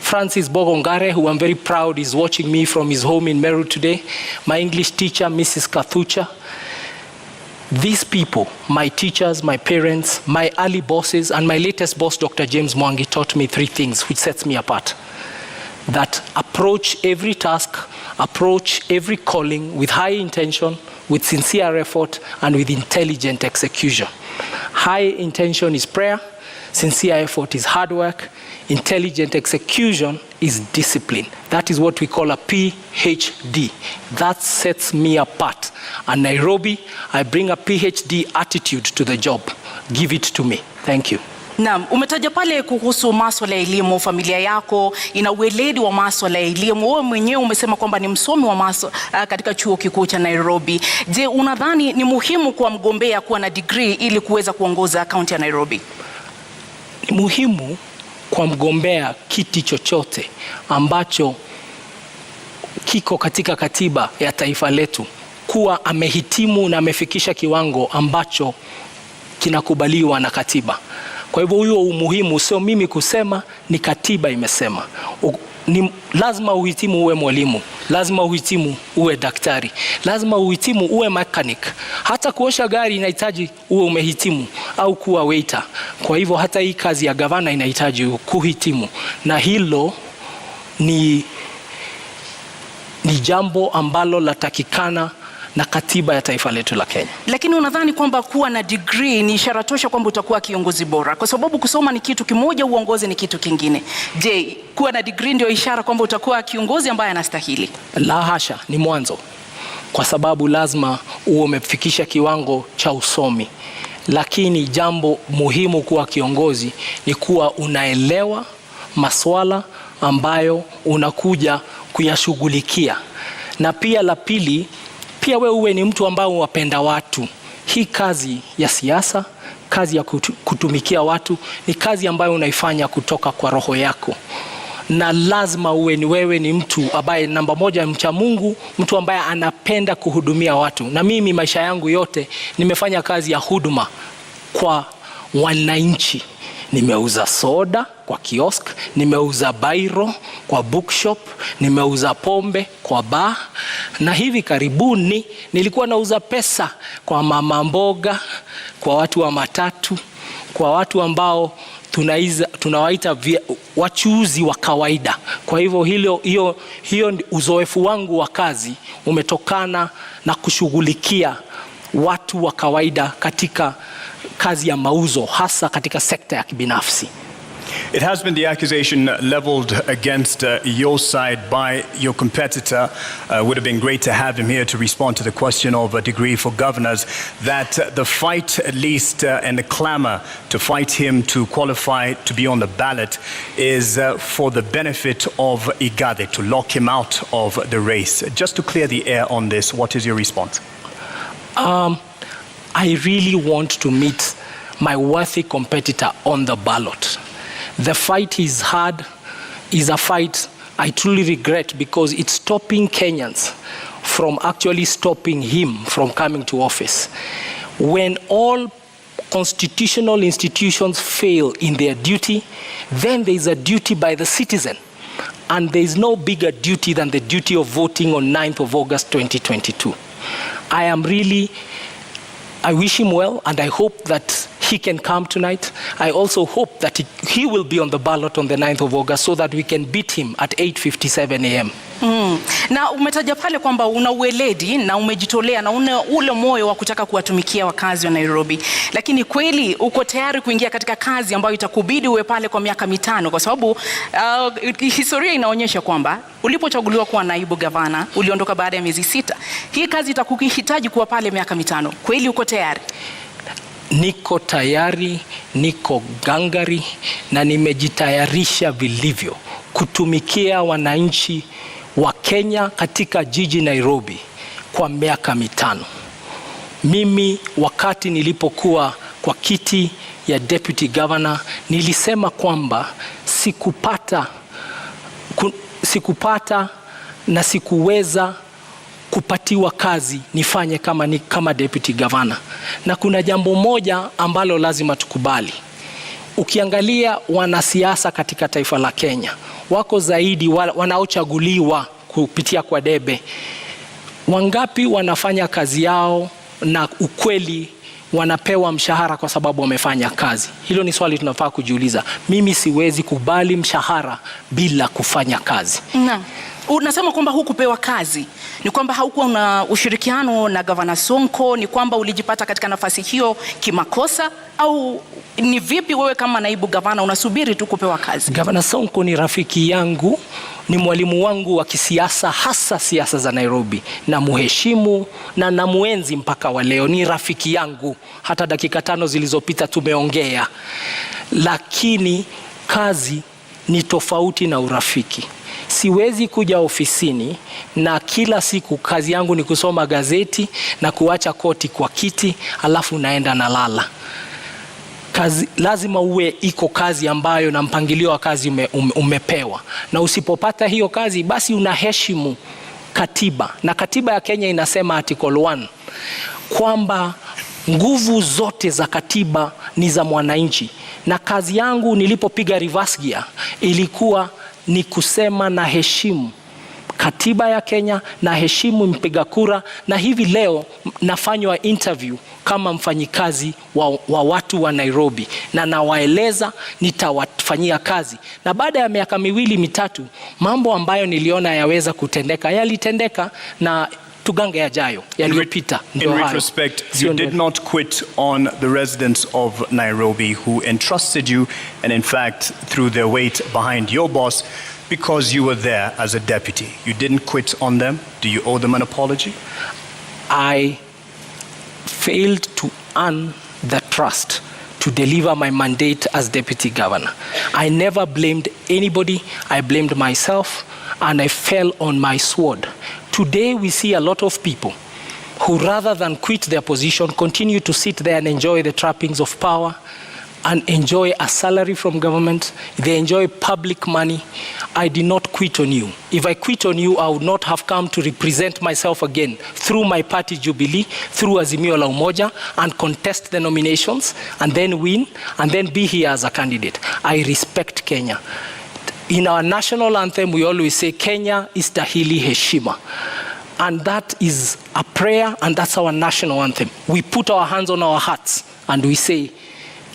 Francis Bogongare, who I'm very proud is watching me from his home in Meru today. My English teacher, Mrs. Kathucha. These people, my teachers, my parents, my early bosses, and my latest boss, Dr. James Mwangi, taught me 3 things which sets me apart. That approach every task, approach every calling with high intention, with sincere effort, and with intelligent execution. High intention is prayer. Sincere effort is hard work. Intelligent execution is discipline. That is what we call a PhD. That sets me apart. And Nairobi, I bring a PhD attitude to the job. Give it to me. Thank you. Naam, umetaja pale kuhusu masuala ya elimu, familia yako ina ueledi wa masuala ya elimu. Wewe mwenyewe umesema kwamba ni msomi wa katika chuo kikuu cha Nairobi. Je, unadhani ni muhimu kwa mgombea kuwa na degree ili kuweza kuongoza kaunti ya Nairobi? Ni muhimu kwa mgombea kiti chochote ambacho kiko katika katiba ya taifa letu kuwa amehitimu na amefikisha kiwango ambacho kinakubaliwa na katiba. Kwa hivyo huo umuhimu sio mimi kusema, ni katiba imesema. Ni lazima uhitimu uwe mwalimu, lazima uhitimu uwe daktari, lazima uhitimu uwe mechanic. Hata kuosha gari inahitaji uwe umehitimu au kuwa waiter. Kwa hivyo hata hii kazi ya gavana inahitaji kuhitimu, na hilo ni jambo ambalo latakikana na katiba ya taifa letu la Kenya. Lakini unadhani kwamba kuwa na degree ni ishara tosha kwamba utakuwa kiongozi bora? Kwa sababu kusoma ni kitu kimoja, uongozi ni kitu kingine. Je, kuwa na degree ndio ishara kwamba utakuwa kiongozi ambaye anastahili? La hasha, ni mwanzo. Kwa sababu lazima uwe umefikisha kiwango cha usomi. Lakini jambo muhimu kuwa kiongozi ni kuwa unaelewa masuala ambayo unakuja kuyashughulikia. Na pia la pili, pia wewe uwe ni mtu ambao wapenda watu. Hii kazi ya siasa, kazi ya kutumikia watu, ni kazi ambayo unaifanya kutoka kwa roho yako. Na lazima uwe ni wewe ni mtu ambaye namba moja mcha Mungu, mtu ambaye anapenda kuhudumia watu. Na mimi maisha yangu yote nimefanya kazi ya huduma kwa wananchi. Nimeuza soda kwa kiosk, nimeuza bairo kwa bookshop, nimeuza pombe kwa bar, na hivi karibuni nilikuwa nauza pesa kwa mama mboga, kwa watu wa matatu, kwa watu ambao tunawaita wachuuzi wa kawaida. Kwa hivyo hiyo uzoefu wangu wa kazi umetokana na kushughulikia watu wa kawaida katika kazi ya mauzo, hasa katika sekta ya kibinafsi. It has been the accusation leveled against your side by your competitor. Would have been great to have him here to respond to the question of a degree for governors, that the fight at least and the clamor to fight him to qualify to be on the ballot is for the benefit of Igade, to lock him out of the race. Just to clear the air on this, what is your response? I really want to meet my worthy competitor on the ballot. The fight is hard, is a fight I truly regret, because it's stopping Kenyans from actually stopping him from coming to office. When all constitutional institutions fail in their duty, then there is a duty by the citizen. And there is no bigger duty than the duty of voting on 9th of August 2022. I wish him well, and I hope that he can come tonight. I also hope that he will be on the ballot on the 9th of August so that we can beat him at 8:57 a.m. Na umetaja pale kwamba una uweledi na umejitolea na una ule moyo wa kutaka kuwatumikia wakazi wa Nairobi. Lakini kweli uko tayari kuingia katika kazi ambayo itakubidi uwe pale kwa miaka 5, kwa sababu historia inaonyesha kwamba ulipochaguliwa kuwa naibu gavana uliondoka baada ya miezi 6. Hii kazi itakuhitaji kuwa pale miaka 5. Kweli uko tayari? Niko tayari, niko gangari, na nimejitayarisha vilivyo kutumikia wananchi wa Kenya katika jiji Nairobi kwa miaka 5. Mimi wakati nilipokuwa kwa kiti ya deputy governor nilisema kwamba sikupata na sikuweza kupatiwa kazi nifanye kama deputy governor. Na kuna jambo moja ambalo lazima tukubali. Ukiangalia wanasiasa katika taifa la Kenya, wako zaidi wanaochaguliwa kupitia kwa debe. Wangapi wanafanya kazi yao na ukweli wanapewa mshahara kwa sababu wamefanya kazi? Hilo ni swali tunafaa kujiuliza. Mimi siwezi kubali mshahara bila kufanya kazi. Unasema kwamba hukupewa kazi, ni kwamba haukuwa na ushirikiano na Gavana Sonko, ni kwamba ulijipata katika nafasi hiyo kimakosa, au ni vipi wewe kama naibu gavana unasubiri tu kupewa kazi? Gavana Sonko ni rafiki yangu, ni mwalimu wangu wa kisiasa, hasa siasa za Nairobi, na muheshimu na namuenzi mpaka wa leo. Ni rafiki yangu, hata dakika 5 zilizopita tumeongea. Lakini kazi ni tofauti na urafiki. Siwezi kuja ofisini na kila siku kazi yangu ni kusoma gazeti na kuacha koti kwa kiti alafu naenda na lala. kazi, lazima uwe iko kazi ambayo na mpangilio wa kazi umepewa, na usipopata hiyo kazi basi unaheshimu katiba, na katiba ya Kenya inasema article 1 kwamba nguvu zote za katiba ni za mwananchi, na kazi yangu nilipopiga reverse gear ilikuwa ni kusema na heshimu katiba ya Kenya, na heshimu mpiga kura, na hivi leo nafanywa interview kama mfanyikazi wa watu wa Nairobi, na nawaeleza nitawafanyia kazi, na baada ya miaka 2-3 mambo ambayo niliona yaweza kutendeka yalitendeka, na tugange yajayo yaliyopita. In retrospect, you did not quit on the residents of Nairobi who entrusted you and in fact threw their weight behind your boss because you were there as a deputy. You didn't quit on them. Do you owe them an apology? I failed to earn the trust to deliver my mandate as deputy governor. I never blamed anybody. I blamed myself, and I fell on my sword. Today we see a lot of people who, rather than quit their position, continue to sit there and enjoy the trappings of power and enjoy a salary from government. They enjoy public money. I did not quit on you. If I quit on you, I would not have come to represent myself again through my party Jubilee, through Azimio la Umoja, and contest the nominations and then win and then be here as a candidate. I respect Kenya. In our national anthem, we always say Kenya istahili heshima. And that is a prayer, and that's our national anthem. We put our hands on our hearts and we say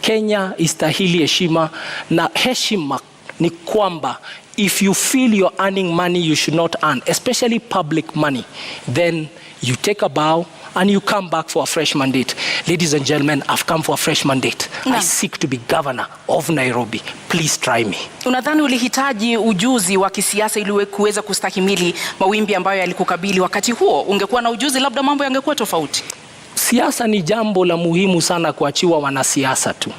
Kenya istahili heshima. Na heshima ni kwamba if you feel you're earning money you should not earn, especially public money, then you take a bow and you come back for a fresh mandate. Ladies and gentlemen, I've come for a fresh mandate. I seek to be governor of Nairobi. Please try me. Unadhani ulihitaji ujuzi wa kisiasa ili kuweza kustahimili mawimbi ambayo yalikukabili wakati huo? Ungekuwa na ujuzi, labda mambo yangekuwa tofauti. Siasa ni jambo la muhimu sana kuachiwa wanasiasa tu.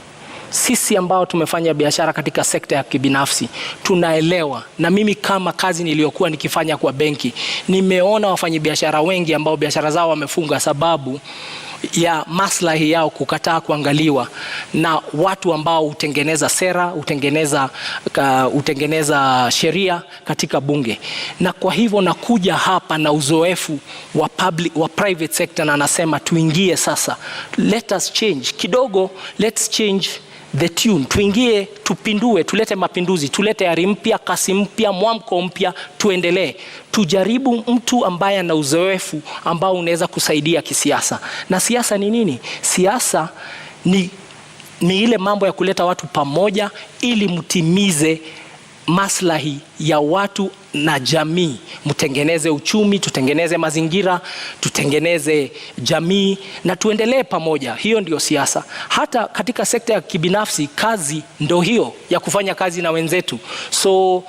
Sisi ambao tumefanya biashara katika sekta ya kibinafsi tunaelewa, na mimi kama kazi niliyokuwa nikifanya kwa benki nimeona wafanyabiashara wengi ambao biashara zao wamefunga sababu ya maslahi yao kukataa kuangaliwa na watu ambao hutengeneza sera, hutengeneza sheria katika bunge. Na kwa hivyo nakuja hapa na uzoefu wa private sector, na nasema tuingie sasa, let us change kidogo, let's change the tune, tuingie, tupindue, tulete mapinduzi, tulete ari mpya, kasi mpya, mwamko mpya, tuendelee. Tujaribu mtu ambaye ana uzoefu ambao unaweza kusaidia kisiasa. Na siasa ni nini? Siasa ni ile mambo ya kuleta watu pamoja ili mtimize maslahi ya watu na jamii. Mtengeneze uchumi, tutengeneze mazingira, tutengeneze jamii na tuendelee pamoja. Hiyo ndio siasa. Hata katika sekta ya kibinafsi kazi ndio hiyo ya kufanya kazi na wenzetu. So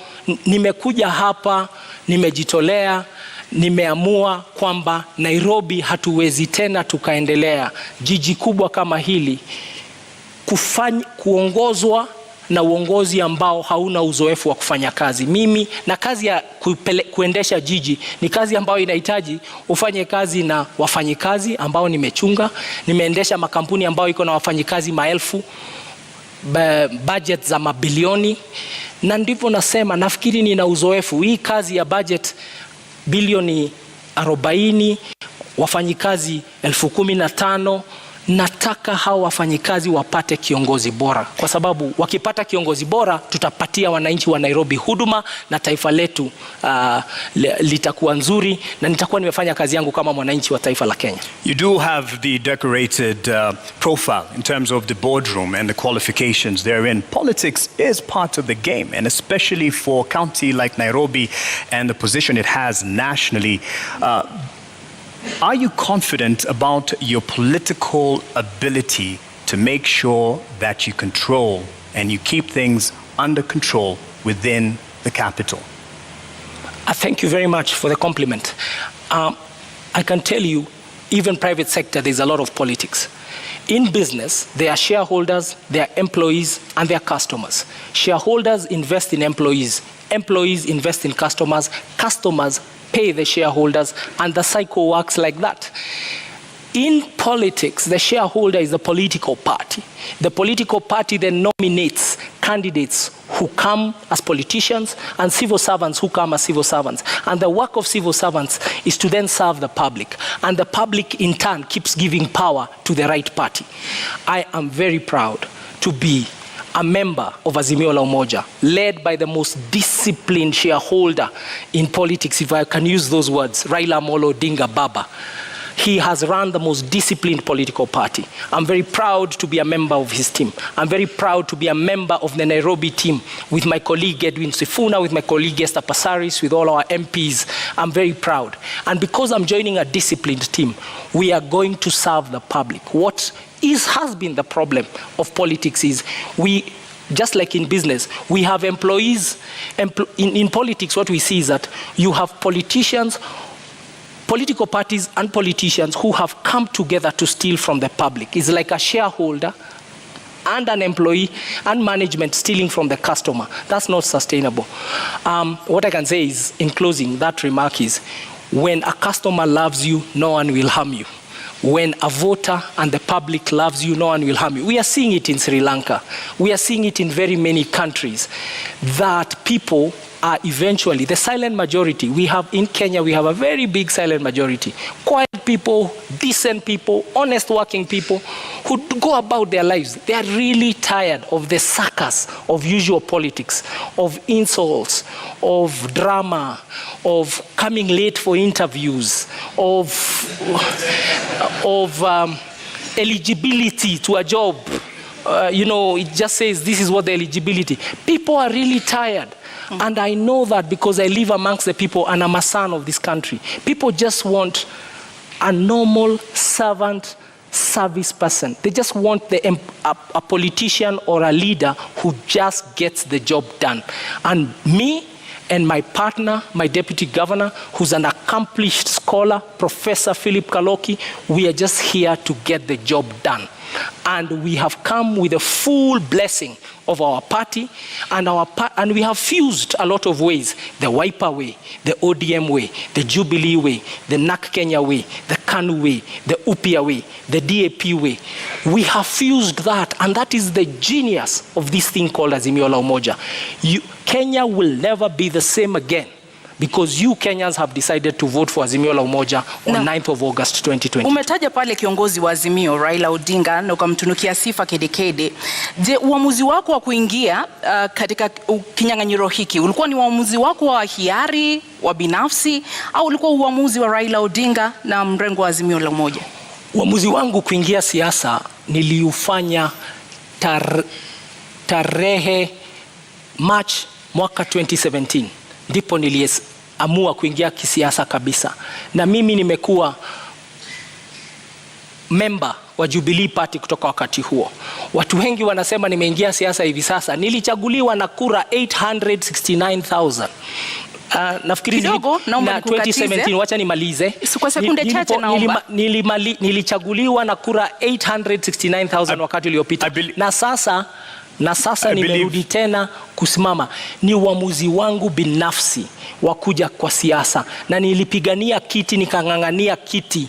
nimekuja hapa, nimejitolea, nimeamua kwamba Nairobi hatuwezi tena tukaendelea jiji kubwa kama hili kuongozwa na uongozi ambao hauna uzoefu wa kufanya kazi. Mimi na kazi ya kuendesha jiji ni kazi ambayo inahitaji ufanye kazi na wafanyikazi ambao nimechunga. Nimeendesha makampuni ambayo iko na wafanyikazi maelfu, budget za mabilioni, na ndivyo nasema nafikiri nina uzoefu. Hii kazi ya budget bilioni 40, wafanyikazi 15,000, nataka hao wafanyikazi wapate kiongozi bora, kwa sababu wakipata kiongozi bora tutapatia wananchi wa Nairobi huduma na taifa letu litakuwa nzuri, na nitakuwa nimefanya kazi yangu kama mwananchi wa taifa la Kenya. You do have the decorated profile in terms of the boardroom and the qualifications therein. Politics is part of the game, and especially for a county like Nairobi and the position it has nationally. Are you confident about your political ability to make sure that you control and you keep things under control within the capital? Thank you very much for the compliment. I can tell you, even private sector, there's a lot of politics. In business, there are shareholders, there are employees, and there are customers. Shareholders invest in employees. Employees invest in customers. Customers pay the shareholders, and the cycle works like that. In politics, the shareholder is a political party. The political party then nominates candidates who come as politicians and civil servants who come as civil servants. And the work of civil servants is to then serve the public. And the public, in turn, keeps giving power to the right party. I am very proud to be a member of Azimio la Umoja, led by the most disciplined shareholder in politics, if I can use those words, Raila Amolo Odinga Baba. He has run the most disciplined political party. I'm very proud to be a member of his team. I'm very proud to be a member of the Nairobi team with my colleague Edwin Sifuna, with my colleague Esther Passaris, with all our MPs. I'm very proud. And because I'm joining a disciplined team, we are going to serve the public. What has been the problem of politics is just like in business, we have employees. In politics, what we see is that you have politicians, political parties and politicians who have come together to steal from the public. It's like a shareholder and an employee and management stealing from the customer. That's not sustainable. What I can say is, in closing, that remark is, when a customer loves you, no one will harm you. When a voter and the public loves you, no one will harm you. We are seeing it in Sri Lanka. We are seeing it in very many countries, that people are eventually the silent majority. We have in Kenya, we have a very big silent majority. Quiet people, decent people, honest working people who go about their lives. They are really tired of the circus of usual politics, of insults, of drama, of coming late for interviews, of eligibility to a job. It just says this is what the eligibility. People are really tired. And I know that because I live amongst the people and I'm a son of this country. People just want a normal servant, service person. They just want a politician or a leader who just gets the job done. And me and my partner, my deputy governor, who's an accomplished scholar, Professor Philip Kaloki, we are just here to get the job done. And we have come with a full blessing of our party, and we have fused a lot of ways: the Wiper way, the ODM way, the Jubilee way, the NAK Kenya way, the KANU way, the UPIA way, the DAP way. We have fused that, and that is the genius of this thing called Azimio la Umoja. Kenya will never be the same again, because you Kenyans have decided to vote for Azimio la Umoja on 9th of August 2020. Umetaja pale kiongozi wa Azimio Raila Odinga na ukamtunukia sifa kedekede. Je, uamuzi wako wa kuingia katika kinyang'anyiro hiki ulikuwa ni uamuzi wako wa hiari, wa binafsi, au ulikuwa uamuzi wa Raila Odinga na mrengo wa Azimio la Umoja? Uamuzi wangu kuingia siasa niliufanya tarehe March mwaka 2017. Ndipo niliamua kuingia kisiasa kabisa. Na mimi nimekuwa member wa Jubilee Party kutoka wakati huo. Watu wengi wanasema nimeingia siasa hivi sasa. Nilichaguliwa na kura 869,000. Nafikiri na 2017, wacha nimalize. Kwa sekunde chache naomba. Nilichaguliwa na kura 869,000 wakati uliopita. Na sasa nimerudi tena kusimama. Ni uamuzi wangu binafsi wa kuja kwa siasa, na nilipigania kiti, nikang'ang'ania kiti,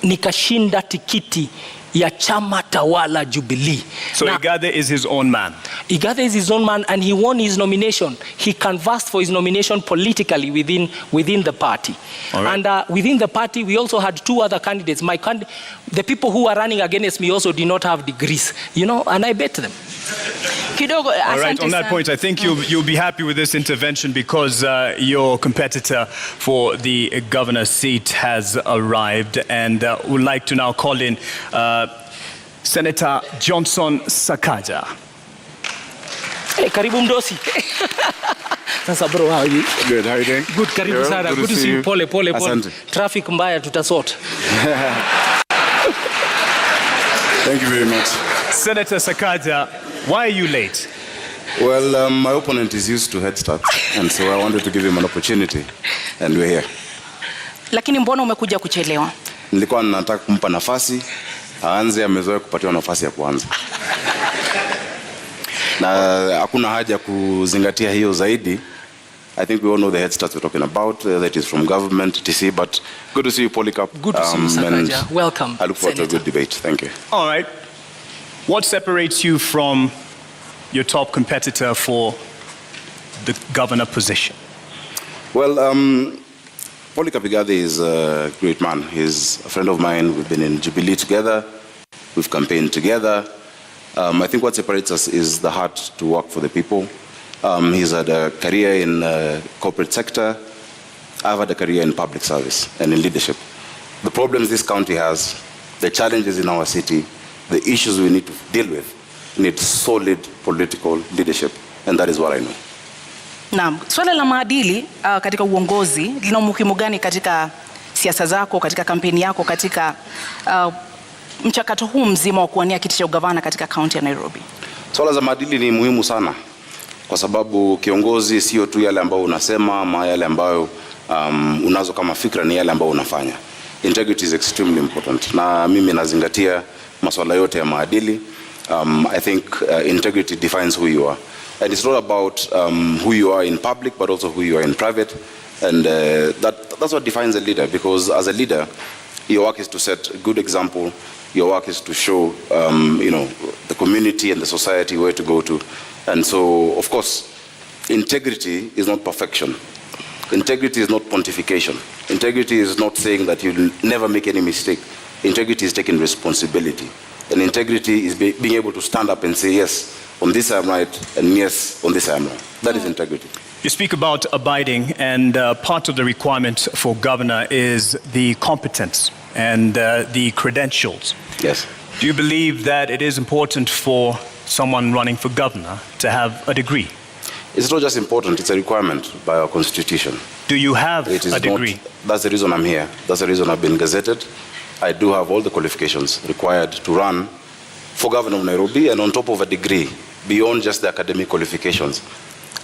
nikashinda tikiti ya chama tawala Jubilee. So Igathe is his own man. Igathe is his own man, and he won his nomination. He canvassed for his nomination politically within the party. Right. And within the party, we also had two other candidates. The people who were running against me also did not have degrees, and I bet them. All right, on that point, I think you'll be happy with this intervention, because your competitor for the governor's seat has arrived, and would like to now call in Senator Johnson Sakaja. Hey, karibu mdosi. Sasa bro, how are you? Good, how are you doing? Good, karibu sana. Good to see you. Pole. Asante. Traffic mbaya tutasort. Thank you very much. Senator Sakaja, why are you late? Well, my opponent is used to head start, and so I wanted to give him an opportunity, and we're here. Lakini mbona umekuja kuchelewa? Nilikuwa nataka kumpa nafasi, aanze, amezoea kupatiwa nafasi ya kwanza. Na hakuna haja kuzingatia hiyo zaidi. I think we all know the head starts we're talking about, that is from government, etc. But good to see you, Polycarp. Good to see you, Sakaja. Welcome, I look forward to a good debate. Thank you. All right. What separates you from your top competitor for the governor position? Well, Polycarp Igathe is a great man. He's a friend of mine. We've been in Jubilee together. We've campaigned together. I think what separates us is the heart to work for the people. He's had a career in the corporate sector. I've had a career in public service and in leadership. The problems this county has, the challenges in our city, the issues we need to deal with, need solid political leadership, and that is what I know. Naam, swala la maadili katika uongozi lina umuhimu gani katika siasa zako, katika kampeni yako, katika mchakato huu mzima wa kuwania kiti cha ugavana katika kaunti ya Nairobi? Swala za maadili ni muhimu sana, kwa sababu kiongozi sio tu yale ambayo unasema ama yale ambayo unazo kama fikra, ni yale ambayo unafanya. Integrity is extremely important, na mimi nazingatia masuala yote ya maadili. I think integrity defines who you are. And it's not about who you are in public, but also who you are in private. And that's what defines a leader, because as a leader, your work is to set a good example. Your work is to show, the community and the society where to go to. And so, of course, integrity is not perfection. Integrity is not pontification. Integrity is not saying that you'll never make any mistake. Integrity is taking responsibility. And integrity is being able to stand up and say, yes, on this I'm right, and yes, on this I'm wrong. That is integrity. You speak about abiding, and part of the requirement for governor is the competence and the credentials. Yes. Do you believe that it is important for someone running for governor to have a degree? It's not just important, it's a requirement by our constitution. Do you have a degree? That's the reason I'm here. That's the reason I've been gazetted. I do have all the qualifications required to run for governor of Nairobi, and on top of a degree, beyond just the academic qualifications,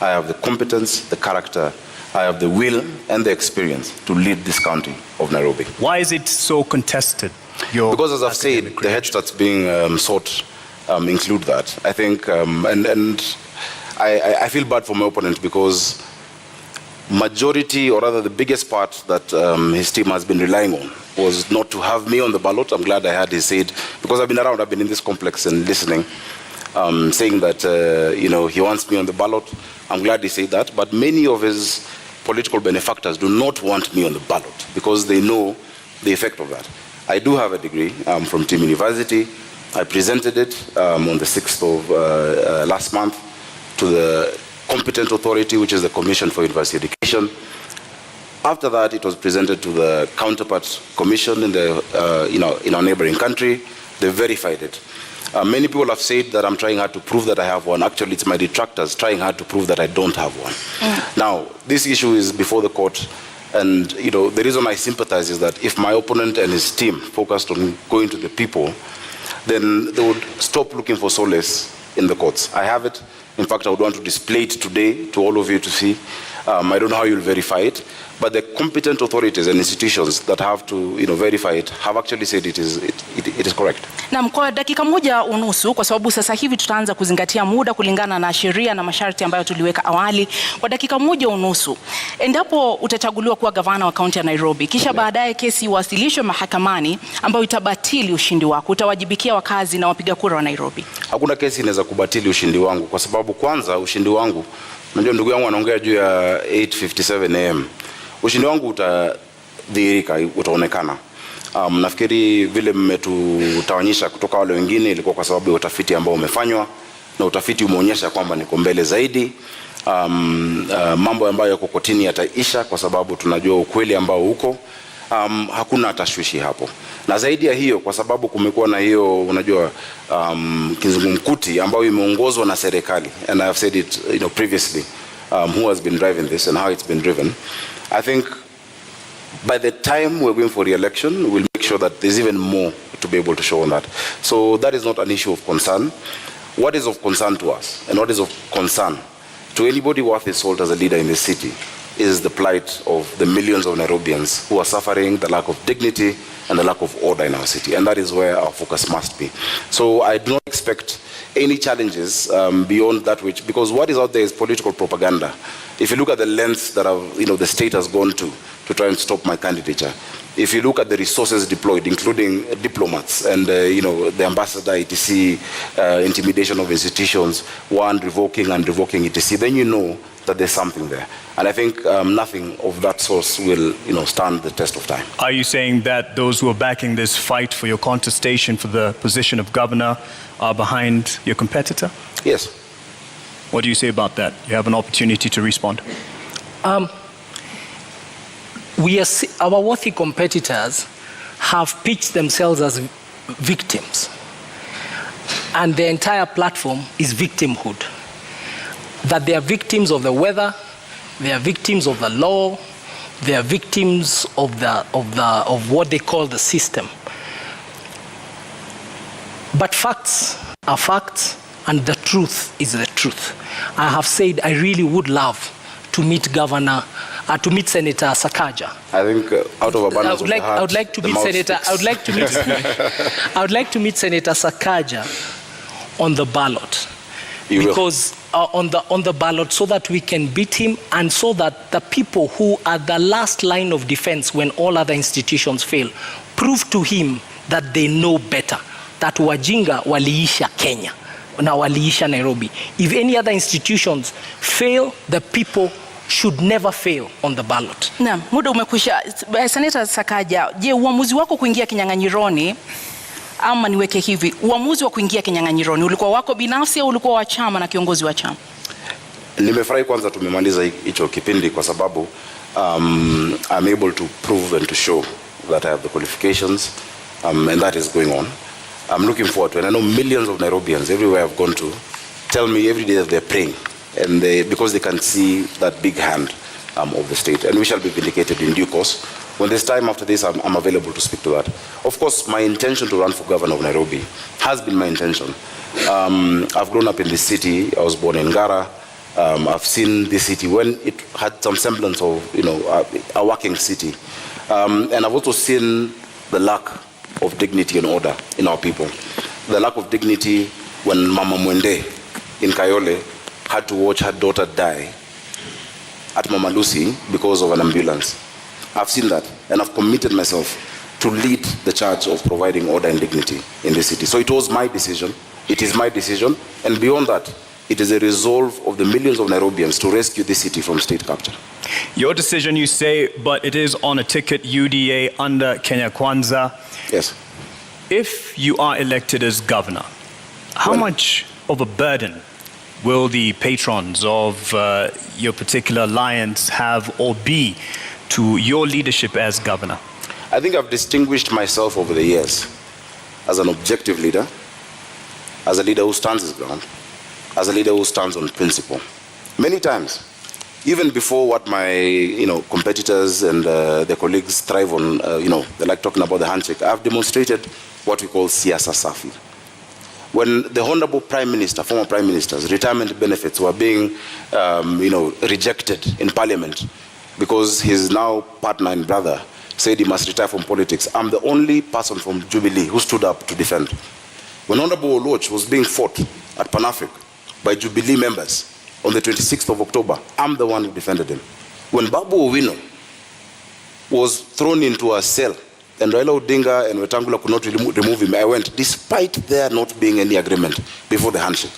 I have the competence, the character, I have the will and the experience to lead this county of Nairobi. Why is it so contested? Because as I've said, the head starts being sought include that. I think, and I feel bad for my opponent, because majority, or rather the biggest part that his team has been relying on was not to have me on the ballot. I'm glad I had his said, because I've been around, I've been in this complex and listening, saying that he wants me on the ballot. I'm glad he said that, but many of his political benefactors do not want me on the ballot because they know the effect of that. I do have a degree from Team University. I presented it on the 6th of last month to the competent authority, which is the Commission for University Education. After that, it was presented to the counterpart commission in the in our neighboring country. They verified it. Many people have said that I'm trying hard to prove that I have one. Actually, it's my detractors trying hard to prove that I don't have one. Now, this issue is before the court, and the reason I sympathize is that if my opponent and his team focused on going to the people, then they would stop looking for solace in the courts. I have it. In fact, I would want to display it today to all of you to see. I don't know how you'll verify it, but the competent authorities and institutions that have to verify it have actually said it is correct. Na kwa dakika moja unusu, kwa sababu sasa hivi tutaanza kuzingatia muda kulingana na sheria na masharti ambayo tuliweka awali. Kwa dakika moja unusu, endapo utachaguliwa kuwa gavana wa kaunti ya Nairobi, kisha baadaye kesi iwasilishwe mahakamani ambayo itabatili ushindi wako, utawajibikia wakazi na wapiga kura wa Nairobi? Hakuna kesi inaweza kubatili ushindi wangu, kwa sababu kwanza ushindi wangu, unajua ndugu yangu anaongea juu ya 8:57 am. Ushindi wangu utadhihirika, utaonekana. Nafikiri vile mmetutawanyisha kutoka wale wengine ilikuwa kwa sababu ya utafiti ambao umefanywa, na utafiti umeonyesha kwamba niko mbele zaidi. Mambo ambayo yako kotini yataisha kwa sababu tunajua ukweli ambao uko. Hakuna tashwishi hapo. Na zaidi ya hiyo, kwa sababu kumekuwa na hiyo unajua kizungumkuti ambayo imeongozwa na serikali, and I have said it previously, who has been driving this and how it's been driven. I think by the time we're going for re-election, we'll make sure that there's even more to be able to show on that. So that is not an issue of concern. What is of concern to us, and what is of concern to anybody worth his salt as a leader in this city, is the plight of the millions of Nairobians who are suffering the lack of dignity and the lack of order in our city. And that is where our focus must be. So I do not expect any challenges beyond that, because what is out there is political propaganda. If you look at the lengths that the state has gone to try and stop my candidature, if you look at the resources deployed, including diplomats and the ambassador, etc., intimidation of institutions, revoking and revoking, etc., then you know that there's something there. And I think nothing of that source will stand the test of time. Are you saying that those who are backing this fight for your contestation for the position of governor are behind your competitor? Yes. What do you say about that? You have an opportunity to respond. Our worthy competitors have pitched themselves as victims, and the entire platform is victimhood. That they are victims of the weather, they are victims of the law, they are victims of what they call the system. But facts are facts, and the truth is the truth. I have said I really would love to meet Senator Sakaja. I think out of abundance of the heart, I would like to meet Senator. I would like to meet. I would like to meet Senator Sakaja on the ballot, because on the ballot, so that we can beat him, and so that the people who are the last line of defense when all other institutions fail, prove to him that they know better. That wajinga waliisha Kenya. Na waliisha Nairobi. If any other institutions fail, the people should never fail on the ballot. Naam, muda umekwisha. Senator Sakaja, je, uamuzi wako kuingia kinyang'anyironi, ama niweke hivi, uamuzi wa kuingia kinyang'anyironi ulikuwa wako binafsi au ulikuwa wa chama na kiongozi wa chama? Nimefurahi kwanza tumemaliza hicho kipindi kwa sababu I'm able to prove and to show that I have the qualifications, and that is going on. I'm looking forward to it. And I know millions of Nairobians everywhere I've gone to tell me every day that they're praying, and because they can see that big hand of the state. And we shall be vindicated in due course. When there's time after this, I'm available to speak to that. Of course, my intention to run for governor of Nairobi has been my intention. I've grown up in this city. I was born in Ngara. I've seen this city when it had some semblance of a working city. And I've also seen the lack of dignity and order in our people. The lack of dignity when Mama Mwende in Kayole had to watch her daughter die at Mama Lucy because of an ambulance. I've seen that, and I've committed myself to lead the charge of providing order and dignity in this city. So it was my decision, it is my decision, and beyond that, it is a resolve of the millions of Nairobians to rescue this city from state capture. Your decision, you say, but it is on a ticket UDA under Kenya Kwanza. Yes. If you are elected as governor, how much of a burden will the patrons of your particular alliance have or be to your leadership as governor? I think I've distinguished myself over the years as an objective leader, as a leader who stands his ground, as a leader who stands on principle. Many times, even before what my competitors and their colleagues thrive on, they like talking about the handshake, I've demonstrated what we call siasa safi. When the Honorable Prime Minister, former Prime Minister's retirement benefits were being rejected in Parliament because his now partner and brother said he must retire from politics, I'm the only person from Jubilee who stood up to defend. When Honorable Oloch was being fought at Pan-Africa by Jubilee members on the 26th of October, I'm the one who defended him. When Babu Owino was thrown into a cell and Raila Odinga and Wetangula could not remove him, I went, despite there not being any agreement before the handshake.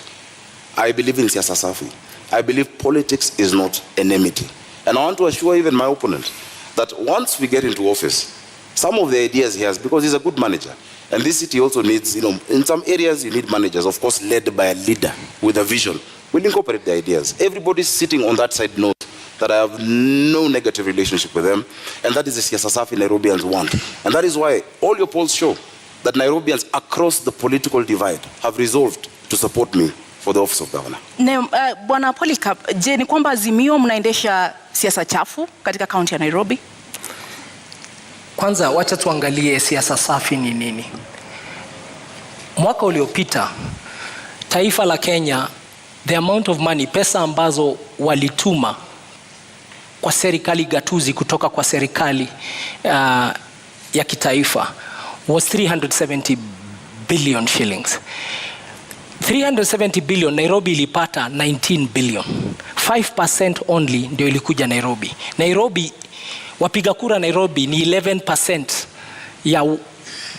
I believe in siasa safi. I believe politics is not enmity. And I want to assure even my opponent that once we get into office, some of the ideas he has, because he's a good manager, and this city also needs, in some areas you need managers, of course, led by a leader with a vision. We'll incorporate the ideas. Everybody sitting on that side knows that I have no negative relationship with them, and that is the siasa safi Nairobians want. And that is why all your polls show that Nairobians across the political divide have resolved to support me for the office of governor. Bwana Polycarp, je, ni kwamba Azimio mnaendesha siasa chafu katika kaunti ya Nairobi? Kwanza wacha tuangalie siasa safi ni nini. Mwaka uliopita taifa la Kenya, the amount of money, pesa ambazo walituma kwa serikali gatuzi kutoka kwa serikali ya kitaifa was 370 billion shillings. 370 billion, Nairobi ilipata 19 billion. 5% only ndio ilikuja Nairobi. Nairobi, wapiga kura Nairobi ni 11% ya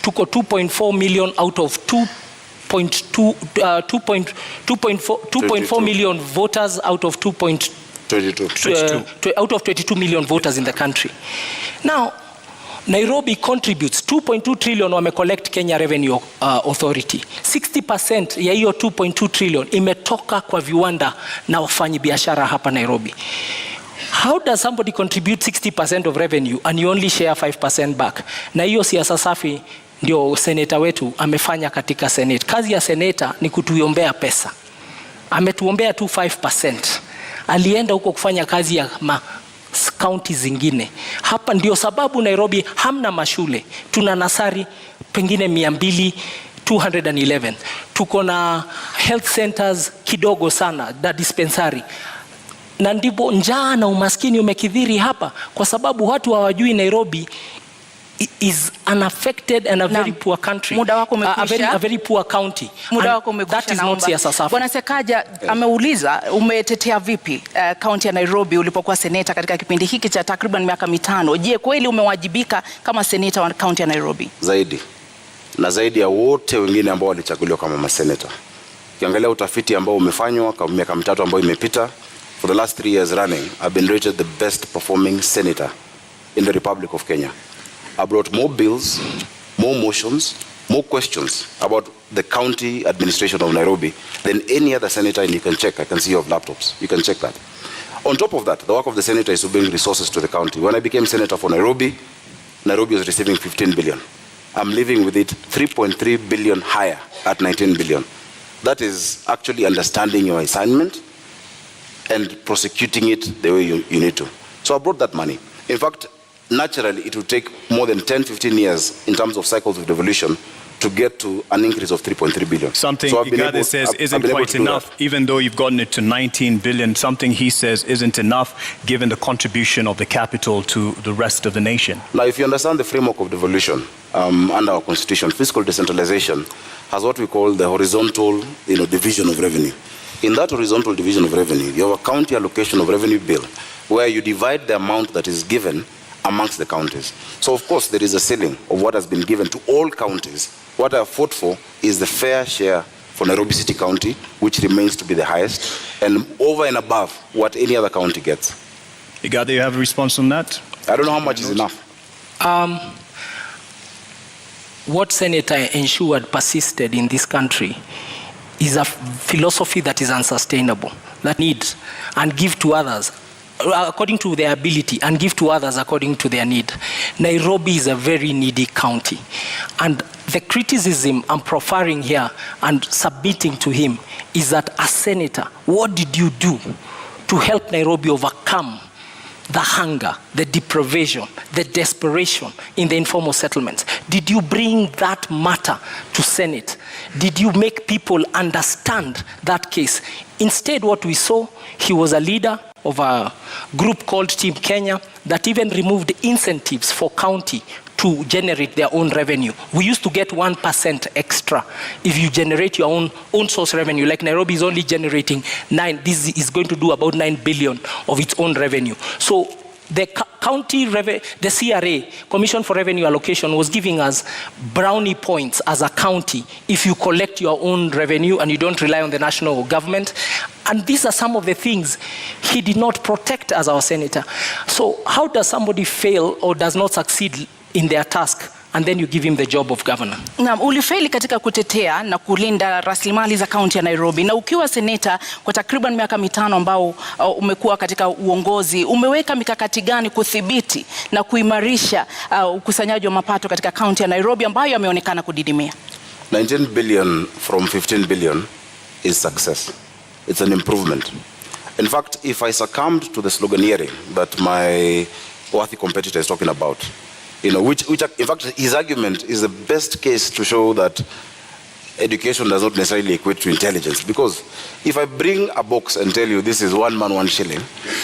tuko 2.4 million out of 2.4 million voters out of 22 million voters in the country. Now, Nairobi contributes 2.2 trillion wame collect Kenya Revenue Authority. 60% ya hiyo 2.2 trillion imetoka kwa viwanda na wafanyi biashara hapa Nairobi. How does somebody contribute 60% of revenue and you only share 5% back? Na hiyo siasa safi ndio seneta wetu amefanya katika Senate. Kazi ya seneta ni kutuombea pesa. Ametuombea tu 5%. Alienda huko kufanya kazi ya county zingine. Hapa ndio sababu Nairobi hamna mashule. Tuna nasari pengine 211. Tuko na health centers kidogo sana, da dispensary. Na ndipo njaa na umaskini umekithiri hapa kwa sababu watu hawajui Nairobi is unaffected and a very poor country. Muda wako umekwisha. A very poor county. Muda wako umekwisha. That is not siasa safi. Bwana Sekaja ameuliza umetetea vipi county ya Nairobi ulipokuwa seneta katika kipindi hiki cha takriban miaka 5. Je, kweli umewajibika kama seneta wa county ya Nairobi? Zaidi. Na zaidi ya wote wengine ambao walichaguliwa kama maseneta. Ukiangalia utafiti ambao umefanywa kwa miaka 3 ambayo imepita, for the last 3 years running, I've been rated the best performing senator in the Republic of Kenya. I brought more bills, more motions, more questions about the county administration of Nairobi than any other senator, and you can check. I can see you have laptops. You can check that. On top of that, the work of the senator is to bring resources to the county. When I became senator for Nairobi, Nairobi was receiving 15 billion. I'm living with it 3.3 billion higher at 19 billion. That is actually understanding your assignment and prosecuting it the way you need to. So I brought that money. In fact, naturally, it will take more than 10-15 years in terms of cycles of devolution to get to an increase of 3.3 billion. Something Igade says isn't quite enough, even though you've gotten it to 19 billion. Something he says isn't enough, given the contribution of the capital to the rest of the nation. Now, if you understand the framework of devolution under our constitution, fiscal decentralization has what we call the horizontal division of revenue. In that horizontal division of revenue, you have a county allocation of revenue bill, where you divide the amount that is given amongst the counties. So of course there is a ceiling of what has been given to all counties. What I have fought for is the fair share for Nairobi City County, which remains to be the highest, and over and above what any other county gets. Igade, you have a response on that? I don't know how much is enough. What Senator ensured persisted in this country is a philosophy that is unsustainable, that needs and give to others according to their ability and give to others according to their need. Nairobi is a very needy county, and the criticism I'm proffering here and submitting to him is that as senator, what did you do to help Nairobi overcome the hunger, the deprivation, the desperation in the informal settlements? Did you bring that matter to Senate? Did you make people understand that case? Instead, what we saw, he was a leader of a group called Team Kenya that even removed incentives for county to generate their own revenue. We used to get 1% extra if you generate your own source revenue. Like Nairobi is only generating 9. This is going to do about 9 billion of its own revenue. So the county, the CRA, Commission for Revenue Allocation, was giving us brownie points as a county if you collect your own revenue and you don't rely on the national government. And these are some of the things he did not protect as our senator. So how does somebody fail or does not succeed in their task and then you give him the job of governor? Naam, ulifeli katika kutetea na kulinda rasilimali za kaunti ya Nairobi, na ukiwa seneta kwa takriban miaka 5 ambao umekuwa katika uongozi, umeweka mikakati gani kudhibiti na kuimarisha ukusanyaji wa mapato katika kaunti ya Nairobi ambayo yameonekana kudidimia? 19 billion from 15 billion is success. It's an improvement. In fact, if I succumbed to the sloganeering that my worthy competitor is talking about, which in fact his argument is the best case to show that education does not necessarily equate to intelligence. Because if I bring a box and tell you this is 1 man 1 shilling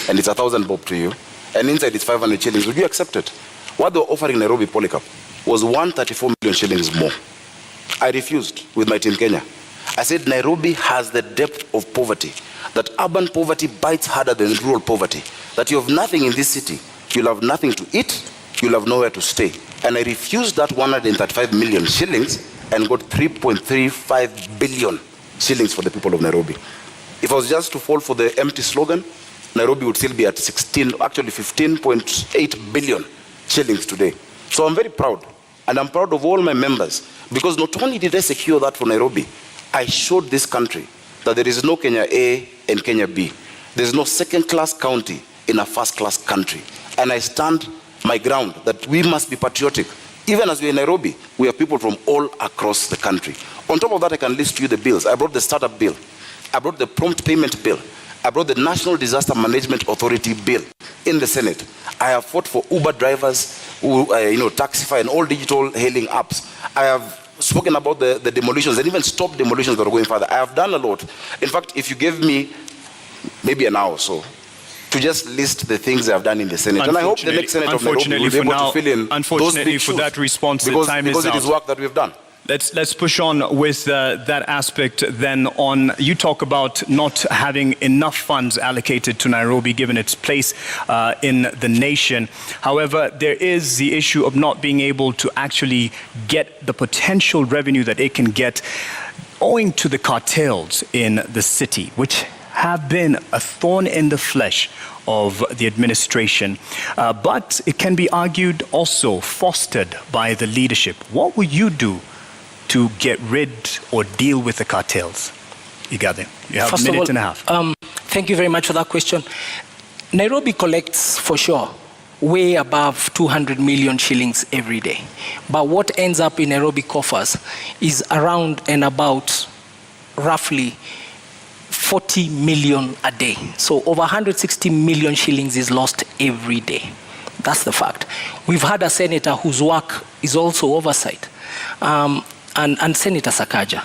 and it's 1,000 bob to you, and inside it's 500 shillings, would you accept it? What they were offering Nairobi Polycarp was 134 million shillings more. I refused with my Team Kenya. I said Nairobi has the depth of poverty that urban poverty bites harder than rural poverty, that you have nothing in this city, you'll have nothing to eat, you'll have nowhere to stay. And I refused that 135 million shillings and got 3.35 billion shillings for the people of Nairobi. If I was just to fall for the empty slogan, Nairobi would still be at 15.8 billion shillings today. So I'm very proud, and I'm proud of all my members, because not only did I secure that for Nairobi, I showed this country that there is no Kenya A and Kenya B. There's no second-class county in a first-class country. And I stand my ground that we must be patriotic. Even as we're in Nairobi, we have people from all across the country. On top of that, I can list you the bills. I brought the startup bill. I brought the prompt payment bill. I brought the National Disaster Management Authority bill in the Senate. I have fought for Uber drivers, who, Taxify and all digital hailing apps. I have spoken about the demolitions and even stopped demolitions that are going further. I have done a lot. In fact, if you gave me maybe an hour or so to just list the things I've done in the Senate, and I hope the next Senate of Nairobi will be able to fill in those big shoes, that response, because time it is is work that we've done. Let's push on with that aspect then on. You talk about not having enough funds allocated to Nairobi given its place in the nation. However, there is the issue of not being able to actually get the potential revenue that it can get owing to the cartels in the city, which have been a thorn in the flesh of the administration. But it can be argued also fostered by the leadership. What will you do to get rid or deal with the cartels? Igade, you have a minute and a half. Thank you very much for that question. Nairobi collects, for sure, way above 200 million shillings every day. But what ends up in Nairobi coffers is around and about roughly 40 million a day. So over 160 million shillings is lost every day. That's the fact. We've had a senator whose work is also oversight. And Senator Sakaja,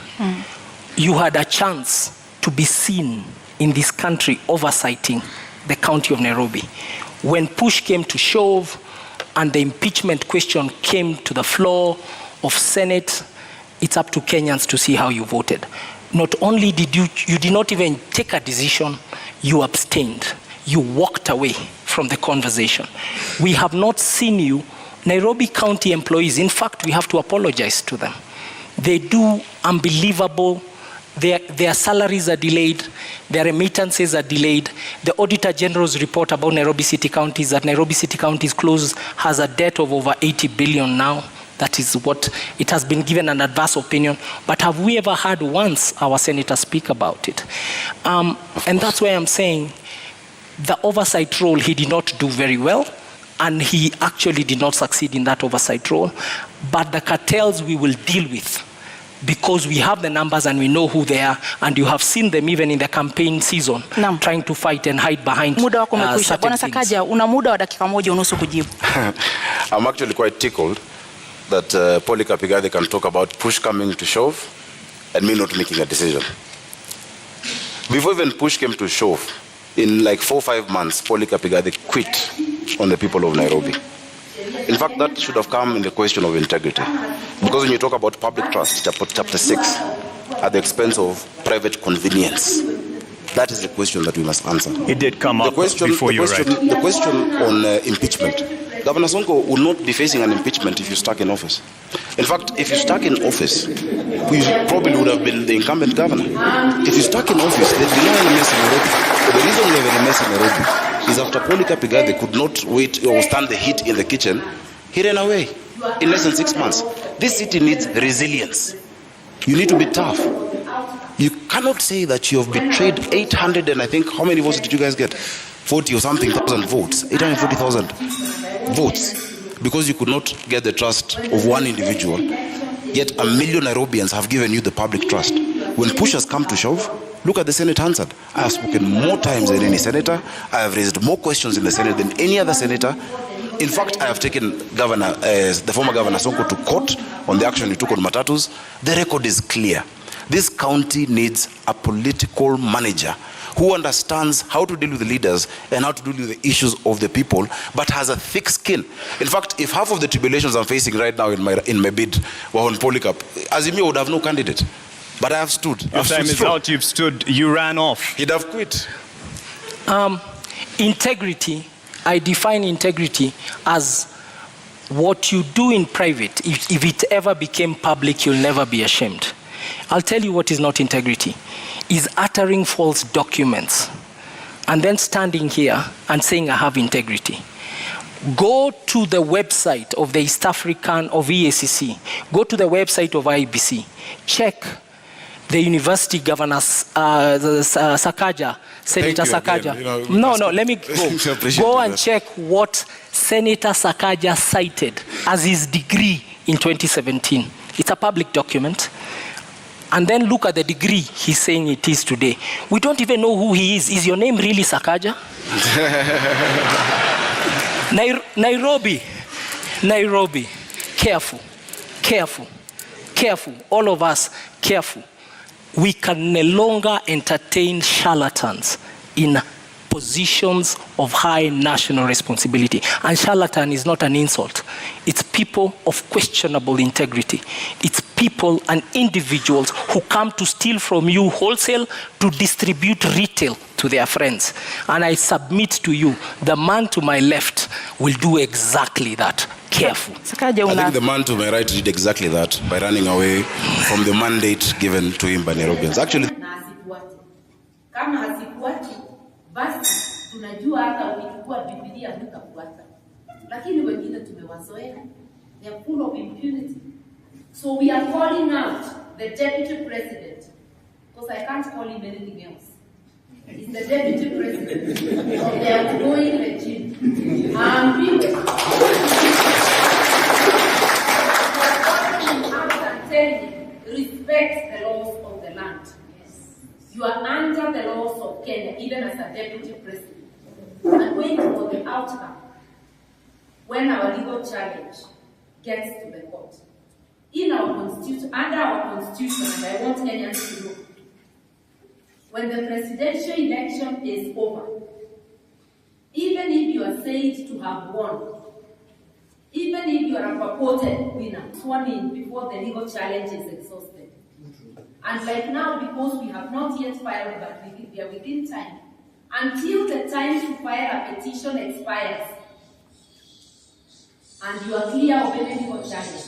you had a chance to be seen in this country oversighting the county of Nairobi. When push came to shove and the impeachment question came to the floor of Senate, it's up to Kenyans to see how you voted. Not only did you did not even take a decision, you abstained. You walked away from the conversation. We have not seen you. Nairobi County employees, in fact, we have to apologize to them. They do unbelievable. Their salaries are delayed. Their remittances are delayed. The Auditor General's report about Nairobi City County is that Nairobi City County has a debt of over 80 billion now. That is what it has been given an adverse opinion. But have we ever heard once our senator speak about it? And that's why I'm saying the oversight role he did not do very well. And he actually did not succeed in that oversight role. But the cartels we will deal with, because we have the numbers and we know who they are, and you have seen them even in the campaign season trying to fight and hide behind muda wako umekwisha. Bwana Sakaja, una muda wa dakika moja unusu kujibu. I'm actually quite tickled that Polycarp Igathe can talk about push coming to shove and me not making a decision. Before even push came to shove, in like 4 or 5 months, Polycarp Igathe quit on the people of Nairobi. In fact, that should have come in the question of integrity. Because when you talk about public trust, chapter 6, at the expense of private convenience, that is the question that we must answer. It did come up before you arrived. The question on impeachment. Governor Sonko would not be facing an impeachment if you're stuck in office. In fact, if you're stuck in office, you probably would have been the incumbent governor. If you're stuck in office, there'd be no any mess in Nairobi. But the reason we have any mess in Nairobi is after Polycarp Igathe could not wait or stand the heat in the kitchen, he ran away in less than 6 months. This city needs resilience. You need to be tough. You cannot say that you have betrayed 800 and I think, how many votes did you guys get? 40 or something thousand votes, 840,000 votes, because you could not get the trust of one individual, yet 1 million Nairobians have given you the public trust. When push has come to shove, look at the Senate answered. I have spoken more times than any senator. I have raised more questions in the Senate than any other senator. In fact, I have taken the former Governor Sonko to court on the action he took on Matatus. The record is clear. This county needs a political manager who understands how to deal with the leaders and how to deal with the issues of the people, but has a thick skin. In fact, if half of the tribulations I'm facing right now in my bid were on Polycarp, Azimio would have no candidate. But I have stood. Your time is out. You've stood. You ran off. He'd have quit. Integrity, I define integrity as what you do in private. If it ever became public, you'll never be ashamed. I'll tell you what is not integrity. Is uttering false documents and then standing here and saying I have integrity. Go to the website of the East African, of EACC. Go to the website of IBC. Check the university governors, Sakaja, Senator Sakaja. Let me go. Go and check what Senator Sakaja cited as his degree in 2017. It's a public document. And then look at the degree he's saying it is today. We don't even know who he is. Is your name really Sakaja? Nairobi. Careful. All of us, careful. We can no longer entertain charlatans in positions of high national responsibility. And charlatan is not an insult. It's people of questionable integrity. It's people and individuals who come to steal from you wholesale to distribute retail to their friends. And I submit to you, the man to my left will do exactly that. Careful. I think the man to my right did exactly that by running away from the mandate given to him by Nairobians. Actually, basi tunajua hata ukichukua Biblia hutafuata, lakini wengine tumewazoea. They are full of impunity. So we are calling out the deputy president, because I can't call him anything else. He's the deputy president of the outgoing regime. Respect the laws of the land. You are under the laws of Kenya, even as a deputy president. And wait for the outcome when our legal challenge gets to the court. In our constitution, under our constitution, and I want Kenyans to know, when the presidential election is over, even if you are said to have won, even if you are a purported winner, sworn in before the legal challenge is exhausted. And like now, because we have not yet filed, but we are within time, until the time to file a petition expires, and you are clear of any legal challenge,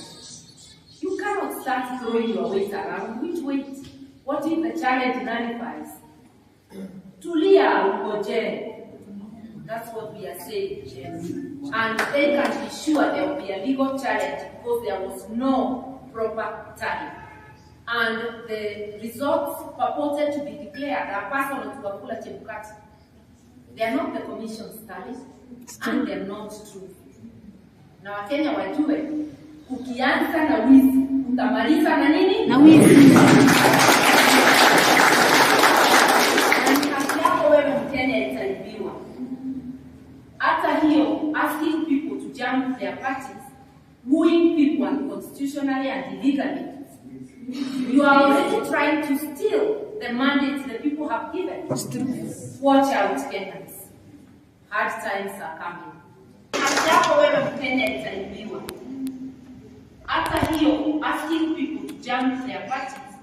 you cannot start throwing your weight around. Which weight? What if the challenge nullifies? Tulia ugoje. That's what we are saying, and they can be sure there will be a legal challenge because there was no proper time. And the results purported to be declared are personal to Wafula Chebukati. They are not the commission's studies, and they are not true. Na Wakenya wajue, ukianza na wizi, utamaliza na nini? Na wizi. Na kazi yako wewe Mkenya itaibiwa. Hata hiyo, asking people to jump their parties, wooing people unconstitutionally and illegally, you are already trying to steal the mandate the people have given. Watch out, Kenyans. Hard times are coming. Hapo wewe Mkenya itaibiwa. Hata hiyo, asking people to jump their parties,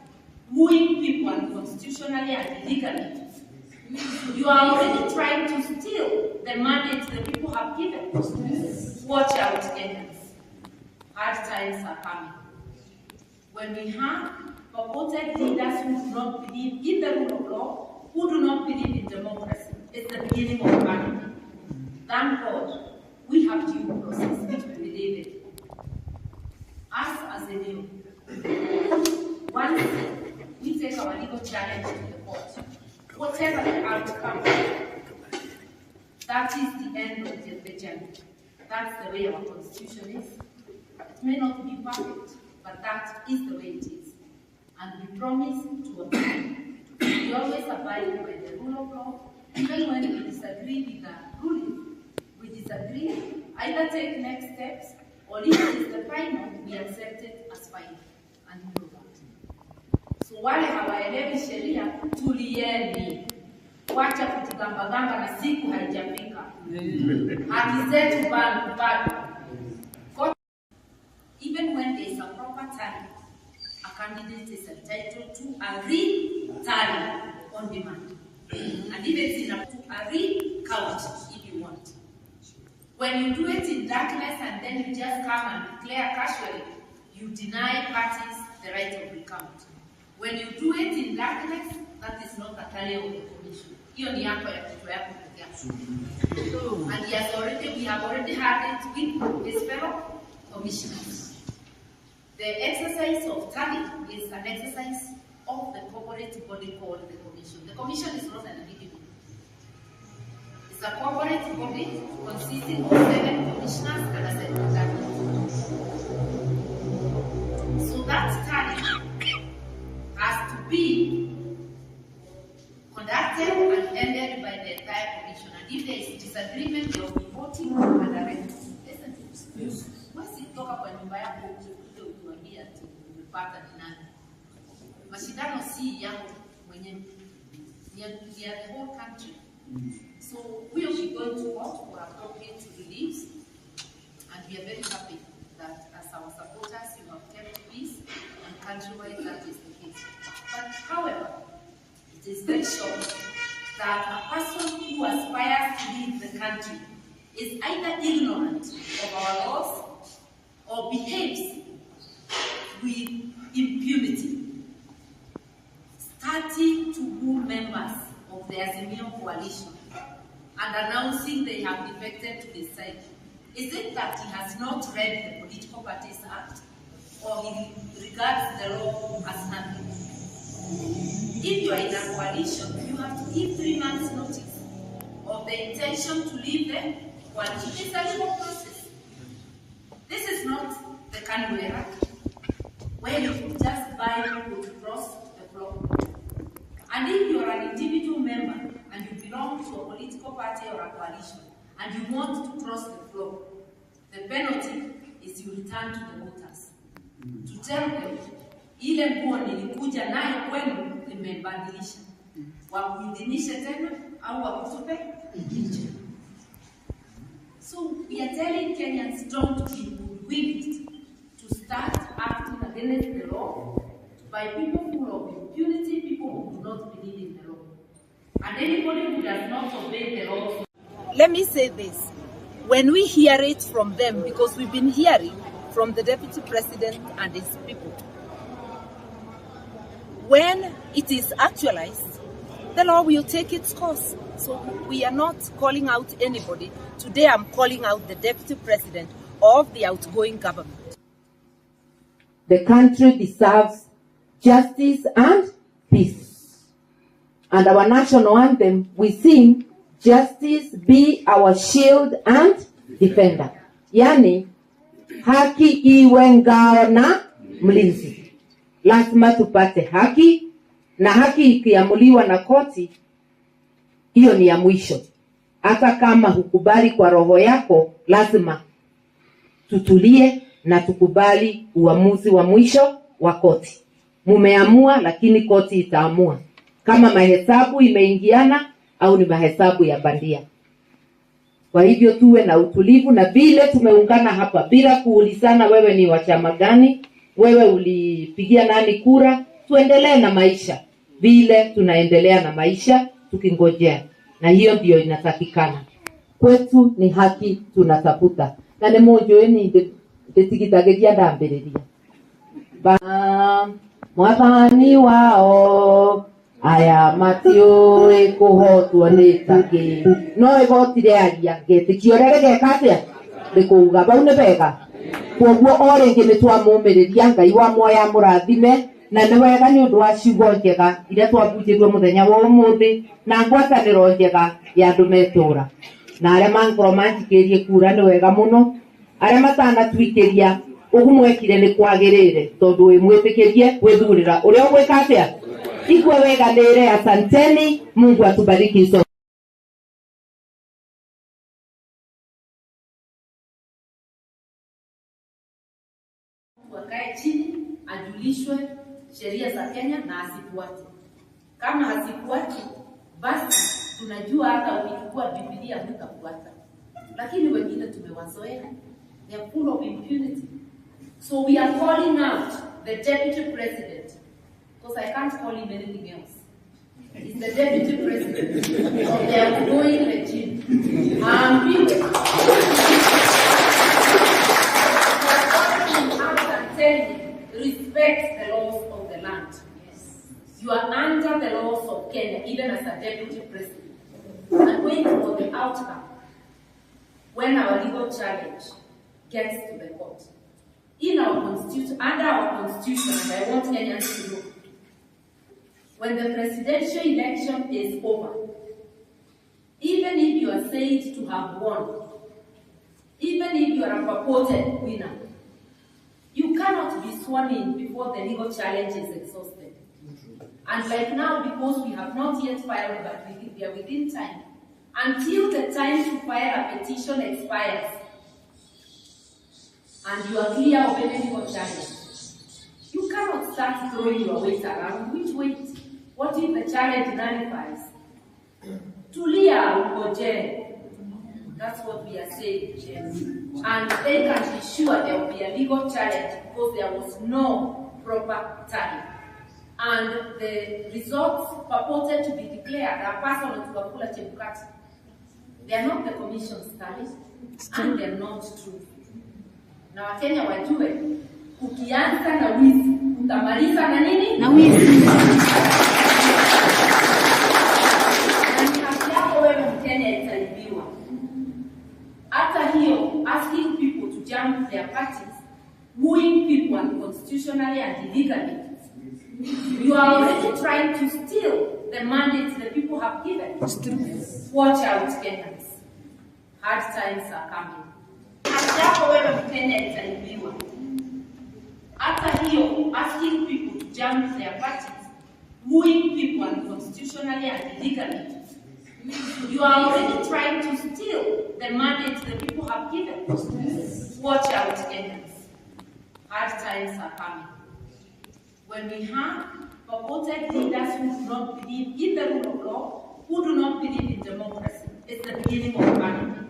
wooing people unconstitutionally and illegally, you are already trying to steal the mandate the people have given. Watch out, Kenyans. Hard times are coming. When we have purported leaders who do not believe in the rule of law, who do not believe in democracy, it's the beginning of anarchy. Thank God, we have due process, which we believe in. Us as a new, once we take our legal challenge to the court, whatever the outcome, that is the end of the journey. That's the way our constitution is. It may not be perfect, but that is the way it is. And we promise to abide. We always abide by the rule of law, even when we disagree with the ruling. We disagree, either take next steps, or if it is the final, we accept it as final. And we know that. So wale hawaelewi sheria, tulieni. Wacha kujigamba-gamba na siku haijafika. Haki zetu bado. Even when there is a proper time, a candidate is entitled to a re-tally on demand. And if it's in a re-count if you want. When you do it in darkness and then you just come and declare casually, you deny parties the right of recount. When you do it in darkness, that is not a tally of the commission. And we have already had it with his fellow commissioners. The exercise of tally is an exercise of the corporate body called the commission. The commission is not an individual. It's a corporate body consisting of 7 commissioners and a secretary. So that tally has to be conducted and ended by the entire commission. And if there is disagreement, they will be voting and arresting. Listen to this. Once you talk about nyumba yako, utuambia tumepata ni nani. Mashindano si yangu mwenyewe. We are the whole country. So we will be going to court for appropriate reliefs, and we are very happy that as our supporters you have kept peace, and countrywide that is the case. But however, it is very shocking that a person who aspires to lead the country is either ignorant of our laws or behaves with impunity, starting to woo members of the Azimio coalition and announcing they have defected to the side. Is it that he has not read the Political Parties Act, or he regards the law as nothing? If you are in a coalition, you have to give 3 months notice of the intention to leave the coalition. It's a legal process. This is not the Karua era, where you could just buy people to cross the floor. And if you are an individual member and you belong to a political party or a coalition and you want to cross the floor, the penalty is you return to the voters to tell them ile nguo nilikuja nayo kwenu nimebadilisha, wakuidhinishe tena au wakutupe nje. So we are telling Kenyans don't be hoodwinked to start acting against the law by people full of impunity, people who do not believe in the law. And anybody who does not obey the law. Let me say this. When we hear it from them, because we've been hearing from the Deputy President and his people, when it is actualized, the law will take its course. So we are not calling out anybody. Today I'm calling out the Deputy President of the outgoing government. The country deserves justice and peace. And our national anthem, we sing, justice be our shield and defender. Yani, haki iwe ngao na mlinzi. Lazima tupate haki, na haki ikiamuliwa na koti, hiyo ni ya mwisho. Hata kama hukubali kwa roho yako, lazima tutulie na tukubali uamuzi wa mwisho wa koti. Mumeamua, lakini koti itaamua kama mahesabu imeingiana au ni mahesabu ya bandia. Kwa hivyo tuwe na utulivu, na vile tumeungana hapa bila kuulizana wewe ni wa chama gani, wewe ulipigia nani kura, tuendelee na maisha vile tunaendelea na maisha tukingojea, na hiyo ndio inatakikana. Kwetu ni haki tunatafuta, na ni mojo ni ndetigitageria ndambiriria mwathani wao aya matiũĩ kũhotwo nĩ takĩ no igoti rĩaria ngetĩkia ũrĩa rĩgeka rĩkũuga bau nĩ bega. Koguo o rĩngĩ nĩ twamũmĩrĩria, Ngai wa muoya mũrathime, na nĩ wega nĩ ũndũ wa ciugo njega iria twabunjĩirwo mũthenya wa ũmũthĩ na ngwatanĩro njega ya andũ metũũra. Na arĩa mangĩkorwo manjikĩrie kura nĩ wega mũno, arĩa matanatuikĩria ũguo mwekire nĩ kwagĩrĩire tondũ wĩ mwĩtĩkĩrie gwĩthurĩra ũrĩa ũgwĩka atĩa. Igwe weganĩre, asanteni, Mungu atubariki sote. Wakae chini, ajulishwe sheria za Kenya na asifuate. Kama hasifuati, basi tunajua hata ukichukua Biblia hutafuata. Lakini wengine tumewazoea. They are full of impunity. So we are calling out the deputy president, because I can't call him anything else. He's the deputy president of the outgoing regime. I'm telling you, respect the laws of the land. Yes. You are under the laws of Kenya, even as a deputy president. And wait for the outcome when our legal challenge gets to the court. In our constitution, under our constitution, and I want Kenyans to know, when the presidential election is over, even if you are said to have won, even if you are a purported winner, you cannot be sworn in before the legal challenge is exhausted. And like now, because we have not yet filed, but we are within time, until the time to file a petition expires, and you are clear of any legal challenge, you cannot start throwing your weight around. Which weight? What if the challenge nullifies? Tulia ugoje. That's what we are saying. Yes. And they can be sure there will be a legal challenge because there was no proper time. And the results purported to be declared are personal to Wafula Chebukati. They are not the commission's studies, and they are not true. Na Wakenya wajue, ukianza na wizi, utamaliza na nini? Na wizi. Asking people to jump their parties, wooing people unconstitutionally and illegally. You are already trying to steal the mandate the people have given. Watch out, Kenyans. Hard times are coming. Asking people to jump their parties, wooing people unconstitutionally and illegally. You are already trying to steal the mandate the people have given. Watch out, Kenyans. Hard times are coming. When we have purported leaders who do not believe in the rule of law, who do not believe in democracy, it's the beginning of anarchy.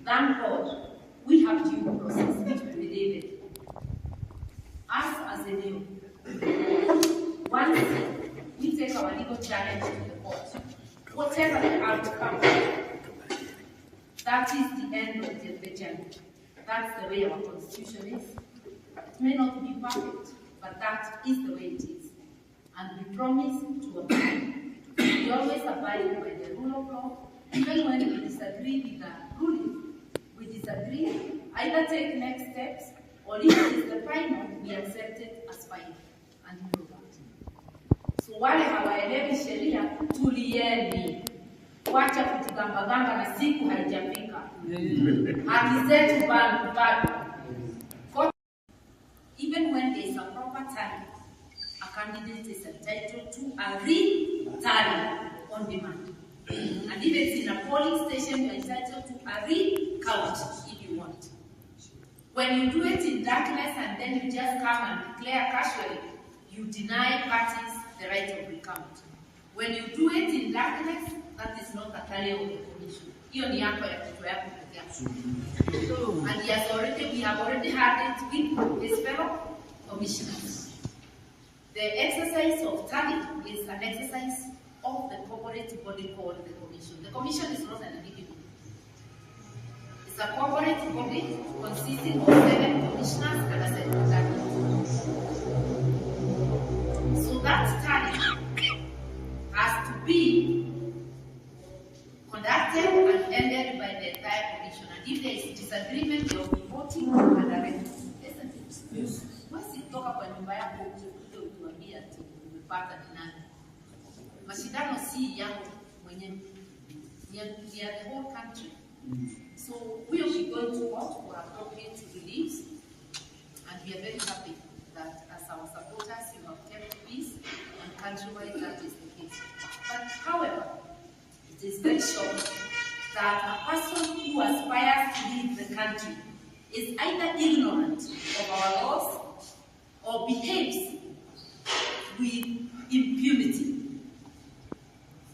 Thank God, we have due process, which we believe in. Us as a new, once we take our legal challenge to the court, whatever the outcome, that is the end of the journey. That's the way our constitution is. It may not be perfect, but that is the way it is. And we promise to abide. We always abide by the rule of law, even when we disagree with the ruling. We disagree, either take next steps, or if it is the final, we accept it as final. And we know that. So wale hawaelewi sheria, tulieni. Wacha kutugambagamba na siku haijafika. Haki zetu bado. Even when there is a proper time, a candidate is entitled to a re-tally on demand. And if it's in a polling station, you're entitled to a recount if you want. When you do it in darkness and then you just come and declare casually, you deny parties the right of recount. When you do it in darkness, that is not a carry of the commission. And we have already had it with his fellow commissioners. The exercise of tally is an exercise of the corporate body called the commission. The commission is not an individual. It's a corporate body consisting of 7 commissioners and a secretary. So that tally has to be conducted and ended by the entire commission. And if there is disagreement, they will be voting and directing. Toka kwa nyumba yako utuambia ati umepata ni nani. Mashindano si yangu mwenyewe. Ni the whole country. So we will be going to court for appropriate reliefs, and we are very happy that as our supporters you have kept peace, and countrywide that is the case. But however, it is very sure that a person who aspires to lead the country is either ignorant of our laws or behaves with impunity,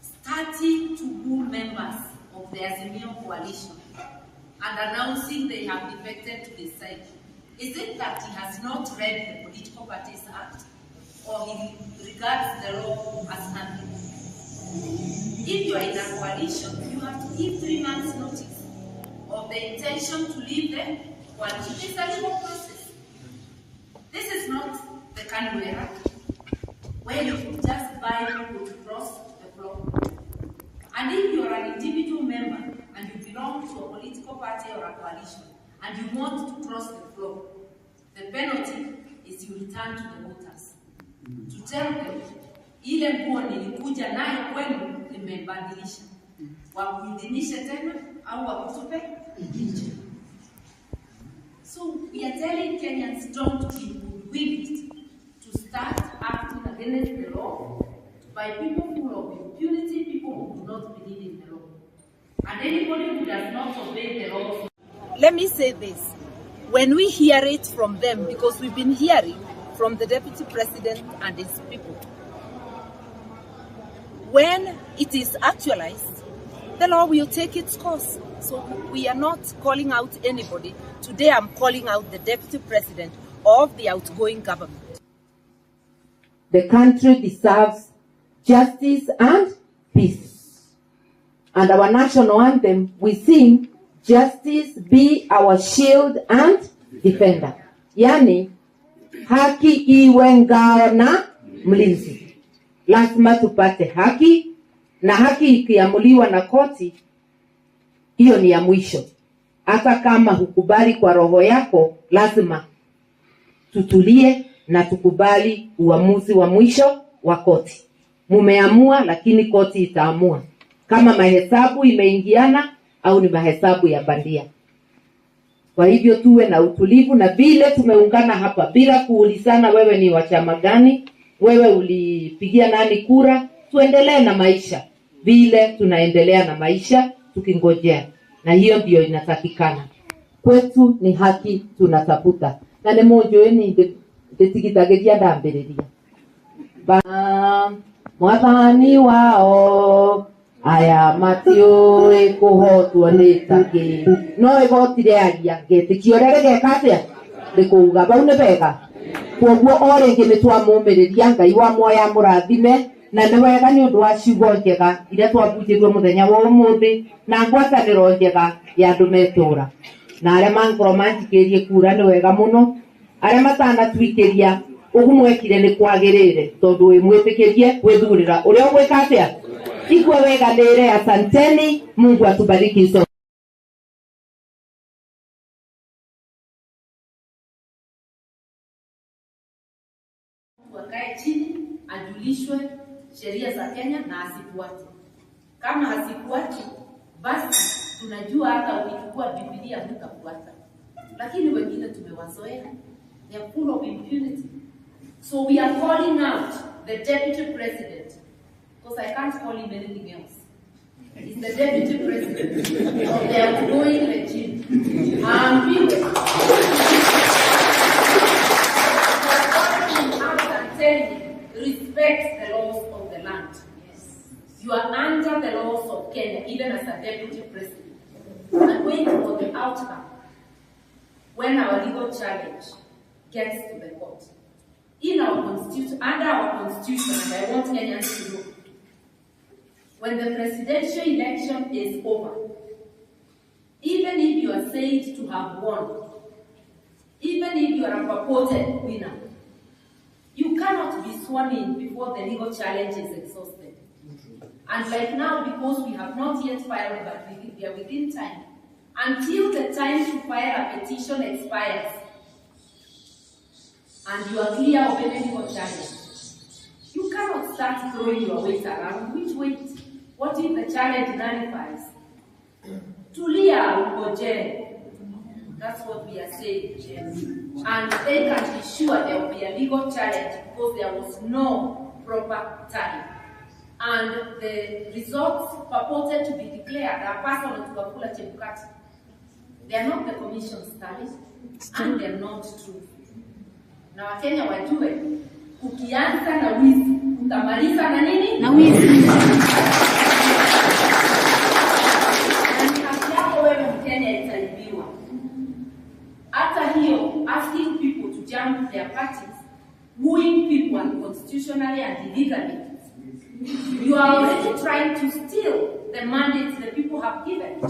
starting to woo members of the Azimio coalition and announcing they have defected to the side. Is it that he has not read the Political Parties Act, or he regards the law as nothing? If you are in a coalition, you have to give 3 months notice of the intention to leave the coalition. It's a legal process. This is not the Karua, where you could just buy people to cross the floor. And if you are an individual member and you belong to a political party or a coalition and you want to cross the floor, the penalty is you return to the voters to tell them ile nguo nilikuja nayo kwenu nimebadilisha, wakuidhinishe tena au wakutupe nje. So we are telling Kenyans, don't be willing to start acting against the law by people full of impunity, people who do not believe in the law. And anybody who does not obey the law. Let me say this. When we hear it from them, because we've been hearing from the Deputy President and his people, when it is actualized, the law will take its course. So we are not calling out anybody. Today I'm calling out the Deputy President of the outgoing government. The country deserves justice and peace. And our national anthem, we sing, justice be our shield and defender. Yani, haki iwe ngao na mlinzi. Lazima tupate haki, na haki ikiamuliwa na koti, hiyo ni ya mwisho. Hata kama hukubali kwa roho yako, lazima tutulie na tukubali uamuzi wa mwisho wa koti. Mumeamua, lakini koti itaamua kama mahesabu imeingiana au ni mahesabu ya bandia. Kwa hivyo tuwe na utulivu, na vile tumeungana hapa bila kuulizana wewe ni wa chama gani, wewe ulipigia nani kura, tuendelee na maisha vile tunaendelea na maisha tukingojea, na hiyo ndio inatakikana. Kwetu ni haki tunatafuta, na ni mojo ni ndetigitageria ndambiriria mwathani wao aya matiũĩ kũhotwo nĩ takĩ no igotire aria ngetikio rĩrĩ gekatia ndikuuga bau nĩ bega. Kwoguo o rĩngĩ nĩ twamũmĩrĩria Ngai wa muoya mũrathime, na nĩ wega nĩ ũndũ wa ciugo njega iria twabunjĩirwo mũthenya wa ũmũthĩ na ngwatanĩro njega ya andũ metũũra. Na arĩa mangorwo manjikĩrie kura nĩ wega mũno, arĩa matanatuikĩria ũguo mwekire nĩ kwagĩrĩire tondũ wĩ mwĩtĩkĩrie gwĩthurĩra ũrĩa ũgwĩka atĩa. Ikwe weganĩre. Asanteni, Mungu atubariki sote. Wakae chini, ajulishwe sheria za Kenya na asifuate. Kama hasifuati, basi tunajua hata ukichukua Biblia hutafuata. Lakini wengine tumewazoea. They are full of impunity. So we are calling out the Deputy President, because I can't call him anything else. He's the Deputy President of the outgoing regime. Respect the laws of the land. Yes. You are under the laws of Kenya, even as a Deputy President. And wait for the outcome when our legal challenge gets to the court. In our constitution, under our constitution, and I want Kenyans to know, when the presidential election is over, even if you are said to have won, even if you are a purported winner, you cannot be sworn in before the legal challenge is exhausted. And like now, because we have not yet filed, but we are within time, until the time to file a petition expires, and you are clear of any legal challenge, you cannot start throwing your weight around. Which weight? What if the challenge nullifies? Tulia ugoje. That's what we are saying. And they can be sure there will be a legal challenge because there was no proper time. And the results purported to be declared are personal to Wafula Chebukati. They are not the commission's studies, and they are not true. Na Wakenya wajue, ukianza na wizi, utamaliza na nini? Na wizi. Na haki yako wewe Mkenya itaibiwa. Hata hiyo, ask wooing people unconstitutionally and illegally. You are already trying to steal the mandates the people have given.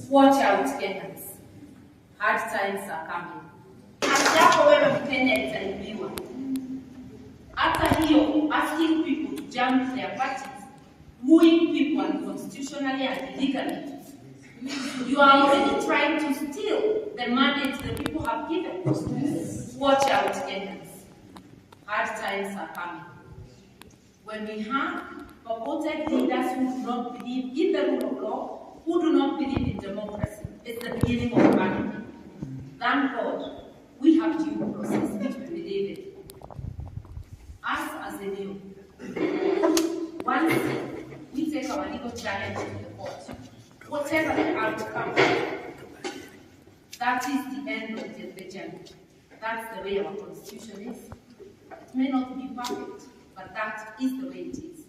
Watch out, Kenyans. Hard times are coming. Hata wewe Mkenya itaibiwa. Hata hiyo, asking people to jump their parties, wooing people unconstitutionally and illegally. You are already trying to steal the mandates the people have given. Watch out, Kenyans. Hard times are coming. When we have purported leaders who do not believe in the rule of law, who do not believe in democracy, it's the beginning of panic. Thank God, we have due process which we believe in. Us as a new, once we take our legal challenge to the court, whatever the outcome, that is the end of the journey. That's the way our constitution is. It may not be perfect, but that is the way it is.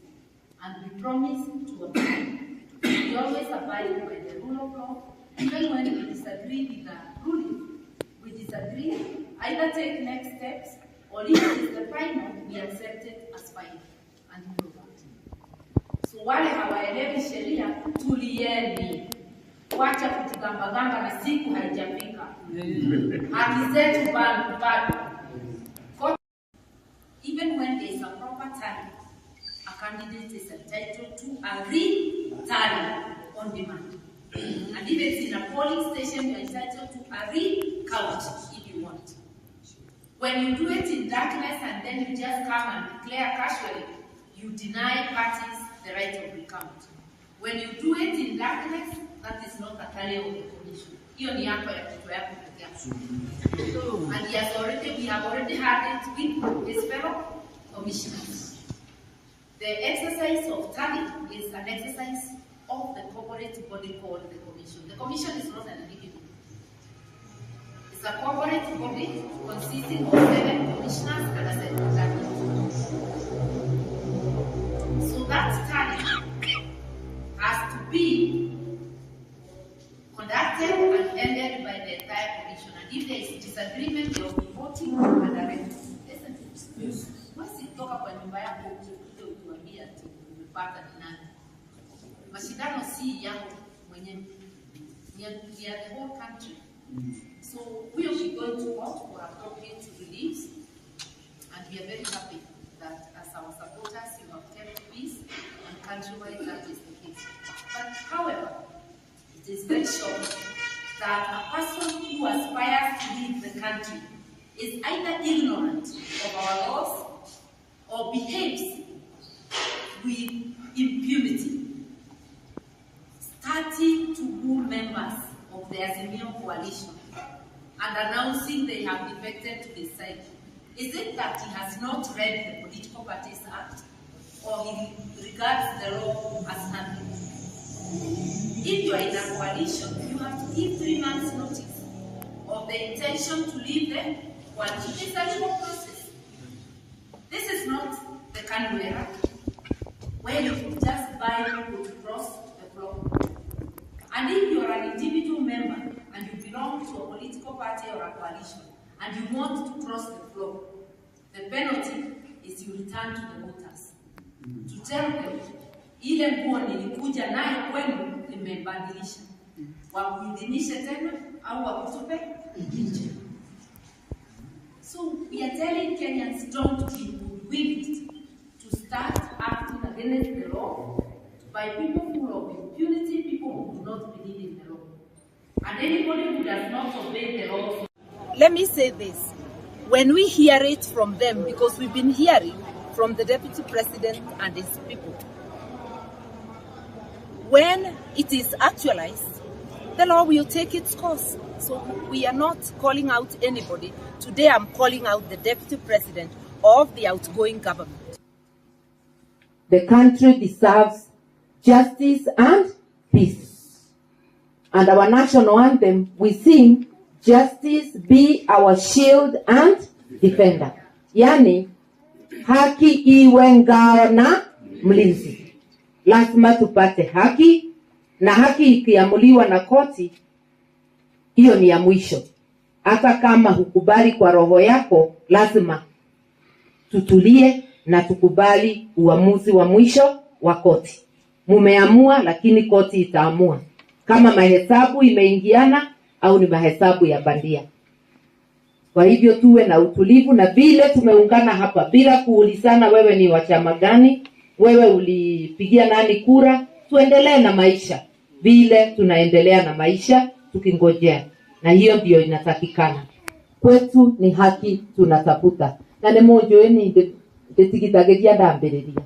And we promise to abide. We always abide by the rule of law, even when we disagree with the ruling. We disagree, either take next steps, or if it is the final, we accept it as final. And we know that. So wale hawaelewi sheria, tulieni. Wacha kutugambagamba na siku haijafika. Haki zetu bado. Even when there is a proper tally, a candidate is entitled to a re-tally on demand. And if it's in a polling station, you're entitled to a recount if you want. When you do it in darkness and then you just come and declare casually, you deny parties the right of recount. When you do it in darkness, that is not a tally of the commission. And we have already had it with his fellow commissioners. The exercise of tally is an exercise of the corporate body called the commission. The commission is not an individual. It's a corporate body consisting of 7 commissioners and a secretary. So that tally has to be conducted and ended by the entire commission. And if there is disagreement, they will be voting and arresting. Listen, once you talk about nyumba yako, utuambia ati umepata ni nani. Mashindano si yangu mwenyewe. We are the whole country. So we will be going to court for appropriate reliefs, and we are very happy that as our supporters you have kept peace, and countrywide that is the case. But however, it is very shocking that a person who aspires to lead the country is either ignorant of our laws or behaves with impunity, starting to woo members of the Azimio coalition and announcing they have defected to the side. Is it that he has not read the Political Parties Act, or he regards the law as nothing? If you are in a coalition, you have to give 3 months notice of the intention to leave the coalition. It is a legal process. This is not the Karua, where you just buy people to cross the floor. And if you are an individual member and you belong to a political party or a coalition and you want to cross the floor, the penalty is you return to the voters to tell them, ile nguo nilikuja nayo kwenu nimebadilisha, wakuidhinishe tena au wakutupe nje. So we are telling Kenyans, don't be willing to start acting against the law by people full of impunity, people who do not believe in the law. And anybody who does not obey the law. Let me say this. When we hear it from them, because we've been hearing from the Deputy President and his people, when it is actualized, the law will take its course. So we are not calling out anybody. Today I'm calling out the Deputy President of the outgoing government. The country deserves justice and peace. And our national anthem, we sing, justice be our shield and defender. Yani, haki iwe ngao na mlinzi. Lazima tupate haki, na haki ikiamuliwa na koti, hiyo ni ya mwisho. Hata kama hukubali kwa roho yako, lazima tutulie na tukubali uamuzi wa mwisho wa koti. Mumeamua, lakini koti itaamua kama mahesabu imeingiana au ni mahesabu ya bandia. Kwa hivyo tuwe na utulivu, na vile tumeungana hapa bila kuulizana wewe ni wa chama gani, wewe ulipigia nani kura, tuendelee na maisha vile tunaendelea na maisha tukingojea, na hiyo ndio inatakikana. Kwetu ni haki tunatafuta, na ni mojo ni ndetigithagiria ndambiriria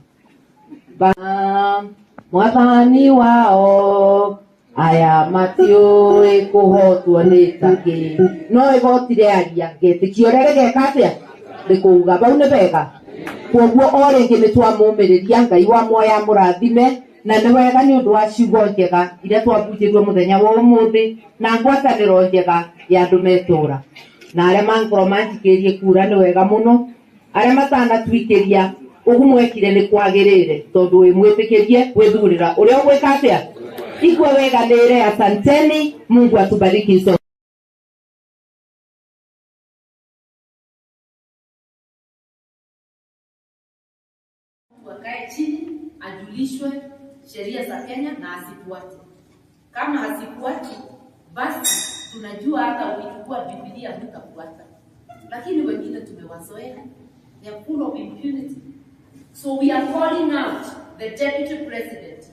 mwathani wao aya matiũĩ kũhotwo nĩ takĩ no igoti rĩaria ngetĩkio rĩrĩ gekatia rĩkũuga bau nĩ bega. Kwoguo o rĩngĩ nĩ twamũmĩrĩria Ngai wa muoya mũrathime, na nĩ wega nĩ ũndũ wa ciugo njega iria twabunjĩirwo mũthenya wa ũmũthĩ na ngwatanĩro njega ya andũ metũũra, na arĩa mangorwo manjikĩrie kura nĩ wega mũno, arĩa matanatwikĩria ũguo mwekire nĩ kwagĩrĩire tondũ wĩ mwĩtĩkĩrie gwĩthurĩra ũrĩa ũgwĩka atĩa ikwe weganĩre. Asanteni, Mungu atubariki sote. Wakae chini, ajulishwe sheria za Kenya na asifuate. Kama hasifuati, basi tunajua hata ukichukua Biblia hutafuata. Lakini wengine tumewazoea. They are full of impunity. So we are calling out the Deputy President,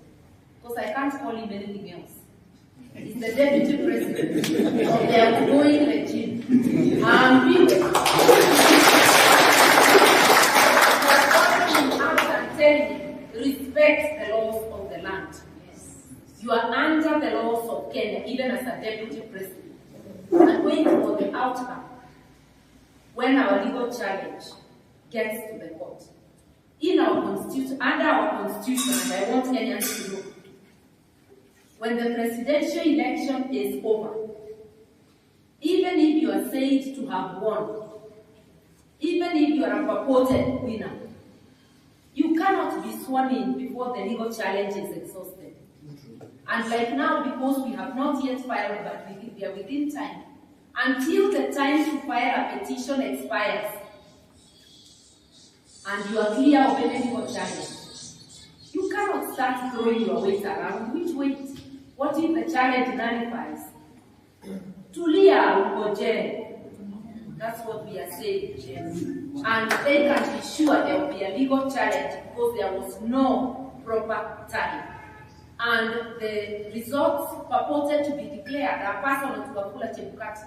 because I can't call him anything else. He's the Deputy President of the outgoing regime. Respect the laws of the land. Yes. You are under the laws of Kenya, even as a Deputy President. I'm waiting for the outcome when our legal challenge gets to the court. In our constitution, under our constitution, and I want Kenyans to know, when the presidential election is over, even if you are said to have won, even if you are a purported winner, you cannot be sworn in before the legal challenge is exhausted. And like now, because we have not yet filed, but we are within time, until the time to file a petition expires, and you are clear of any legal challenge, you cannot start throwing your weight around. Which weight? What if the challenge nullifies? Tulia ugoje. That's what we are saying. And they can be sure there will be a legal challenge because there was no proper time. And the results purported to be declared are personal to Wafula Chebukati.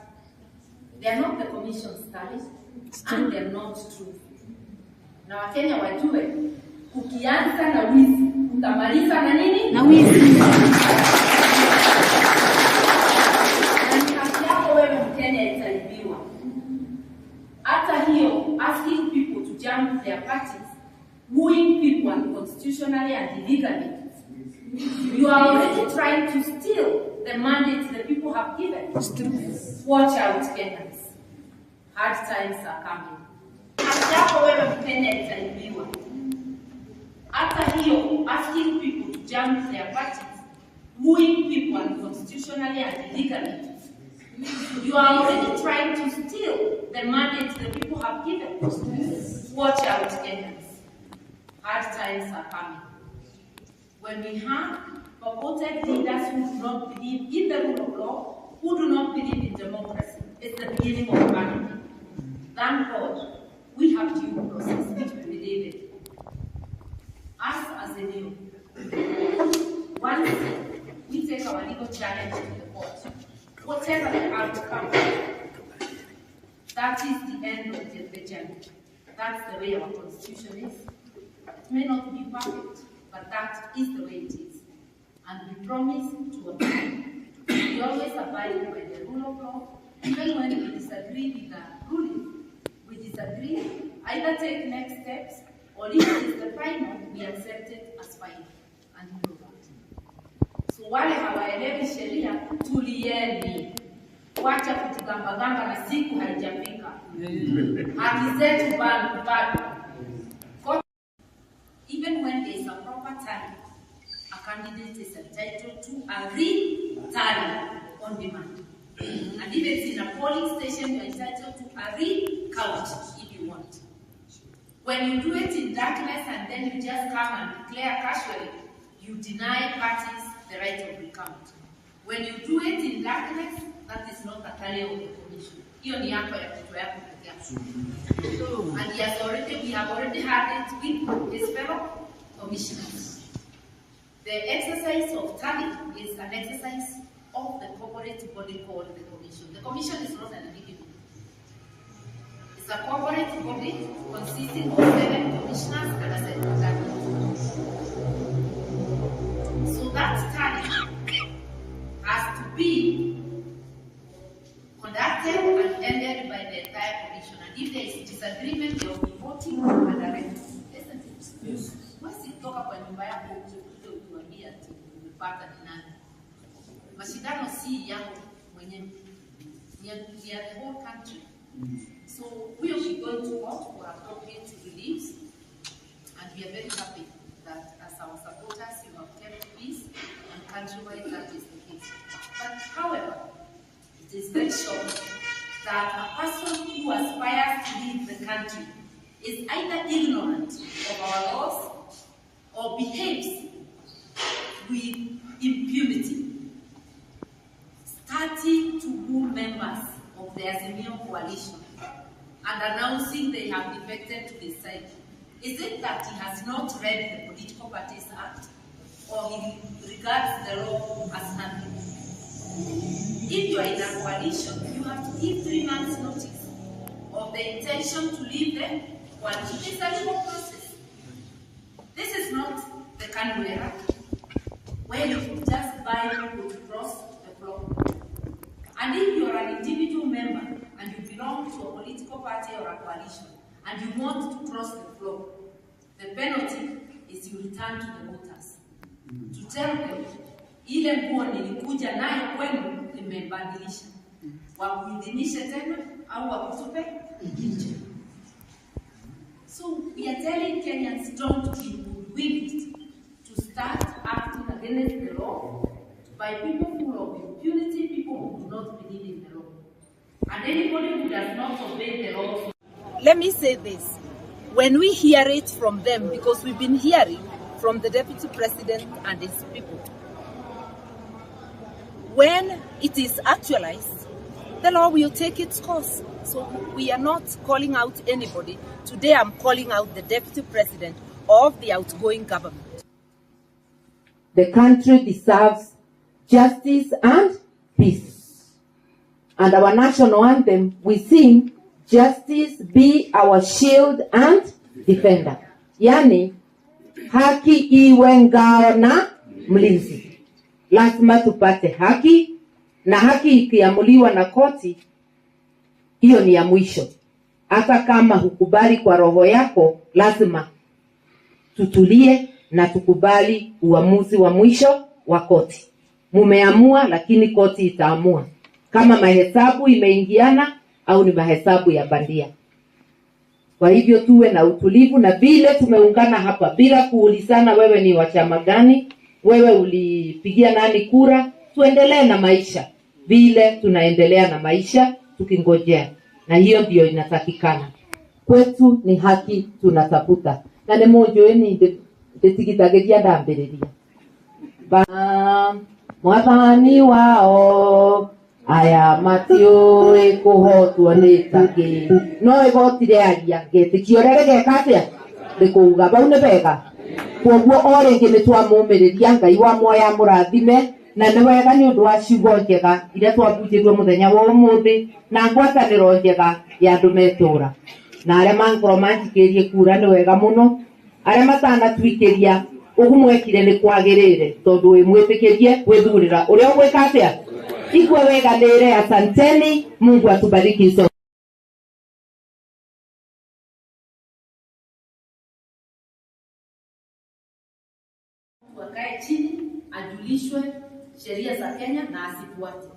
They are not the commission's tally, and they are not true. Na Wakenya wajue, ukianza na wizi, utamaliza na nini? Na wizi. Na kazi yako wewe Mkenya itaibiwa. Hata hiyo, asking people to jump their parties, wooing people unconstitutionally and illegally, you are already trying to steal the mandate the people have given. Watch out, Kenyans. Hard times are coming. Hapo wewe Mkenya itaibiwa. Hata hiyo, asking people to jump their parties, wooing people unconstitutionally and illegally, you are already trying to steal the mandate the people have given. Watch out, Kenyans. Hard times are coming. When we have purported leaders who do not believe in the rule of law, who do not believe in democracy, it's the beginning of anarchy. Thank God, we have due process, which we believe in. Us as a new, once we take our legal challenge to the court, whatever the outcome, that is the end of the journey. That's the way our constitution is. It may not be perfect, but that is the way it is. And we promise to abide. We always abide by the rule of law, even when we disagree with the ruling. We disagree, either take next steps, or if it is the final, we accept it as final. And we know that. So wale hawaelewi sheria, tulieni. Wacha kutugambagamba na siku haijafika. Haki zetu bado. Even when there is a proper time, a candidate is entitled to a re-tally on demand. And if it's in a polling station, you're entitled to a recount if you want. When you do it in darkness and then you just come and declare casually, you deny parties the right of recount. When you do it in darkness, that is not a carry of the commission. And we have already had it with his fellow commissioners. The exercise of tally is an exercise of the corporate body called the commission. The commission is not an individual. It's a corporate body consisting of 7 commissioners and a secretary. So that tally has to be conducted and ended by the entire commission. And if there is disagreement, they will be voting and directing. Isn't it? Once you talk about nyumba yako, utuambia ati umepata ni nani. Mashindano si yako mwenyewe. Ni ya the whole country. So we will be going to court for appropriate reliefs, and we are very happy that as our supporters you have kept peace, and countrywide that is the case. But however, it is very shocking that a person who aspires to lead the country is either ignorant of our laws or behaves with impunity, starting to woo members of the Azimio coalition and announcing they have defected to the side. Is it that he has not read the Political Parties Act, or he regards the law as nothing? If you are in a coalition, you have to give 3 months notice of the intention to leave the coalition. It's a legal process. This is not the Karua, where you just buy people to cross the floor. And if you are an individual member and you belong to a political party or a coalition and you want to cross the floor, the penalty is you return to the voters to tell them, ile nguo nilikuja nayo kwenu nimebadilisha, wakuidhinishe tena au wakutupe nje. So we are telling Kenyans, don't be willing to start acting against the law by people full of impunity, people who do not believe in the law. And anybody who does not obey the law. Let me say this. When we hear it from them, because we've been hearing from the Deputy President and his people, when it is actualized, the law will take its course. So we are not calling out anybody. Today I'm calling out the Deputy President of the outgoing government. The country deserves justice and peace. And our national anthem, we sing, justice be our shield and defender. Yani, haki iwe ngao na mlinzi. Lazima tupate haki, na haki ikiamuliwa na koti, hiyo ni ya mwisho. Hata kama hukubali kwa roho yako, lazima tutulie na tukubali uamuzi wa mwisho wa koti. Mumeamua, lakini koti itaamua kama mahesabu imeingiana au ni mahesabu ya bandia. Kwa hivyo tuwe na utulivu, na vile tumeungana hapa bila kuulizana wewe ni wa chama gani, wewe ulipigia nani kura, tuendelee na maisha vile tunaendelea na maisha tukingojea. Na hiyo ndio inatakikana. Kwetu ni haki tunatafuta. Na ni mojo ni ndetigitageria ndambiriria. Mwathani wao aya matiũĩ kũhotwo nĩ takĩ. No igotire aria ngetikio rĩrĩ gekatia rĩkũuga bau nĩ bega. Kwoguo o rĩngĩ nĩ twamũmĩrĩria Ngai wa muoya mũrathime, na nĩ wega nĩ ũndũ wa ciugo njega iria twabunjĩtwo mũthenya wa ũmũthĩ na ngwatanĩro njega ya andũ metũũra. Na arĩa mangorwo manjikĩrie kura nĩ wega mũno. Arĩa matanatuikĩria ũgumwekire nĩ kwagĩrĩire tondũ wĩmwĩtĩkĩrie gwĩthurĩra ũrĩa ũgwĩka atĩa. Igwe weganĩre. Asanteni, Mungu atubariki sote. Wakae chini, ajulishwe sheria za Kenya na asifuate.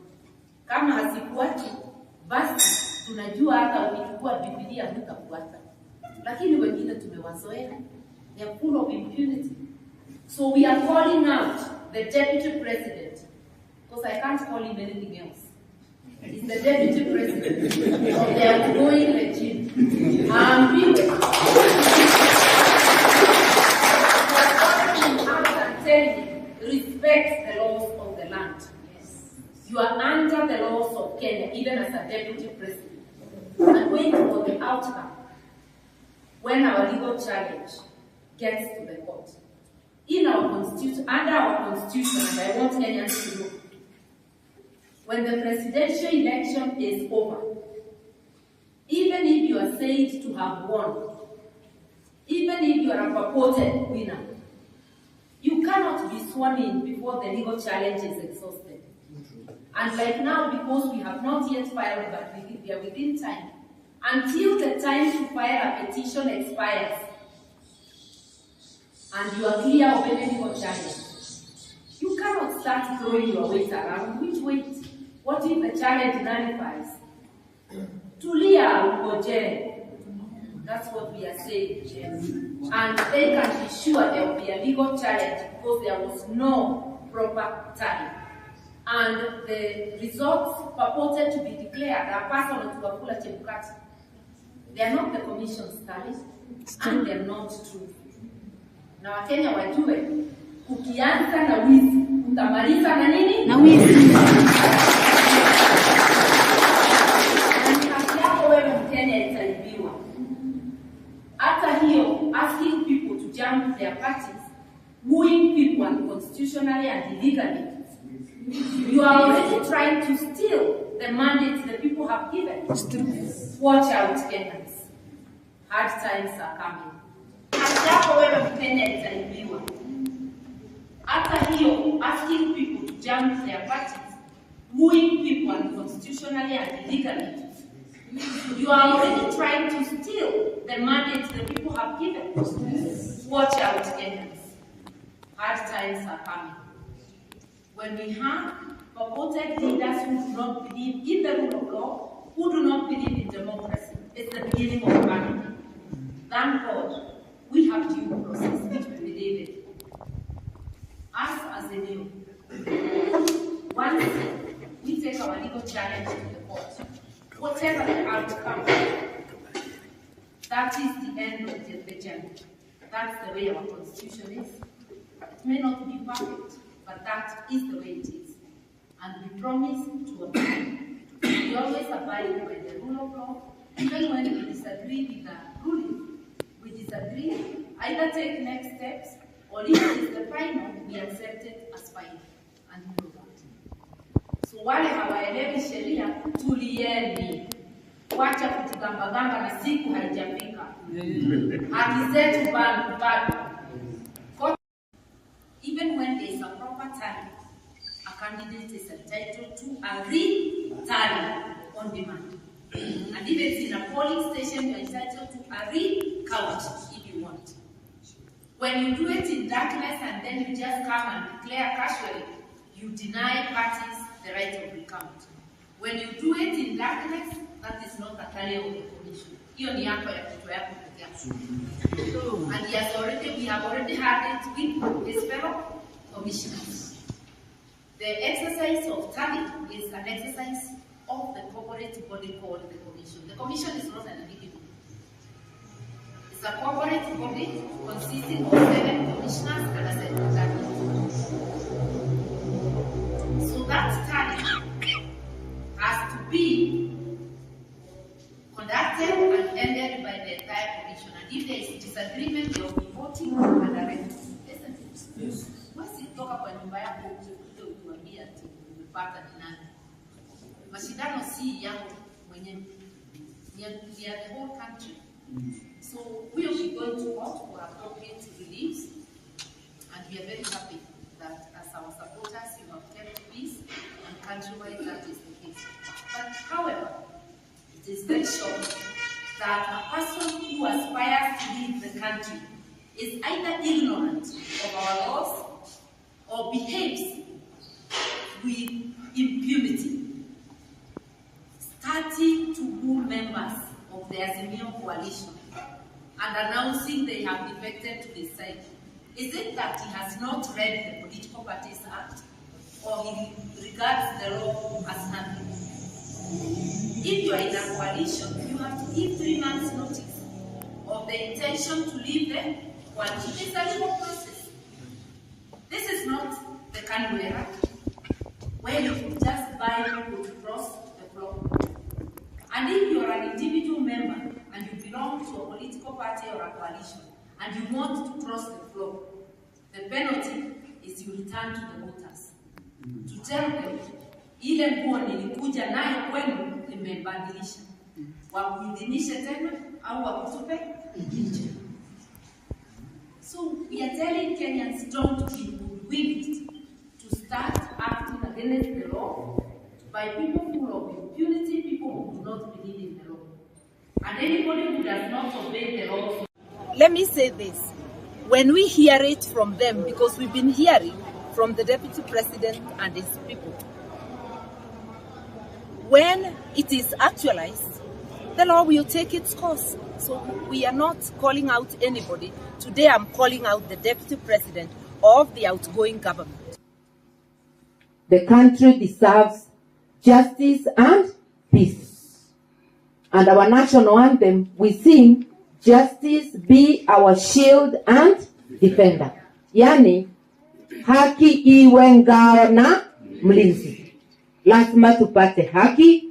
Kama asifuate, basi tunajua hata ukichukua Biblia hutafuata. Lakini wengine tumewazoea. They are full of impunity. So we are calling out the Deputy President, because I can't call him anything else. He's the Deputy President of the outgoing regime. the laws of Kenya, even as a deputy president, and wait for the outcome when our legal challenge gets to the court. In our constitution, under our constitution, and I want Kenyans to know, when the presidential election is over, even if you are said to have won, even if you are a purported winner, you cannot be sworn in before the legal challenge is exhausted. And like now, because we have not yet filed, but we are within time, until the time to file a petition expires, and you are clear of any legal challenge, you cannot start throwing your weight around. Which weight? What if the challenge nullifies? Tulia ugoje. That's what we are saying, James. And they can be sure there will be a legal challenge because there was no proper time. And the results purported to be declared are personal to Wafula Chebukati. They are not the commission's tally, and they are not true. Na Wakenya wajue, ukianza na wizi, utamaliza na nini? Na wizi. Na haki yako wewe Mkenya itaibiwa. Hata hiyo, asking people to jump their parties, wooing people unconstitutionally and illegally, you are already trying to steal the mandate the people have given. Watch out, Kenyans. Hard times are coming. Hata wewe Mkenya itaibiwa. Hata hiyo, asking people to jump their parties, wooing people unconstitutionally and illegally, you are already trying to steal the mandate the people have given. Watch out, Kenyans. Hard times are coming. When we have purported leaders who do not believe in the rule of law, who do not believe in democracy, it's the beginning of panic. Thank God, we have due process, which we believe in. Us as a new, once we take our legal challenge to the court, whatever the outcome, that is the end of the journey. That's the way our constitution is. It may not be perfect, but that is the way it is. And we promise to abide. We always abide by the rule of law, even when we disagree with the ruling. We disagree, either take next steps, or if it is the final, we accept it as final. And we know that. So wale hawaelewi sheria, tulieni. Wacha kutugambagamba na siku haijafika. Haki zetu bado. Even when there is a proper tally, a candidate is entitled to a re-tally on demand. And if it's in a polling station, you're entitled to a recount if you want. When you do it in darkness and then you just come and declare casually, you deny parties the right of recount. When you do it in darkness, that is not a tally of the commission. Hiyo ni yako ya kutoa yako pekee. And we have already had it with his fellow commissioners. The exercise of tally is an exercise of the corporate body called the commission. The commission is not an individual. It's a corporate body consisting of 7 commissioners and a secretary. So that tally has to be conducted and ended by the entire commission. And if there is disagreement, they will be voting and arranging. Isn't it? Yes. Wasitoka kwa nyumba yako ukuje utuambia ati umepata ni nani. Mashindano si yako mwenyewe. We are the whole country. So we will be going to court for appropriate reliefs, and we are very happy that as our supporters you have kept peace, and countrywide that is the case. But however, it is very shocking that a person who aspires to lead the country is either ignorant of our laws or behaves with impunity, starting to woo members of the Azimio coalition and announcing they have defected to the side. Is it that he has not read the Political Parties Act, or he regards the law as nothing? If you are in a coalition, you have to give 3 months notice of the intention to leave the coalition. It is a legal process. This is not the Karua, where you can just buy people to And if you are an individual member and you belong to a political party or a coalition and you want to cross the floor, the penalty is you return to the voters to tell them ile nguo nilikuja nayo kwenu nimebadilisha, wakuidhinishe tena au wakutupe nje. So we are telling Kenyans don't be hoodwinked to start acting against the law by people full of impunity, people who do not believe in the law. And anybody who does not obey the law. Let me say this. When we hear it from them, because we've been hearing from the Deputy President and his people, when it is actualized, the law will take its course. So we are not calling out anybody. Today I'm calling out the Deputy President of the outgoing government. The country deserves justice and peace. And our national anthem, we sing, justice be our shield and defender. Yani, haki iwe ngao na mlinzi. Lazima tupate haki,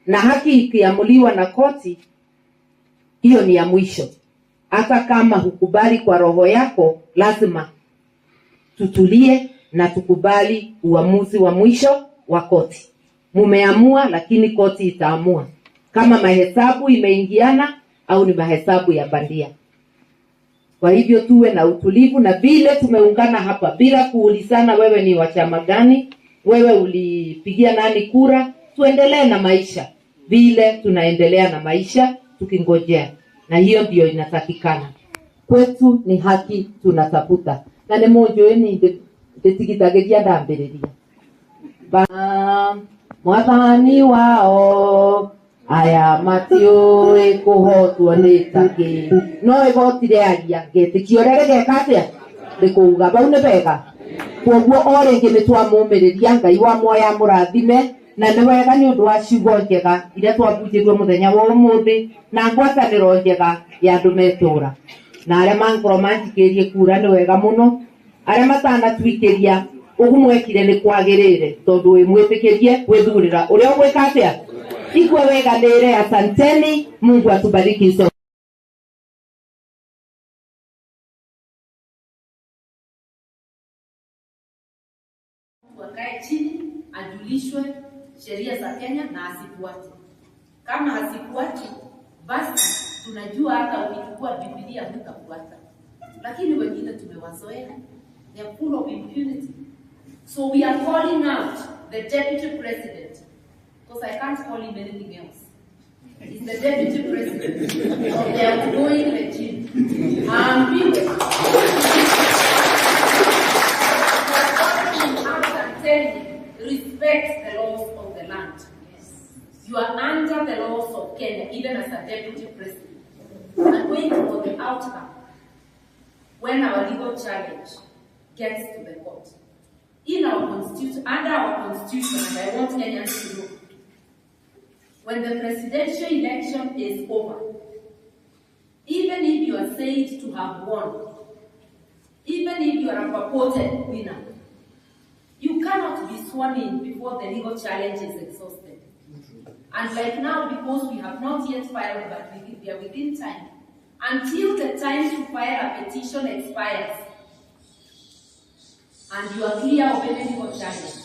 na haki ikiamuliwa na koti, hiyo ni ya mwisho. Hata kama hukubali kwa roho yako, lazima tutulie na tukubali uamuzi wa mwisho wa koti. Mumeamua, lakini koti itaamua kama mahesabu imeingiana au ni mahesabu ya bandia. Kwa hivyo tuwe na utulivu, na vile tumeungana hapa bila kuulizana wewe ni wa chama gani, wewe ulipigia nani kura, tuendelee na maisha vile tunaendelea na maisha tukingojea, na hiyo ndio inatakikana. Kwetu ni haki tunatafuta, na ni mojo ni ndetigitageria ndambiriria mwathani wao aya matiũĩ kũhotwo nĩ takĩ no igotire aria ngetĩkia ũrĩa rĩgeka rĩkũuga bau nĩ bega. Kwoguo o rĩngĩ nĩ twamũmĩrĩria Ngai wa muoya mũrathime, na nĩ wega nĩ ũndũ wa ciugo njega iria twabunjĩirwo mũthenya wa ũmũthĩ na ngwatanĩro njega ya andũ metũũra. Na arĩa mangorwo manjikĩrie kura nĩ wega mũno, arĩa matanatuikĩria ũgumwekire nĩ kwagĩrĩire tondũ wĩmwĩtĩkĩrie gwĩthurĩra ũrĩa ũgwĩka atĩa. Ikwe weganĩre. Asanteni, Mungu atubariki sote. Wakae chini, ajulishwe sheria za Kenya na asifuate. Kama asifuate, basi tunajua hata ukichukua Biblia hutafuata. Lakini wengine tumewazoea. They are full of impunity. So we are calling out the Deputy President, because I can't call him anything else. He's the Deputy President of the outgoing regime. Respect the laws of the land. Yes. You are under the laws of Kenya, even as a Deputy President. And wait for the outcome when our legal challenge gets to the court. In our constitution, under our constitution, and I want Kenyans to know, when the presidential election is over, even if you are said to have won, even if you are a purported winner, you cannot be sworn in before the legal challenge is exhausted. And right now, because we have not yet filed, but we are within time, until the time to file a petition expires, and you are clear of any legal challenge,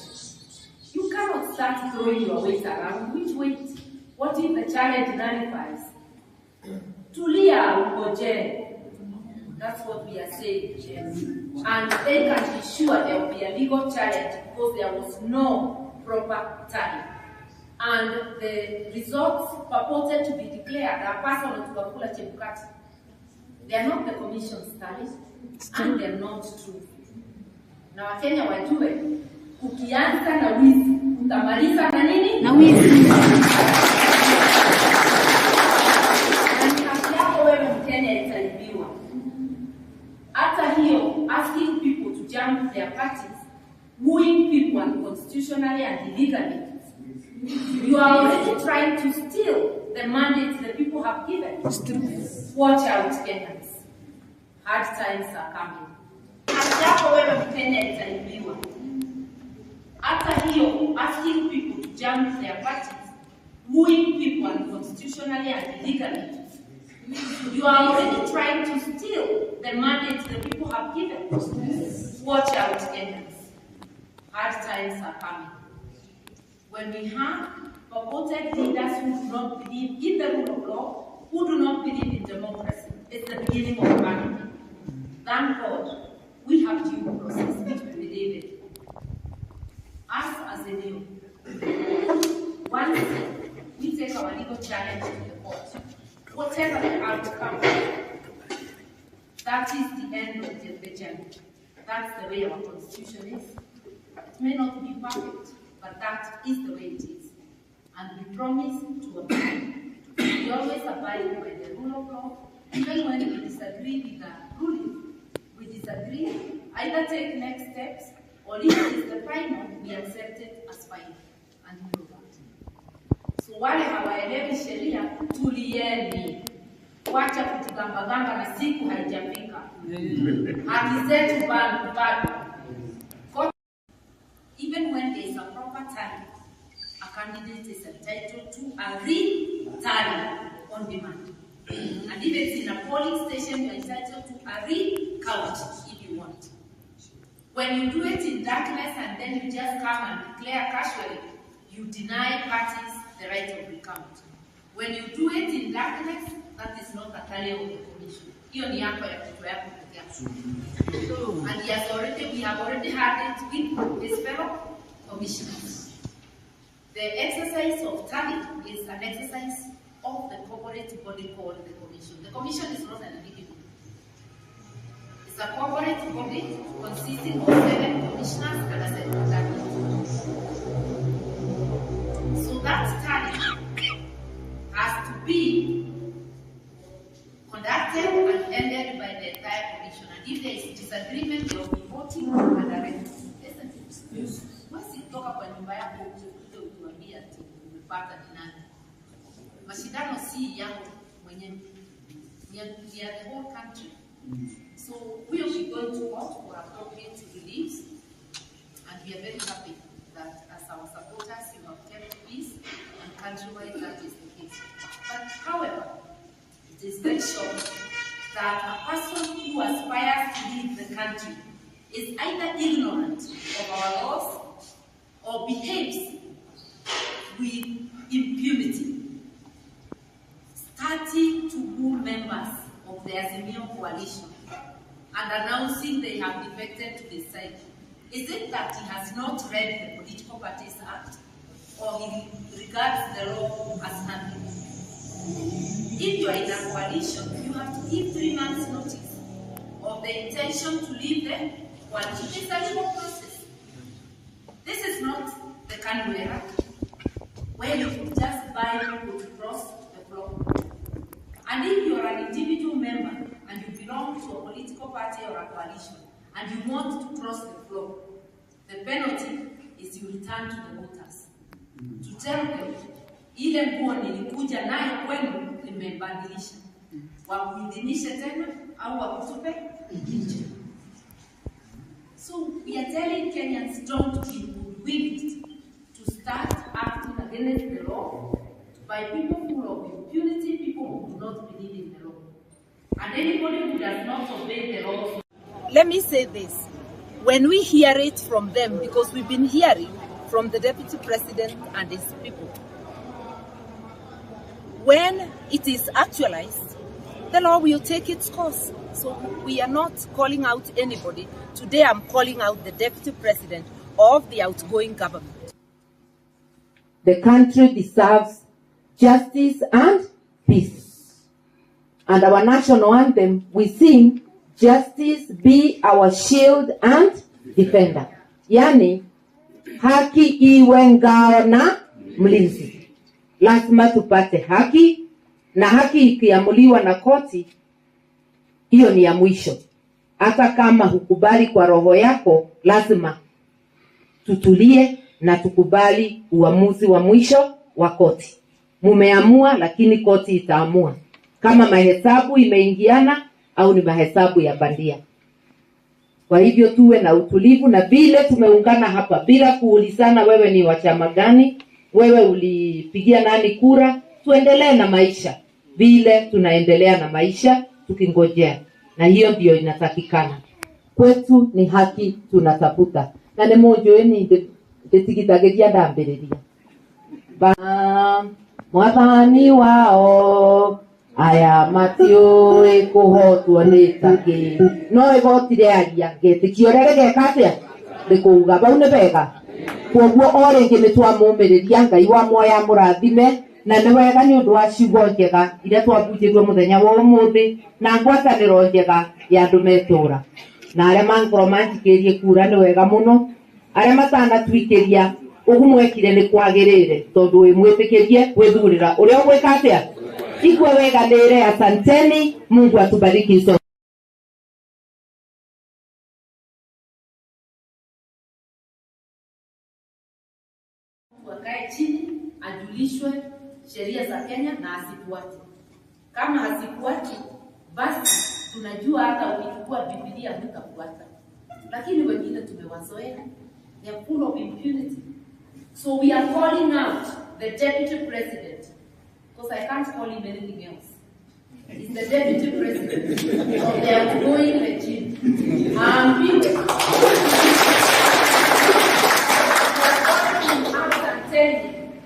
you cannot start throwing your weight around. Which weight? What if the challenge nullifies? Tulia ugoje. That's what we are saying, yes. And they can be sure there will be a legal challenge because there was no proper time. And the results purported to be declared are personal to Wafula Chebukati. They are not the commission's tally, and they are not true. Na Wakenya wajue, ukianza na wizi, utamaliza na nini? Na wizi. After here, asking people to jump their parties, wooing people unconstitutionally and illegally, you are already trying to steal the mandate the people have given. Watch out, Kenyans. Hard times are coming. After here, asking people to jump their parties, wooing people unconstitutionally and illegally, you are already trying to steal the mandate the people have given. Watch out, Kenyans. Hard times are coming. When we have purported leaders who do not believe in the rule of law, who do not believe in democracy, it's the beginning of panic. Thank God, we have due process which we believe in. Us as a new, once we take our legal challenge to the court, whatever the outcome, that is the end of the journey. That's the way our constitution is. It may not be perfect, but that is the way it is. And we promise to abide. We always abide by the rule of law, even when we disagree with the ruling. We disagree, either take next steps, or if it is the final, we accept it as final. And we know that. So wale hawaelewi sheria, tulieni. Wacha kutugambagamba na siku haijafika. Haki zetu bado. Even when there is a proper time, a candidate is entitled to a re-tally on demand. And if it's in a polling station, you're entitled to a recount if you want. When you do it in darkness and then you just come and declare casually, you deny parties the right of recount. When you do it in darkness, that is not a tally of the commission. And we have already had it with his fellow commissioners. The exercise of tally is an exercise of the corporate body called the commission. The commission is not an individual. It's a corporate body consisting of 7 commissioners and a secretary. So that tally has to be conducted and ended by the entire commission. And if there is disagreement, there will be voting and a referendum. Listen, once you talk about nyumba yako utuambia ati umepata ni nani. Mashindano si yangu mwenyewe. We are the whole country. So we will be going to court for appropriate reliefs, and we are very happy that as our supporters you have kept peace, and countrywide that is the case. But however, it is very sure that a person who aspires to lead the country is either ignorant of our laws or behaves with impunity, starting to woo members of the Azimio coalition and announcing they have defected to the side. Is it that he has not read the Political Parties Act, or he regards the law as nothing? If you are in a coalition, you have to give 3 months notice of the intention to leave the coalition. It's a legal process. This is not the Karua era, where you could just buy people to cross the floor. And if you are an individual member and you belong to a political party or a coalition and you want to cross the floor, the penalty is you return to the voters to tell them, ile nguo nilikuja nayo kwenu nimebadilisha, wakuidhinishe tena au wakutupe nje. So we are telling Kenyans, don't be hoodwinked to start acting against the law by people full of impunity, people who do not believe in the law. And anybody who does not obey the law. Let me say this. When we hear it from them, because we've been hearing from the Deputy President and his people, when it is actualized, the law will take its course. So we are not calling out anybody. Today I'm calling out the Deputy President of the outgoing government. The country deserves justice and peace. And our national anthem, we sing, justice be our shield and defender. Yani, haki iwe ngao na mlinzi. Lazima tupate haki, na haki ikiamuliwa na koti, hiyo ni ya mwisho. Hata kama hukubali kwa roho yako, lazima tutulie na tukubali uamuzi wa mwisho wa koti. Mumeamua, lakini koti itaamua kama mahesabu imeingiana au ni mahesabu ya bandia. Kwa hivyo tuwe na utulivu, na vile tumeungana hapa bila kuulizana wewe ni wa chama gani, wewe ulipigia nani kura, tuendelee na maisha vile tunaendelea na maisha tukingojea, na hiyo ndio inatakikana kwetu. Ni haki tunatafuta, na ni mojo ni ndetigithagiria ndambiriria mwathani wao aya matiũĩ kũhotwo nĩ taki no igoti rĩaria ngetĩkia ũrĩa rĩgeka rĩkũuga bau nĩ bega. Koguo o rĩngĩ nĩ twamũmĩrĩria Ngai wa muoya mũrathime, na nĩ wega nĩ ũndũ wa ciugo njega iria twabunjĩirwo mũthenya wa ũmũthĩ na ngwatanĩro njega ya andũ metũũra, na arĩa mangorwo manjikĩrie kura nĩ wega mũno, arĩa matanatuikĩria ũguo mwekire nĩ kwagĩrĩire tondũ wĩ mwĩtĩkĩrie gwĩthurĩra ũrĩa ũgwĩka atĩa ikwe weganĩre. Asanteni, Mungu atubariki sote. Wakae chini, ajulishwe sheria za Kenya na asifuate. Kama asifuate, basi tunajua hata ukichukua Biblia hutafuata. Lakini wengine tumewazoea. They are full of impunity. So we are calling out the Deputy President, because I can't call him anything else. He's the Deputy President of the outgoing regime.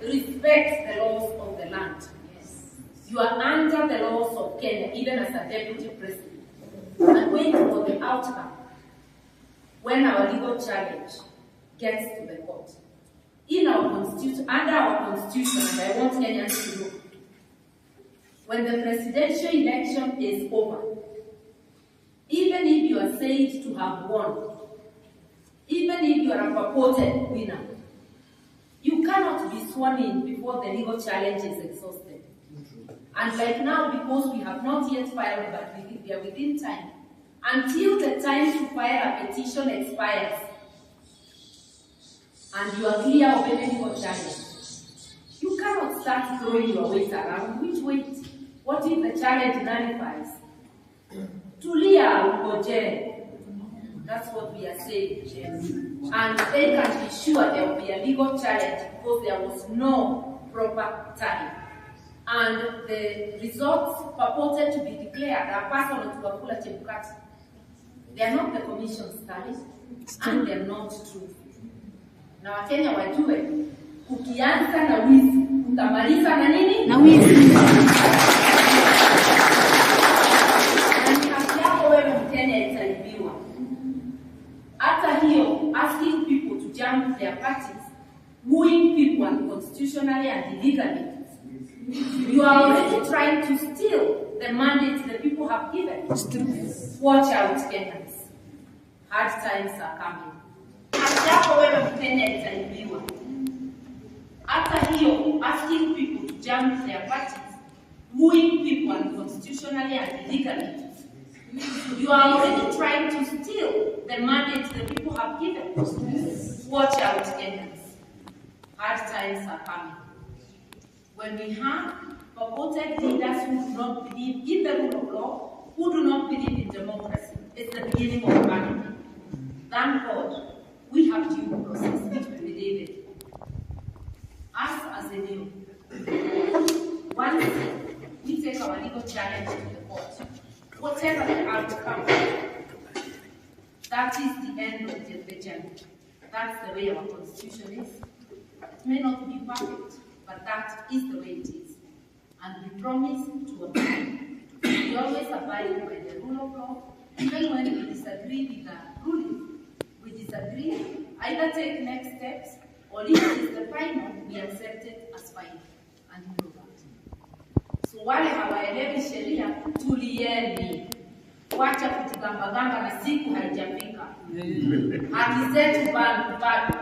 Respect the laws of the land. Yes. You are under the laws of Kenya, even as a Deputy President. And wait for the outcome when our legal challenge gets to the court. In our constitution, under our constitution, and I want Kenyans to know, when the presidential election is over, even if you are said to have won, even if you are a purported winner, you cannot be sworn in before the legal challenge is exhausted. And like now, because we have not yet filed, but we are within time, until the time to file a petition expires, and you are clear of any legal challenge, you cannot start throwing your weight around. Which weight? What if the challenge nullifies? Tulia ugoje. That's what we are saying. And they can be sure there will be a legal challenge because there was no proper time. And the results purported to be declared are personal to Wafula Chebukati. They are not the commission's studies, and they are not true. Na Wakenya wajue, ukianza na wizi, utamaliza na nini? Na wizi. Na ni haki yako wewe Mkenya itaibiwa. After hiyo, asking people to jump their parties, wooing people unconstitutionally and illegally, you are already trying to steal the mandate the people have given. Watch out, Kenyans. Hard times are coming. Hapo wewe Mkenya itaibiwa. After hiyo, asking people to jump their parties, wooing people unconstitutionally and illegally, you are already trying to steal the mandate the people have given. Watch out, Kenyans. Hard times are coming. When we have purported leaders who do not believe in the rule of law, who do not believe in democracy, it's the beginning of vanity. Thank God, we have due process, which we believe in. Us as a new, once we take our legal challenge to the court, whatever the outcome, that is the end of the journey. That's the way our constitution is. It may not be perfect, but that is the way it is. And we promise to abide. We always abide by the rule of law, even when we disagree with the ruling. We disagree, either take next steps, or if it is the final, we accept it as final and move on. So wale hawaelewi sheria, tulieni. Wacha kutugambagamba na siku haijafika. Haki zetu bado.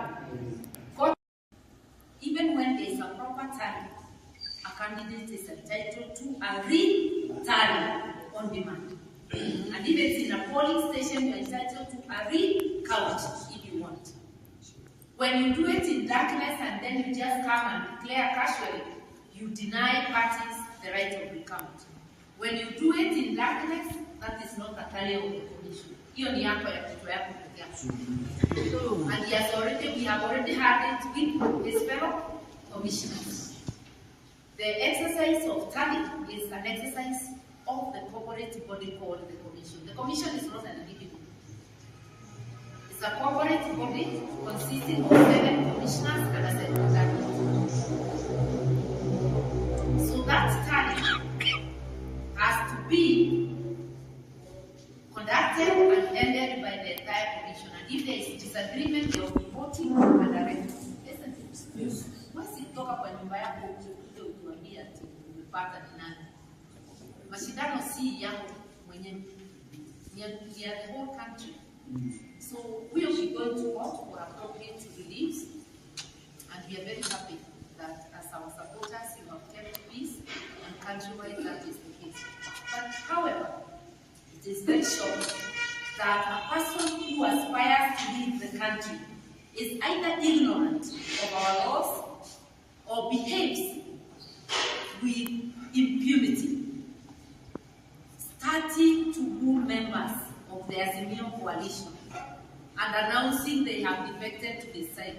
Even when there is a proper time, a candidate is entitled to a re-tally on demand. And if it's in a polling station, you're entitled to a recount if you want. When you do it in darkness and then you just come and declare casually, you deny parties the right of recount. When you do it in darkness, that is not a tally of the commission. Hiyo ni yako ya kitu yako pekee. And we have already had it with his fellow commissioners. The exercise of tallying is an exercise of the corporate body called the commission. The commission is not an individual. It's a corporate body consisting of 7 commissioners and a secretary. So that tally has to be conducted and ended by the entire commission. And if there is disagreement, they will be voting and directing. Listen, once you talk about nyumba yako utuambia ati umepata ni nani. Mashindano si yangu mwenyewe. Ni ya the whole country. So we will be going to court for appropriate reliefs, and we are very happy that as our supporters you have kept peace, and countrywide that is the case. But however, it is very shocking that a person who aspires to lead the country is either ignorant of our laws or behaves with impunity, starting to woo members of the Azimio coalition and announcing they have defected to the side.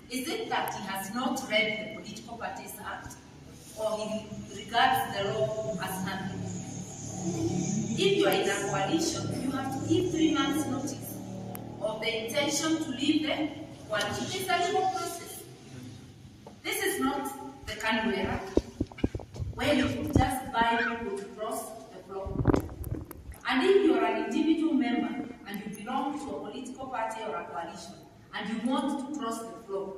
Is it that he has not read the Political Parties Act, or he regards the law as nothing? If you are in a coalition, you have to give 3 months notice of the intention to leave the coalition. It's a legal process. This is not the Karua era, where you could just buy people to cross the floor. And if you are an individual member and you belong to a political party or a coalition and you want to cross the floor,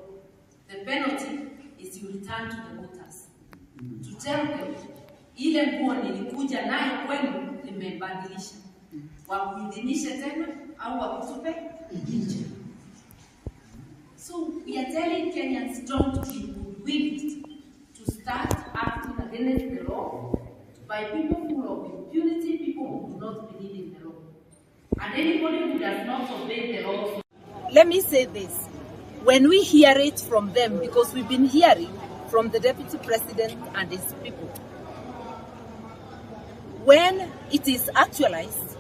the penalty is you return to the voters to tell them ile nguo nilikuja nayo kwenu nimebadilisha, wakuidhinishe tena au wakutupe nje. So we are telling Kenyans don't be willing to start acting against the law by people full of impunity, people who do not believe in the law. And anybody who does not obey the law. Let me say this. When we hear it from them, because we've been hearing from the Deputy President and his people, when it is actualized,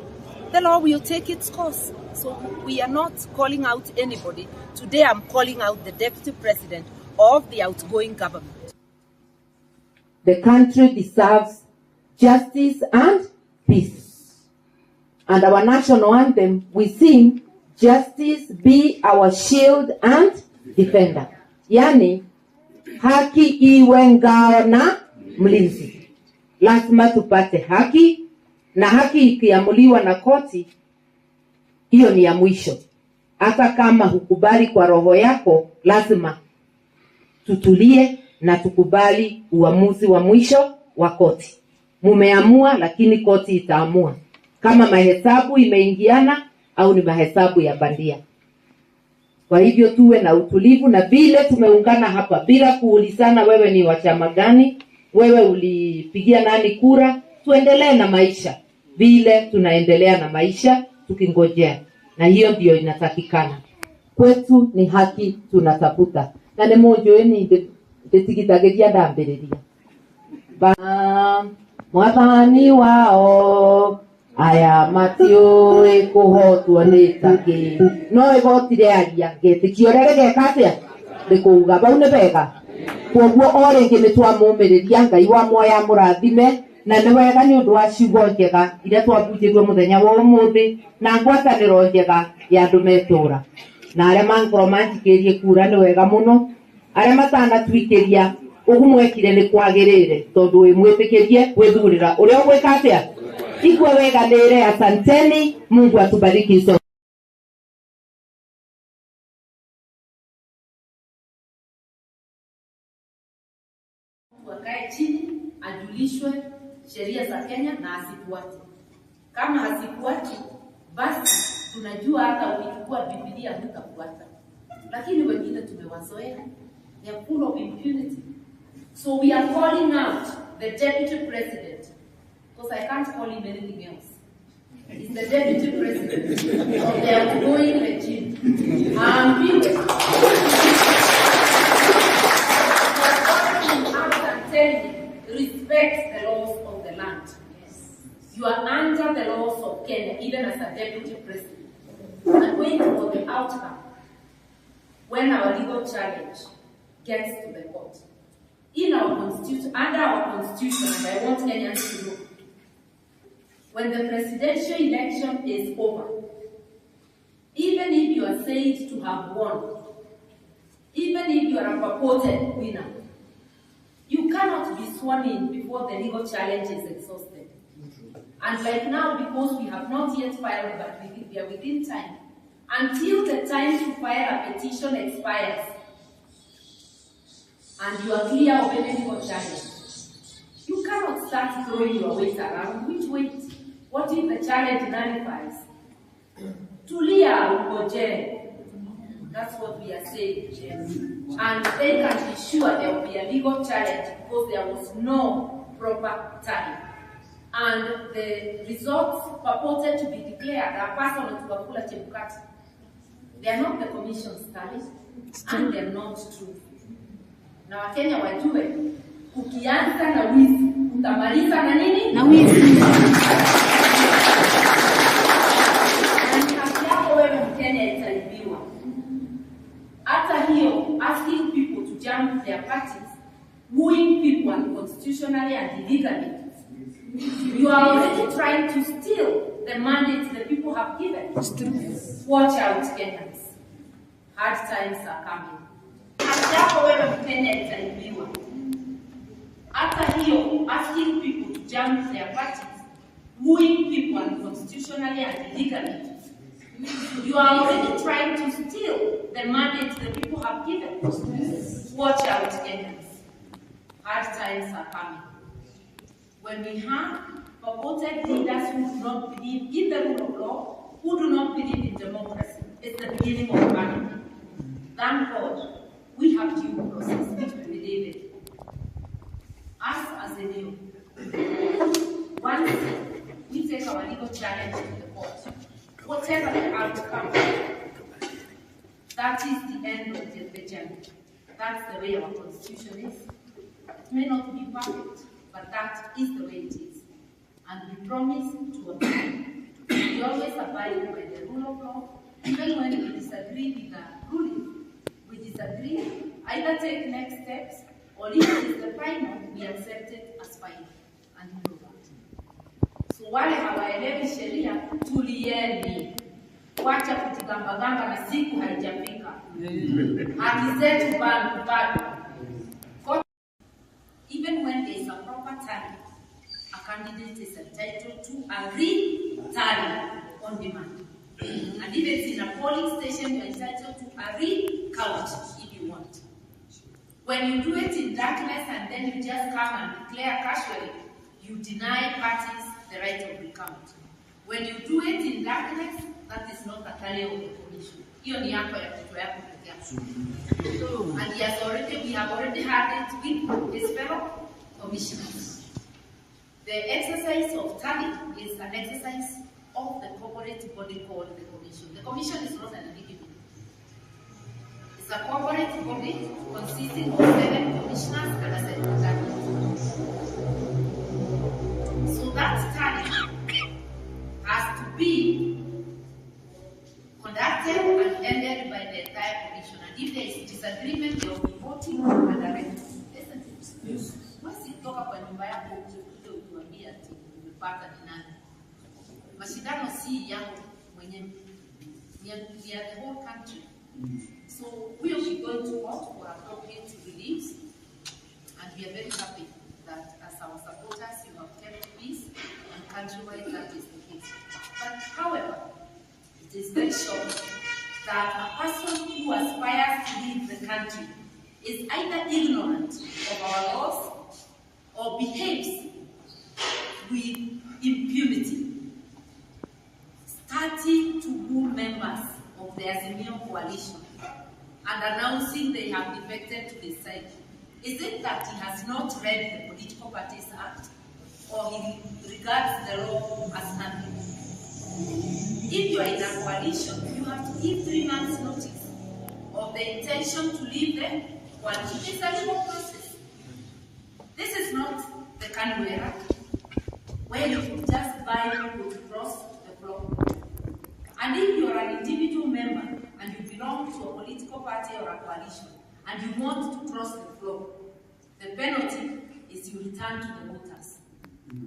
the law will take its course. So we are not calling out anybody. Today I'm calling out the Deputy President of the outgoing government. The country deserves justice and peace. And our national anthem, we sing, justice be our shield and defender. Yani, haki iwe ngao na mlinzi. Lazima tupate haki, na haki ikiamuliwa na koti, hiyo ni ya mwisho. Hata kama hukubali kwa roho yako, lazima tutulie na tukubali uamuzi wa mwisho wa koti. Mumeamua, lakini koti itaamua kama mahesabu imeingiana au ni mahesabu ya bandia. Kwa hivyo tuwe na utulivu, na vile tumeungana hapa bila kuulizana wewe ni wa chama gani, wewe ulipigia nani kura, tuendelee na maisha vile tunaendelea na maisha tukingojea, na hiyo ndio inatakikana. Kwetu ni haki tunatafuta, na ni mojo ni ndetigithagiria ndambiriria mwathani wao aya matiũĩ kũhotwo nĩ taki no igoti rĩaria ngetĩkia ũrĩa rĩgeka atĩa rĩkũuga bau nĩ bega. Koguo o rĩngĩ nĩ twamũmĩrĩria Ngai wa muoya mũrathime, na nĩ wega nĩ ũndũ wa ciugo njega iria twabunjĩirwo mũthenya wa ũmũthĩ na ngwatanĩro njega ya andũ metũũra. Na arĩa mangĩkorwo manjikĩrie kura nĩ wega mũno, arĩa matanatuikĩria ũguo mwekire nĩ kwagĩrĩire tondũ wĩ mwĩtĩkĩrie gwĩthurĩra ũrĩa ũgwĩka atĩa. Igwe weganĩre, asanteni, Mungu atubariki sote. Wakae chini, ajulishwe sheria za Kenya na asifuate. Kama hasifuati, basi tunajua hata ukichukua Biblia hutafuata. Lakini wengine tumewazoea. They are full of impunity. So we are calling out the Deputy President, because I can't call him anything else. He's the Deputy President of the outgoing regime. Respect the laws of the land. Yes. You are under the laws of Kenya, even as a Deputy President. And wait for the outcome when our legal challenge gets to the court. in our constitution, under our constitution, and I want Kenyans to know, when the presidential election is over, even if you are said to have won, even if you are a purported winner, you cannot be sworn in before the legal challenge is exhausted. And like now, because we have not yet filed, but we are within time, until the time to file a petition expires, and you are clear of any legal challenge, you cannot start throwing your weight around. Which weight? What if the challenge nullifies? Tulia ugoje. That's what we are saying. And they can be sure there will be a legal challenge because there was no proper time. And the results purported to be declared are personal to Wafula Chebukati. They are not the commission's studies, and they are not true. Na Wakenya wajue, ukianza na wizi, utamaliza na nini? Na wizi. Na hapo wewe Mkenya itaibiwa. Hata hiyo, asking people to jump their parties, wooing people unconstitutionally and illegally, you are already trying to steal the mandate the people have given. Watch out, Kenyans. Hard times are coming. Hapo wewe Mkenya itaibiwa. Hata hiyo, asking people to jump their parties, wooing people unconstitutionally and illegally, you are already trying to steal the mandate the people have given. Watch out, Kenyans. Hard times are coming. When we have purported leaders who do not believe in the rule of law, who do not believe in democracy, it's the beginning of panic. Thank God, we have due process, which we believe in. Us as a new, once we take our legal challenge to the court, whatever the outcome, that is the end of the journey. That's the way our constitution is. It may not be perfect, but that is the way it is. And we promise to abide. We always abide by the rule of law, even when we disagree with the ruling. We disagree, either take next steps, or if it is the final, we accept it as final. And we know that. So wale hawaelewi sheria, tulieni. Wacha kujigambagamba na siku haijafika. Haki zetu bado. Even when there is a proper time, a candidate is entitled to a re-tally on demand. And if it's in a polling station, you're entitled to a recount if you want. When you do it in darkness and then you just come and declare casually, you deny parties the right of recount. When you do it in darkness, that is not the carry of the commission. And we have already had it with his fellow commissioners. The exercise of tally is an exercise of the corporate body called the commission. The commission is not an individual. It's a corporate body consisting of 7 commissioners and a secretary. So that tally has to be conducted and ended by the entire commission. And if there is disagreement, they will be voting and directing. Isn't it? Once you talk about nyumba yako, ukiwaambia ati umepata ni nani. Mashindano si yangu mwenyewe. We are the whole country. So we will be going to court for appropriate reliefs, and we are very happy that as our supporters you have kept peace, and countrywide that is the case. But however, it is very sure that a person who aspires to lead the country is either ignorant of our laws or behaves with impunity, starting to woo members of the Azimio coalition and announcing they have defected to the side. Is it that he has not read the Political Parties Act, or he regards the law as nothing? If you are in a coalition, you have to give 3 months notice of the intention to leave the coalition. It's a legal process. This is not the Karua, where you can just buy people to cross the floor. And if you are an individual member and you belong to a political party or a coalition and you want to cross the floor, the penalty is you return to the voters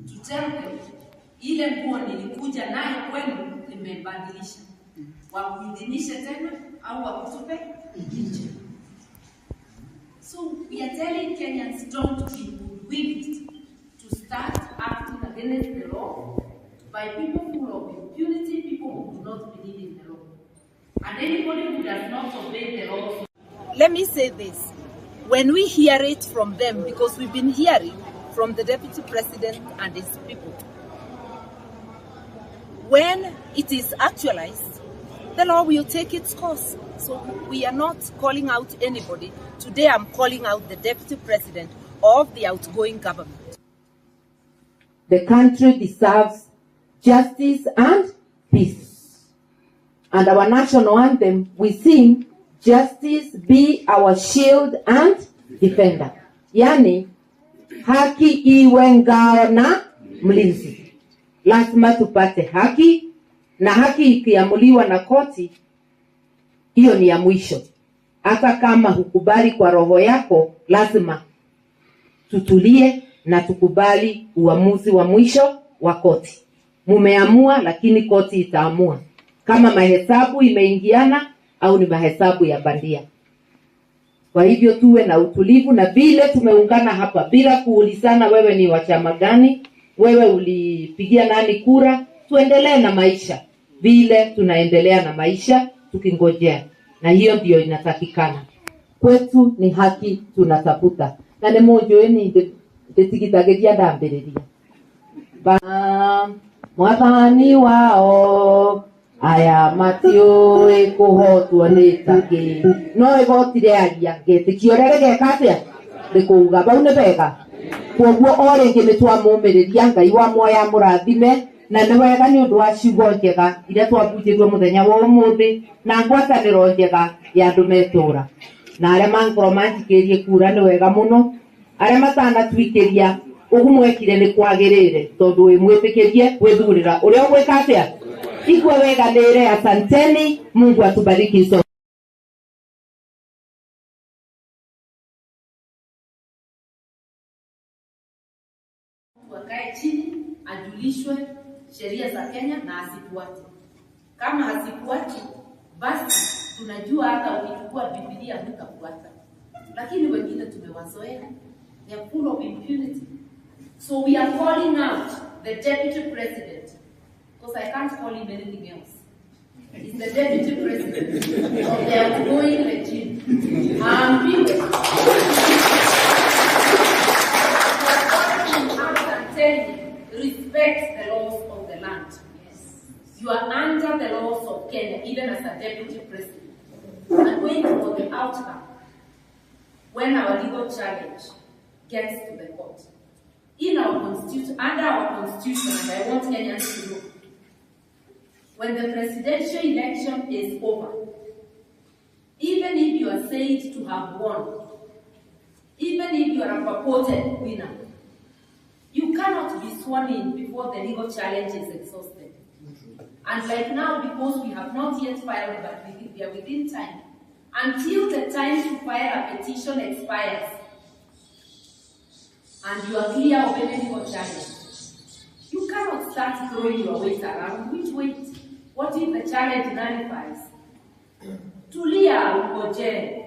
to tell them ile nguo nilikuja nayo kwenu nimebadilisha, wakuidhinishe tena au wakutupe nje. So we are telling Kenyans, don't be hoodwinked to start acting against the law by people full of impunity, people who do not believe in the law. And anybody who does not obey the law. Let me say this. When we hear it from them, because we've been hearing from the Deputy President and his people, when it is actualized, the law will take its course. So we are not calling out anybody. Today I'm calling out the Deputy President of the outgoing government. The country deserves justice and peace. And our national anthem, we sing, justice be our shield and defender. Yani, haki iwe ngao na mlinzi. Lazima tupate haki, na haki ikiamuliwa na koti, hiyo ni ya mwisho. Hata kama hukubali kwa roho yako, lazima tutulie na tukubali uamuzi wa mwisho wa koti. Mumeamua, lakini koti itaamua kama mahesabu imeingiana au ni mahesabu ya bandia. Kwa hivyo tuwe na utulivu, na vile tumeungana hapa bila kuulizana wewe ni wa chama gani, wewe ulipigia nani kura, tuendelee na maisha vile tunaendelea na maisha tukingojea, na hiyo ndio inatakikana. Kwetu ni haki tunatafuta, na ni mojo ni ndetigitageria ndambiriria mwathani wao aya matioi kuhotwo ni taki no igotire aria ngetikio rere gekatia ndikuuga bau ne bega kwoguo oringi ni twamumiriria Ngai wa moya murathime na ni wega ni undu wa ciugo njega iria twabunjirwe muthenya wa umuthi na ngwataniro njega ya andu metura na aria mangoro manjikirie kura ni wega muno aria matanatwikiria ugumwekire ni kwagirire tondu wi mwitikirie gwithurira uria ugwika atia igwe wega nire. Asanteni, Mungu atubariki sote. Wakae chini, ajulishwe sheria za Kenya na asifuate. Kama hasifuati, basi tunajua hata ukichukua Biblia hutafuata. Lakini wengine tumewazoea. They are full of impunity. So we are calling out the Deputy President, because I can't call him anything else. He's the Deputy President of the outgoing regime. Respect the laws of the land. Yes. You are under the laws of Kenya, even as a Deputy President. And wait for the outcome when our legal challenge gets to the court. In our constitution, under our constitution, and I want Kenyans to know, when the presidential election is over, even if you are said to have won, even if you are a purported winner, you cannot be sworn in before the legal challenge is exhausted. And like now, because we have not yet filed, but we are within time, until the time to file a petition expires, and you are clear of any legal challenge, you cannot start throwing your weight around. Which weight? What if the challenge nullifies? Tulia ukoje.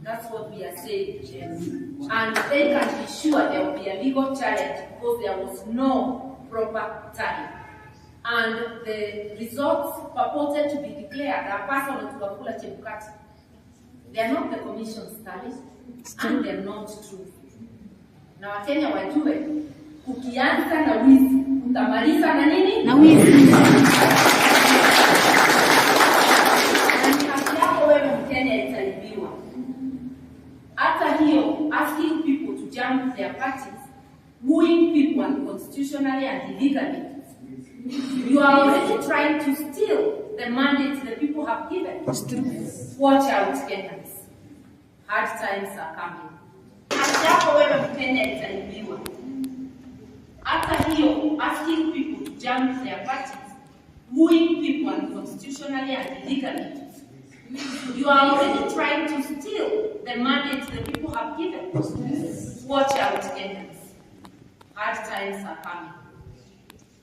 That's what we are saying. And they can be sure there will be a legal challenge because there was no proper time. And the results purported to be declared are personal to Wafula Chebukati. They are not the commission's studies, and they are not true. Na Wakenya wajue, kukianza na wizi, utamaliza na nini? Na wizi. Na yako wewe Mkenya italibiwa. Hata hiyo, asking people to jump their parties, wooing people unconstitutionally and illegally, you are already trying to steal the mandate the people have given. Watch out, Kenyans. Hard times are coming. Hapo wewe Mkenya italibiwa. Hata hiyo, asking people to jump their parties, wooing people unconstitutionally and illegally, you are already trying to steal the mandate the people have given. Watch out, Kenyans. Hard times are coming.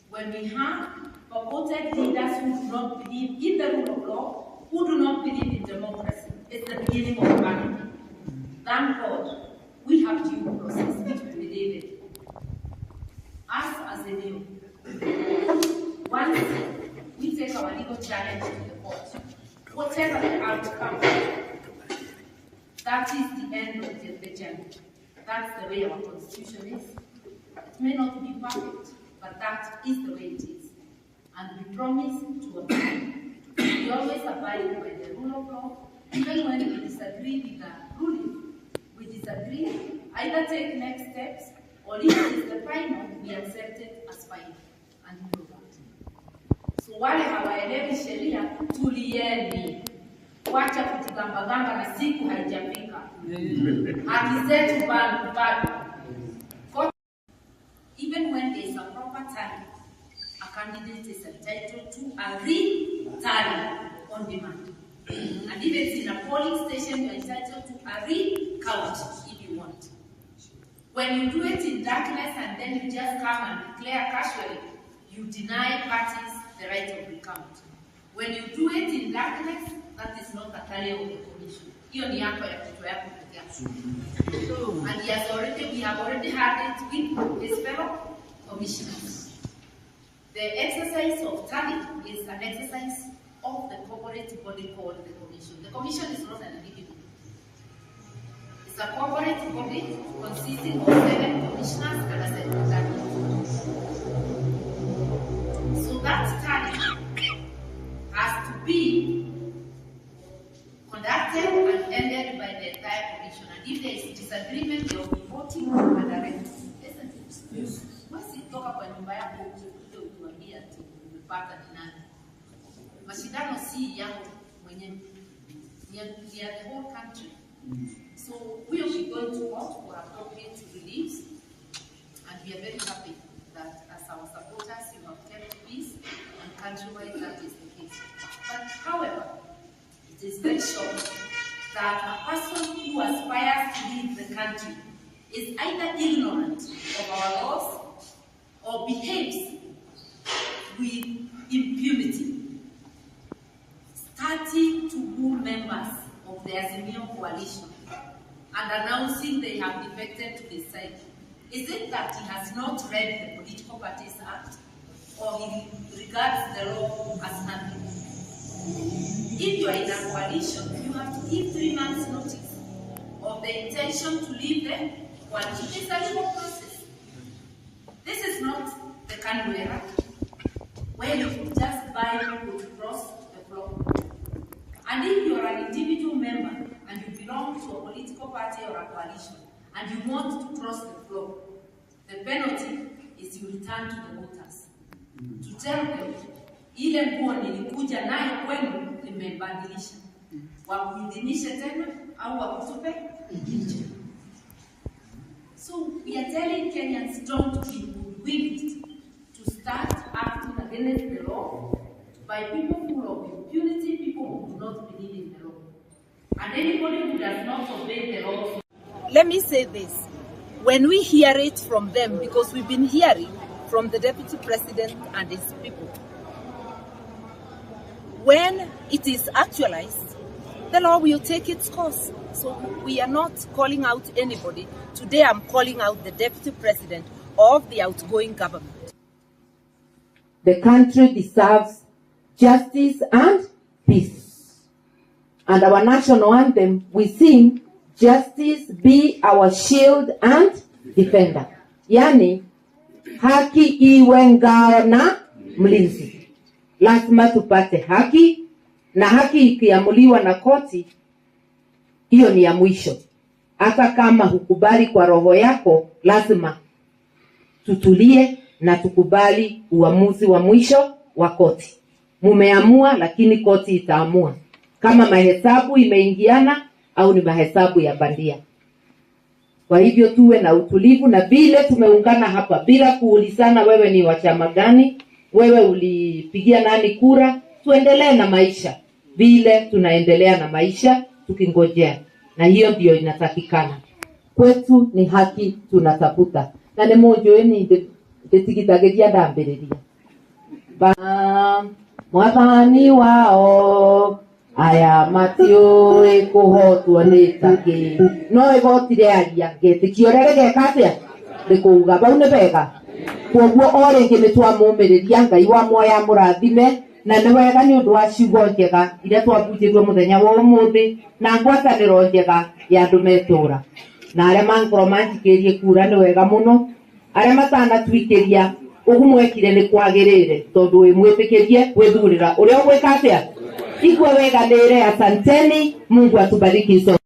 When we have purported leaders who do not believe in the rule of law, who do not believe in democracy, it's the beginning of panic. Thank God, we have due process, which we believe in. Us as a new, once we take our legal challenge to the court, whatever the outcome, that is the end of the journey. That's the way our constitution is. It may not be perfect, but that is the way it is. And we promise to abide. We always abide by the rule of law, even when we disagree with the ruling. We disagree, either take next steps, or if it is the final, we accept it as final. And we know that. So wale hawaelewi sheria, tulieni. Wacha kujigambagamba na siku haijafika. Haki zetu bado. Even when there is a proper time, a candidate is entitled to a re-tally on demand. And if it's in a polling station, you're entitled to a recount if you want. When you do it in darkness and then you just come and declare casually, you deny parties the right of recount. When you do it in darkness, that is not the carrier of the commission. And we have already had it with his fellow commissioners. The exercise of tally is an exercise of the corporate body called the commission. The commission is not an individual. It's a corporate body consisting of 7 commissioners and a secretary. So that tally has to be conducted and ended by the entire commission. And if there is disagreement, they will be voting and directing. Isn't it? Once you talk about nyumba yako, utuambia ati umepata ni nani. Mashindano si yangu mwenyewe. Ni ya the whole country. So we will be going to court for appropriate reliefs, and we are very happy that as our supporters you have kept peace, and countrywide that is the case. But however, it is very short that a person who aspires to lead the country is either ignorant of our laws or behaves with impunity, starting to woo members of the Azimio coalition and announcing they have defected to the side. Is it that he has not read the Political Parties Act, or he regards the law as nothing? If you are in a coalition, you have to give 3 months notice of the intention to leave the coalition. It's a legal process. This is not the Karua, where you just buy people to cross the floor. And if you are an individual member and you belong to a political party or a coalition and you want to cross the floor, the penalty is you return to the voters to tell them ile nguo nilikuja nayo kwenu nimebadilisha, wakuidhinishe tena au wakutupe nje. So we are telling Kenyans, don't be hoodwinked to start acting against the law by people full of impunity, people who do not believe in the law. And anybody who does not obey the law. Let me say this. When we hear it from them, because we've been hearing from the Deputy President and his people, when it is actualized, the law will take its course. So we are not calling out anybody. Today I'm calling out the Deputy President of the outgoing government. The country deserves justice and peace. And our national anthem, we sing, justice be our shield and defender. Yani, haki iwe ngao na mlinzi. Lazima tupate haki, na haki ikiamuliwa na koti, hiyo ni ya mwisho. Hata kama hukubali kwa roho yako, lazima tutulie na tukubali uamuzi wa mwisho wa koti. Mumeamua, lakini koti itaamua kama mahesabu imeingiana au ni mahesabu ya bandia. Kwa hivyo tuwe na utulivu, na vile tumeungana hapa bila kuulizana wewe ni wa chama gani, wewe ulipigia nani kura, tuendelee na maisha vile tunaendelea na maisha tukingojea, na hiyo ndio inatakikana. kwetu ni haki tunatafuta. Na ni mujue ni ndetigithagiria ndambiriria. Mwathani wao aya matiũĩ kũhotwo nĩ takĩ no igoti rĩaria ngetĩkia ũrĩa rĩgeka atĩa rĩkauga bau nĩ bega. Koguo o rĩngĩ nĩ twamũmĩrĩria Ngai wa muoya mũrathime na nĩ wega nĩ ũndũ wa ciugo njega iria twabunjĩirwo mũthenya wa ũmũthĩ na ngwatanĩro njega ya andũ metũũra. Na arĩa mangĩkorwo manjikĩrie kura nĩ wega mũno, arĩa matanatwikĩria ũguo mwekire nĩ kwagĩrĩire tondũ wĩ mwĩtĩkĩrie gwĩthurĩra ũrĩa ũgwĩka atĩa. Igwe weganĩre, asanteni, Mungu atubariki sote.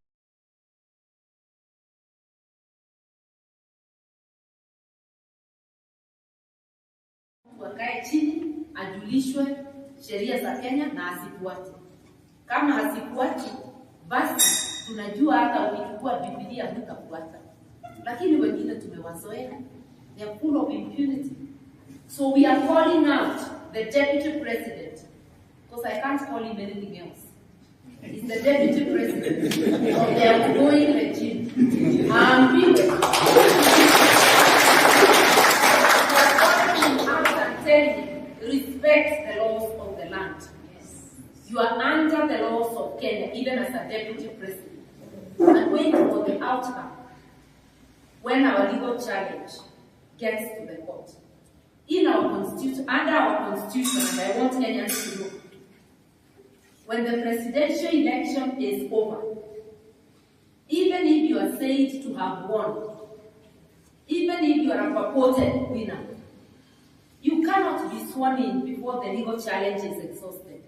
Wakae chini, ajulishwe sheria za Kenya na asifuate. Kama hasifuati, basi tunajua hata ukichukua Biblia hutafuata. Lakini wengine tumewazoea. They are full of impunity. So we are calling out the Deputy President, because I can't call him anything else. He's the Deputy President of the outgoing regime. Respect the laws of the land. Yes. You are under the laws of Kenya, even as a Deputy President. And wait for the outcome when our legal challenge gets to the court. In our constitution, under our constitution, and I want Kenyans to know, when the presidential election is over, even if you are said to have won, even if you are a purported winner, you cannot be sworn in before the legal challenge is exhausted.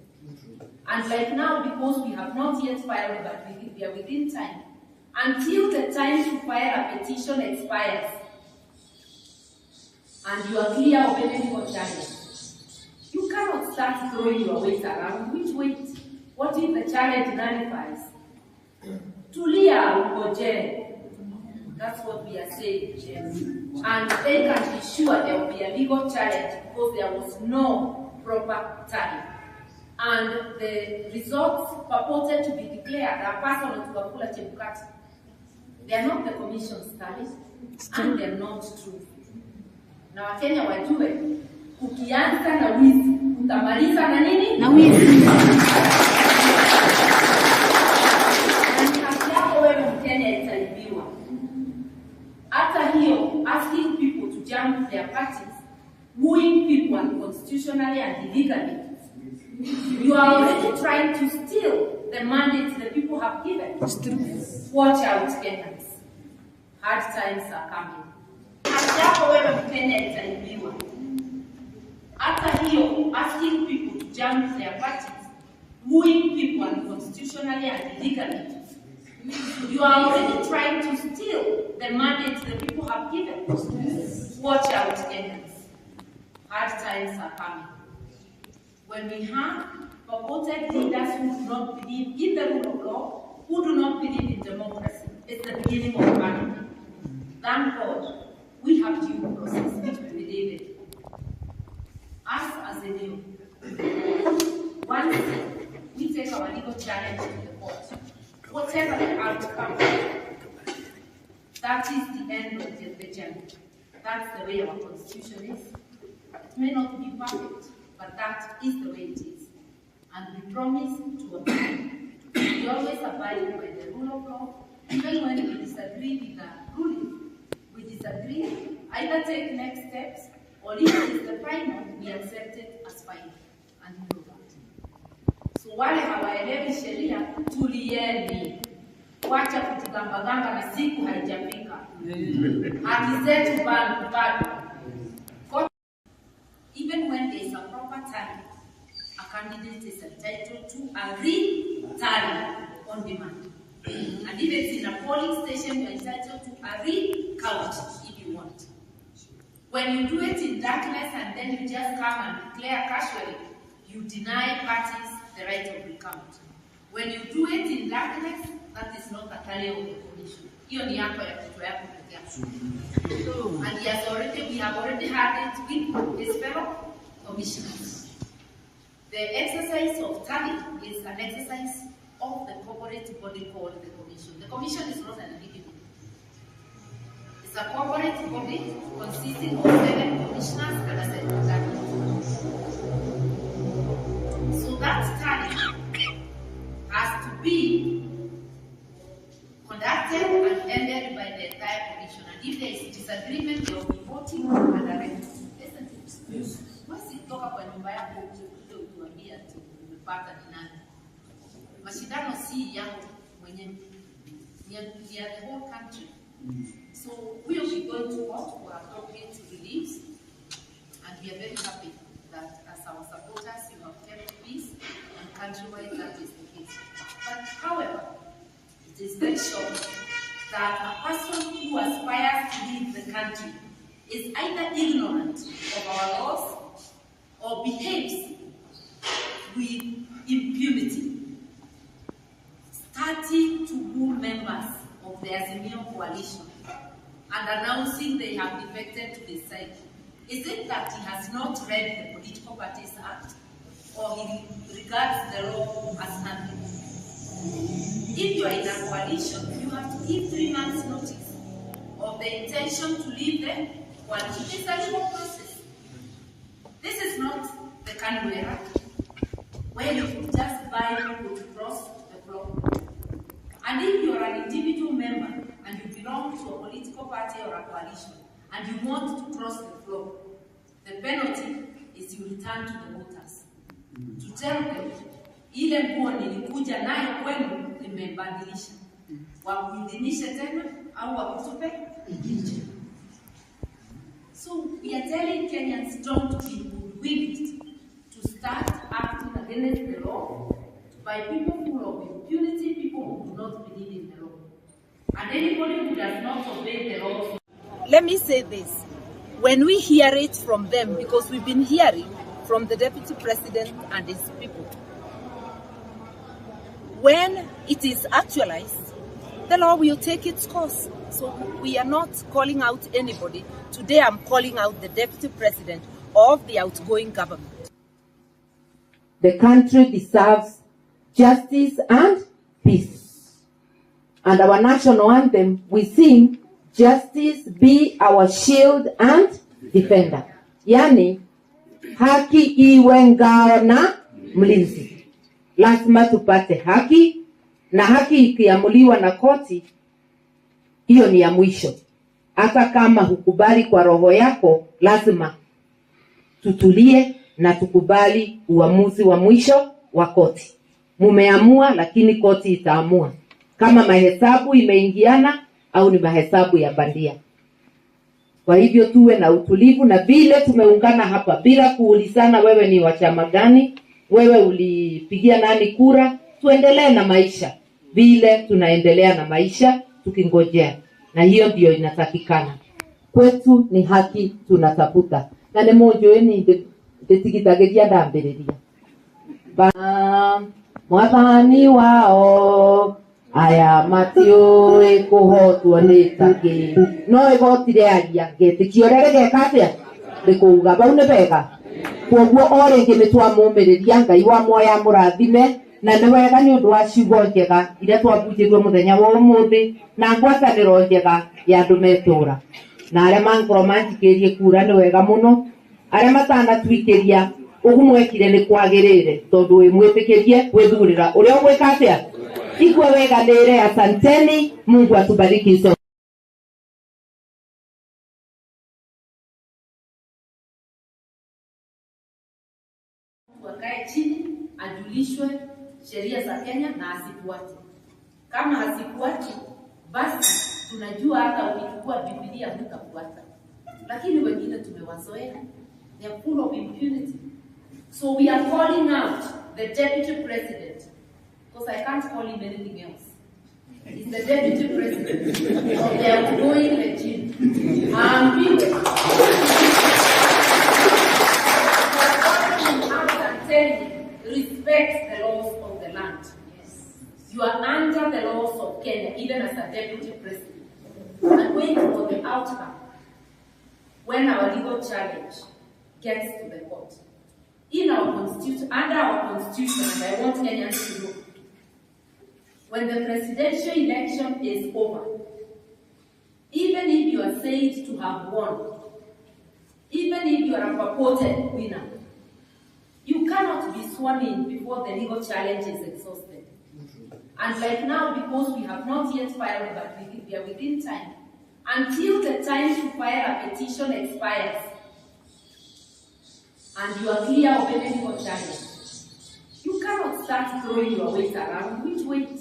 And like now, because we have not yet filed, but we are within time, until the time to file a petition expires, and you are clear of any legal challenge, you cannot start throwing your weight around. Which weight? What if the challenge nullifies? Tulia ugoje. That's what we are saying. And they can be sure there will be a legal challenge because there was no proper tally. And the results purported to be declared are personal to Wafula Chebukati. They are not the commission's tally, and they are not true. Na Wakenya wajue, ukianza na wizi, utamaliza na nini? Na wizi. Na yako wewe Mkenya itaibiwa. Hata hiyo, asking people to jump their parties, wooing people unconstitutionally and illegally, you are already trying to steal the mandate the people have given. Watch out, Kenyans. Hard times are coming. Yako wewe Mkenya itaibiwa. Hata hiyo, asking people to jump their parties, wooing people unconstitutionally and illegally, you are already trying to steal the mandate the people have given. Watch out, Kenyans. Hard times are coming. When we have purported leaders who do not believe in the rule of law, who do not believe in democracy, it's the beginning of anarchy. Thank God, we have due process, which we believe in. Us as a new, once we take our legal challenge to the court, whatever the outcome, that is the end of the journey. That's the way our constitution is. It may not be perfect, but that is the way it is. And we promise to abide. We always abide by the rule of law, even when we disagree with the ruling. We disagree, either take next steps, or if it is the final, we accept it as final. And we know that. So wale hawaelewi sheria, tulieni. Wacha kutugambagamba na siku haijafika. Haki zetu bado. Even when there is a proper tally, a candidate is entitled to a re-tally on demand. And if it's in a polling station, you're entitled to a recount if you want. When you do it in darkness and then you just come and declare casually, you deny parties the right of recount. When you do it in darkness, that is not a tally of the commission. Hiyo ni yako ya kitu yako pekee. And we have already had it with his fellow commissioners. The exercise of tally is an exercise of the corporate body called the commission. The commission is not an individual. It's a corporate body consisting of 7 commissioners and a secretary. So that study has to be conducted and ended by the entire commission. And if there is disagreement, they will be voting and directing. Isn't it? Wasi toka kwa nyumba yako utuambia ati umepata ni nani. Mashindano si yako mwenyewe. Ni ya the whole country. So we will be going to court for appropriate reliefs, and we are very happy that as our supporters you have kept peace, and countrywide that is the case. But however, it is very shocking that a person who aspires to lead the country is either ignorant of our laws or behaves with impunity, starting to woo members of the Azimio coalition and announcing they have defected to the side. Is it that he has not read the Political Parties Act, or he regards the law as nothing? If you are in a coalition, you have to give 3 months notice of the intention to leave the coalition. It is a legal process. This is not the Karua, where you just buy people to cross the block. And if you are an individual member and you belong to a political party or a coalition and you want to cross the floor, the penalty is you return to the voters to tell them ile nguo nilikuja nayo kwenu nimebadilisha, wakuidhinishe tena au wakutupe nje. So we are telling Kenyans, don't be willing to start acting against the law by people full of impunity, people who do not believe in the law. And anybody who does not obey the law. Let me say this. When we hear it from them, because we've been hearing from the Deputy President and his people, when it is actualized, the law will take its course. So we are not calling out anybody. Today I'm calling out the Deputy President of the outgoing government. The country deserves justice and peace. And our national anthem, we sing, justice be our shield and defender. Yani, haki iwe ngao na mlinzi. Lazima tupate haki, na haki ikiamuliwa na koti, hiyo ni ya mwisho. Hata kama hukubali kwa roho yako, lazima tutulie na tukubali uamuzi wa mwisho wa koti. Mumeamua, lakini koti itaamua kama mahesabu imeingiana au ni mahesabu ya bandia. Kwa hivyo tuwe na utulivu, na vile tumeungana hapa bila kuulizana wewe ni wa chama gani, wewe ulipigia nani kura, tuendelee na maisha vile tunaendelea na maisha tukingojea, na hiyo ndio inatakikana. Kwetu ni haki tunatafuta, na ni mojo ni ndetigithagiria ndambiriria mwathani wao aya matiũĩ kũhotwo nĩ taki no igotire aria ngetĩkia ũrĩa rĩgeka atĩa rĩkũuga bau nĩ bega. Koguo o rĩngĩ nĩtwamũmĩrĩria Ngai wa muoya mũrathime, na nĩ wega nĩ ũndũ wa ciugo njega iria twabunjĩirwo mũthenya wa ũmũthĩ na ngwatanĩro njega ya andũ metũra. Na arĩa mangorwo manjikĩrie kura nĩ wega mũno, arĩa matanatwikĩria ũgumwekire nĩ kwagĩrĩire tondũ wĩmwĩtĩkĩrie gwĩthurĩra ũrĩa ũgwĩka atĩa ikwe weganĩre. Asanteni, Mungu atubariki sote. Wakae chini, ajulishwe sheria za Kenya na asifuate. Kama asifuate, basi tunajua hata ukichukua Biblia hutafuata. Lakini wengine tumewazoea. They are full of impunity. So we are calling out the Deputy President, because I can't call him anything else. He's the Deputy President of the outgoing regime. Respect the laws of the land. Yes. You are under the laws of Kenya, even as a Deputy President. And wait for the outcome when our legal challenge gets to the court. In our constitution, under our constitution, and I want Kenyans to know, when the presidential election is over, even if you are said to have won, even if you are a purported winner, you cannot be sworn in before the legal challenge is exhausted. And right now, because we have not yet filed, but we are within time, until the time to file a petition expires, and you are clear of any legal challenge, you cannot start throwing your weight around. Which weight?